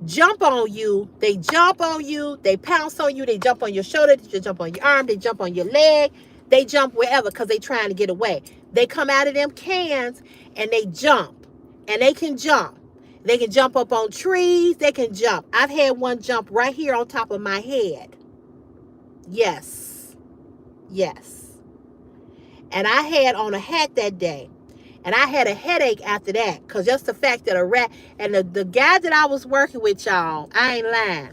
jump on you. They pounce on you. They jump on your shoulder. They jump on your arm. They jump on your leg. They jump wherever because they're trying to get away. They come out of them cans and they jump. And they can jump. They can jump up on trees. They can jump. I've had one jump right here on top of my head. Yes. And I had on a hat that day. And I had a headache after that. Because just the fact that a rat... And the guy that I was working with, y'all, I ain't lying.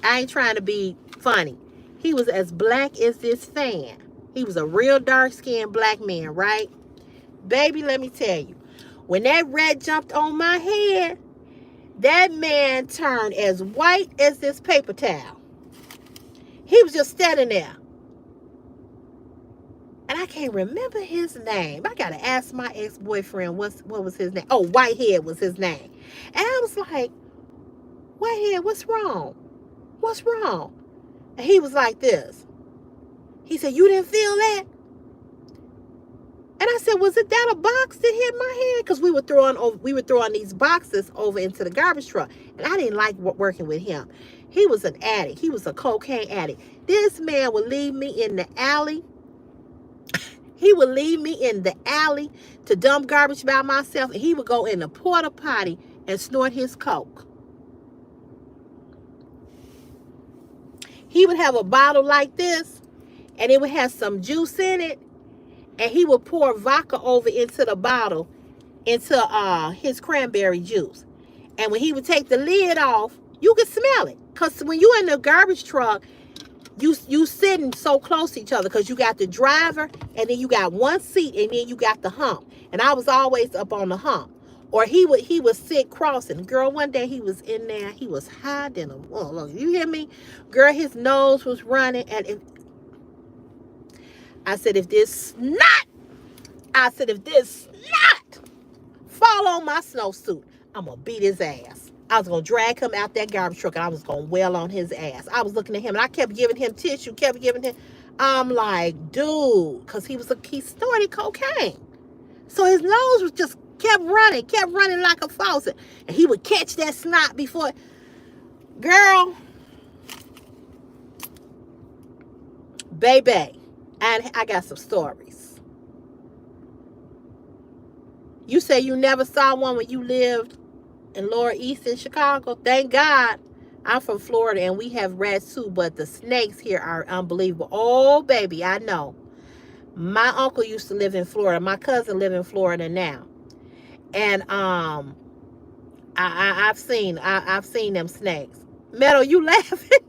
I ain't trying to be funny. He was as black as this fan. He was a real dark-skinned black man, right? Baby, let me tell you. When that rat jumped on my head, that man turned as white as this paper towel. He was just standing there. And I can't remember his name. I got to ask my ex-boyfriend what was his name. Oh, Whitehead was his name. And I was like, Whitehead, what's wrong? What's wrong? And he was like this. He said, you didn't feel that? And I said, was it that a box that hit my head? Because we were throwing these boxes over into the garbage truck. And I didn't like working with him. He was an addict. He was a cocaine addict. This man would leave me in the alley. He would leave me in the alley to dump garbage by myself. And he would go in the porta potty and snort his coke. He would have a bottle like this. And it would have some juice in it. And he would pour vodka over into the bottle, into his cranberry juice. And when he would take the lid off, you could smell it. Because when you're in the garbage truck, You sitting so close to each other because you got the driver and then you got one seat and then you got the hump. And I was always up on the hump. Or he would sit crossing. Girl, one day he was in there. He was hiding. Oh, look, you hear me? Girl, his nose was running. And I said, if this snot fall on my snowsuit, I'm going to beat his ass. I was going to drag him out that garbage truck and I was going to wail on his ass. I was looking at him and I kept giving him tissue, kept giving him. I'm like, dude, because he snorted cocaine. So his nose was just kept running like a faucet. And he would catch that snot before. Girl, baby, and I got some stories. You say you never saw one when you lived in Lower East in Chicago? Thank God. I'm from Florida and we have rats too, but the snakes here are unbelievable. Oh, baby, I know. My uncle used to live in Florida. My cousin live in Florida now. And I've seen them snakes. Meadow, you laughing?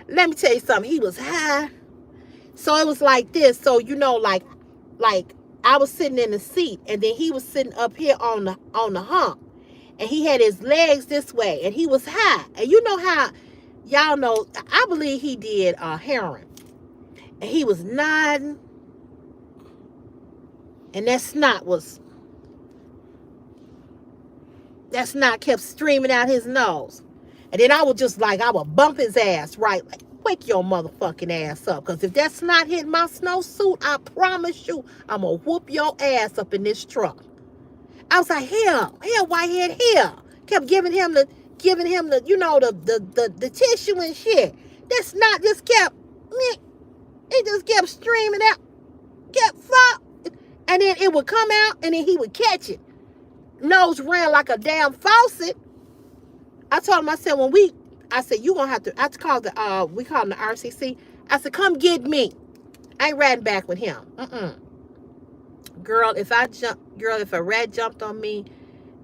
Let me tell you something. He was high. So it was like this. So like I was sitting in the seat and then he was sitting up here on the hump. And he had his legs this way and he was high. And you know how, y'all know, I believe he did heroin. And he was nodding. And that snot kept streaming out his nose. And then I would bump his ass, right? Like, wake your motherfucking ass up. Because if that snot hit my snowsuit, I promise you, I'm going to whoop your ass up in this truck. I was like, here, whitehead, here. Kept giving him the tissue and shit. That snot just kept streaming out. And then it would come out and then he would catch it. Nose ran like a damn faucet. I told him, I said, you gonna have to, I called we call him the RCC. I said, come get me. I ain't riding back with him. Girl, if a rat jumped on me,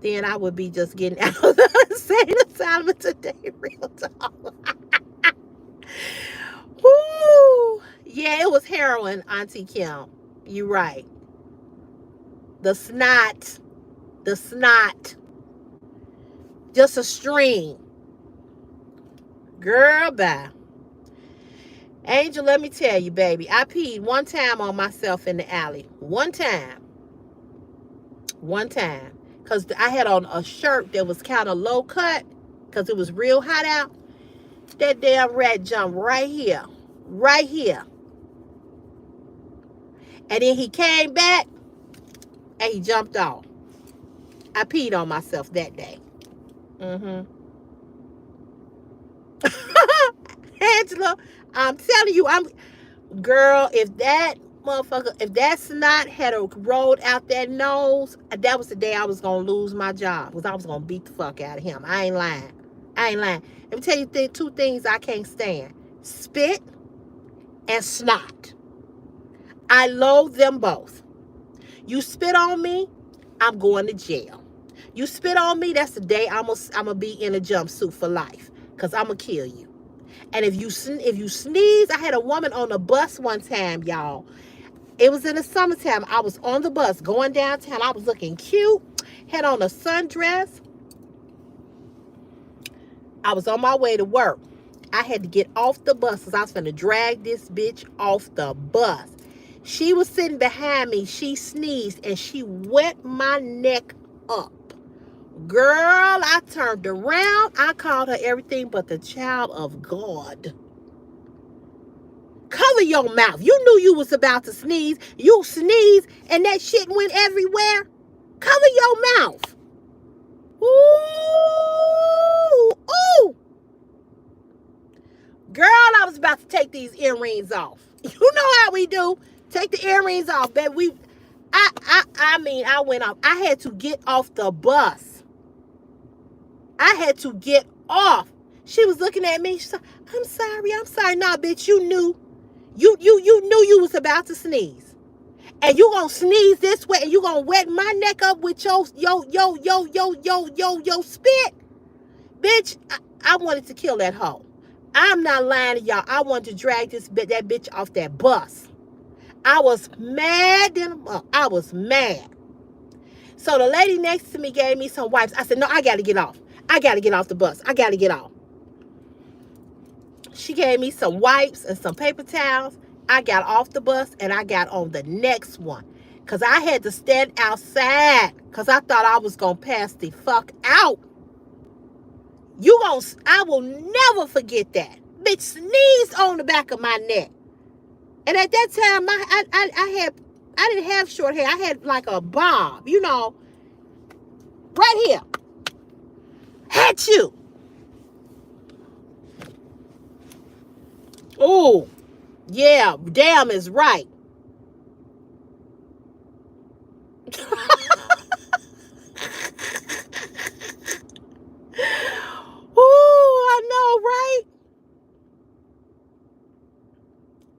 then I would be just getting out of the insane asylum today. Real talk. Woo. Yeah, it was heroin, Auntie Kim. You right. The snot. Just a stream. Girl, bye. Angel, let me tell you, baby, I peed one time on myself in the alley. One time. Because I had on a shirt that was kind of low cut because it was real hot out. That damn rat jumped right here. And then he came back and he jumped off. I peed on myself that day. Angela, I'm telling you, girl, if that snot had rolled out that nose, that was the day I was going to lose my job. Because I was going to beat the fuck out of him. I ain't lying. Let me tell you two things I can't stand. Spit and snot. I loathe them both. You spit on me, I'm going to jail. You spit on me, that's the day I'm going to be in a jumpsuit for life. Because I'm going to kill you. And if you sneeze, I had a woman on the bus one time, y'all. It was in the summertime. I was on the bus going downtown. I was looking cute. Had on a sundress. I was on my way to work. I had to get off the bus because I was going to drag this bitch off the bus. She was sitting behind me. She sneezed and she wet my neck up. Girl, I turned around. I called her everything but the child of God. Cover your mouth. You knew you was about to sneeze. You sneezed and that shit went everywhere. Cover your mouth. Ooh. Girl, I was about to take these earrings off. You know how we do. Take the earrings off, baby. I went off. I had to get off the bus. I had to get off. She was looking at me. She said, I'm sorry. Nah, bitch, you knew. You knew you was about to sneeze. And you gonna sneeze this way and you gonna wet my neck up with your spit. Bitch, I wanted to kill that hoe. I'm not lying to y'all. I wanted to drag that bitch off that bus. I was mad. I was mad. So the lady next to me gave me some wipes. I said, no, I got to get off. I got to get off the bus. I got to get off. She gave me some wipes and some paper towels. I got off the bus and I got on the next one. Because I had to stand outside. Because I thought I was going to pass the fuck out. I will never forget that. Bitch sneezed on the back of my neck. And at that time, I didn't have short hair. I had like a bob, you know, right here. Had you. Oh, yeah, damn is right. Oh, I know, right?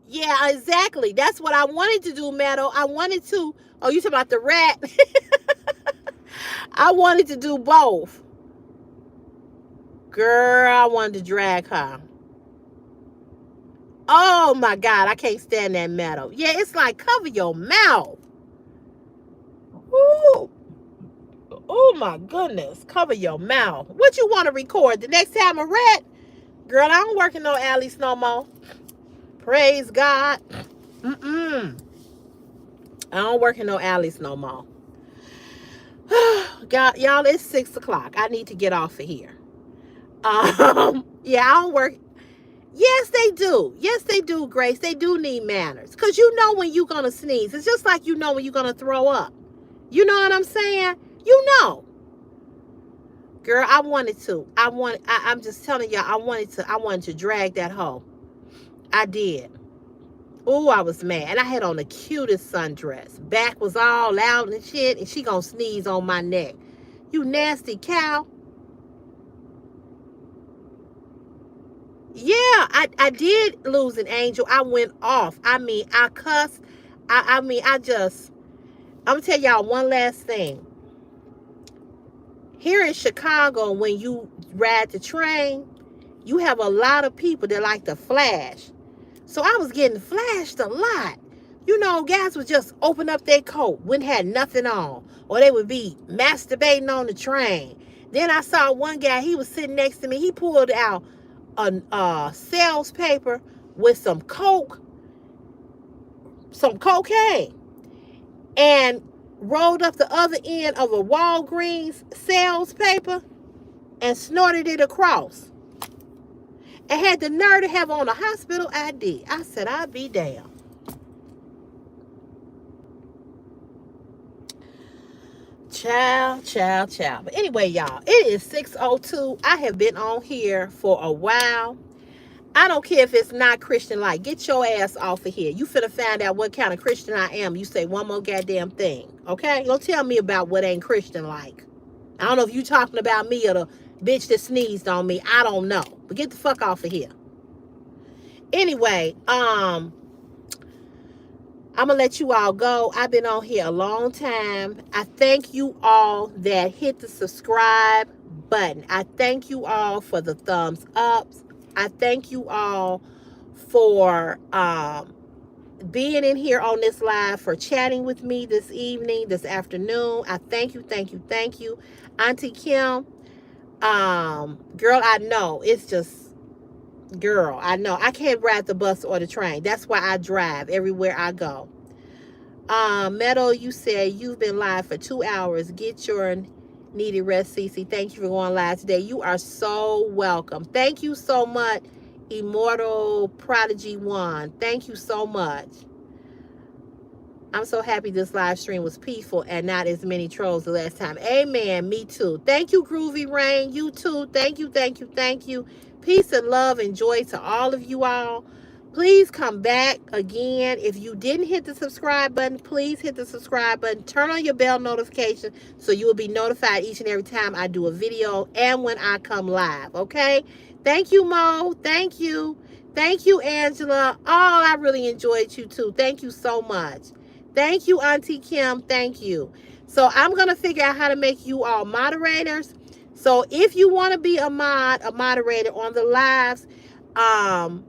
Yeah, exactly. That's what I wanted to do, Meadow. I wanted to. Oh, you talking about the rat? I wanted to do both. Girl, I wanted to drag her. Oh my God, I can't stand that Meadow. Yeah, it's like cover your mouth. Ooh. Oh my goodness, cover your mouth. What you want to record the next time a rat? Girl, I don't work in no alleys no more. Praise God. I don't work in no alleys no more. God, y'all, it's 6 o'clock. I need to get off of here. Yeah, I don't work. Yes, they do. Yes, they do, Grace. They do need manners. Because you know when you're going to sneeze. It's just like you know when you're going to throw up. You know what I'm saying? You know. Girl, I wanted to. I'm just telling y'all, I wanted to drag that hoe. I did. Oh, I was mad. And I had on the cutest sundress. Back was all out and shit. And she gonna sneeze on my neck. You nasty cow. Yeah, I did lose an angel. I went off. I mean, I cussed. I'm gonna tell y'all one last thing. Here in Chicago, when you ride the train, you have a lot of people that like to flash. So I was getting flashed a lot. You know, guys would just open up their coat, wouldn't have nothing on. Or they would be masturbating on the train. Then I saw one guy, he was sitting next to me. He pulled out a sales paper with some coke, some cocaine, and rolled up the other end of a Walgreens sales paper and snorted it across. And had the nerve to have on a hospital ID. I said, I'd be damned. Child. But anyway, y'all, it is 6:02. I have been on here for a while. I don't care if it's not Christian-like. Get your ass off of here. You finna find out what kind of Christian I am. You say one more goddamn thing, okay? Don't tell me about what ain't Christian-like. I don't know if you talking about me or the bitch that sneezed on me. I don't know. But get the fuck off of here. Anyway, I'm going to let you all go. I've been on here a long time. I thank you all that hit the subscribe button. I thank you all for the thumbs ups. I thank you all for being in here on this live, for chatting with me this evening, this afternoon. I thank you. Auntie Kim, girl, I know. It's just, girl, I know. I can't ride the bus or the train. That's why I drive everywhere I go. Meadow, you said you've been live for 2 hours. Get your needed rest, CeCe. Thank you for going live today. You are so welcome. Thank you so much, Immortal Prodigy 1. Thank you so much. I'm so happy this live stream was peaceful and not as many trolls the last time. Amen. Me too. Thank you, Groovy Rain. You too. Thank you. Peace and love and joy to all of you all. Please come back again. If you didn't hit the subscribe button, please hit the subscribe button. Turn on your bell notification so you will be notified each and every time I do a video and when I come live, okay? Thank you, Mo. Thank you. Thank you, Angela. Oh, I really enjoyed you too. Thank you so much. Thank you, Auntie Kim. Thank you. So I'm going to figure out how to make you all moderators. So if you want to be a moderator on the lives, Um,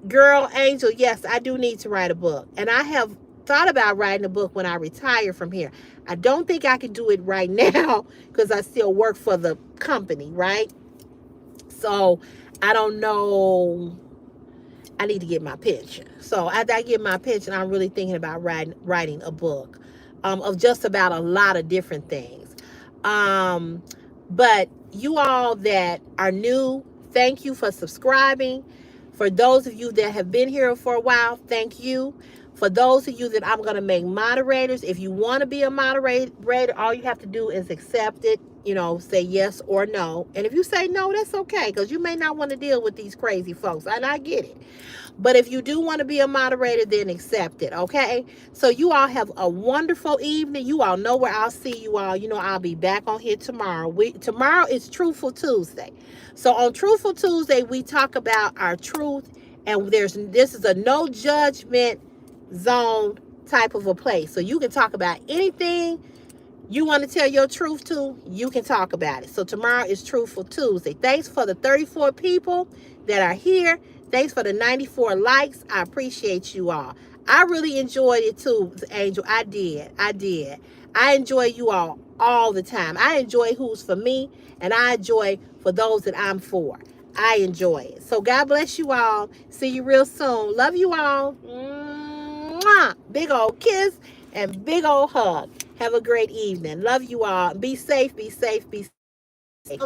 Girl, Angel, yes, I do need to write a book. And I have thought about writing a book when I retire from here. I don't think I can do it right now because I still work for the company, right? So I don't know. I need to get my pension. So after I get my pension, I'm really thinking about writing a book of just about a lot of different things. Um, but you all that are new, thank you for subscribing. For those of you that have been here for a while, thank you. For those of you that I'm going to make moderators, if you want to be a moderator, all you have to do is accept it, say yes or no. And if you say no, that's okay, because you may not want to deal with these crazy folks, and I get it. But if you do want to be a moderator, then accept it, okay? So you all have a wonderful evening. You all know where I'll see you all. I'll be back on here tomorrow. Tomorrow is Truthful Tuesday. So on Truthful Tuesday, we talk about our truth, and this is a no judgment zone type of a place. So you can talk about anything you want to tell your truth to, you can talk about it. So tomorrow is Truthful Tuesday. Thanks for the 34 people that are here. Thanks for the 94 likes. I appreciate you all. I really enjoyed it too, Angel. I did. I enjoy you all the time. I enjoy who's for me, and I enjoy for those that I'm for. I enjoy it. So God bless you all. See you real soon. Love you all. Mwah! Big old kiss and big old hug. Have a great evening. Love you all. Be safe, be safe, be safe.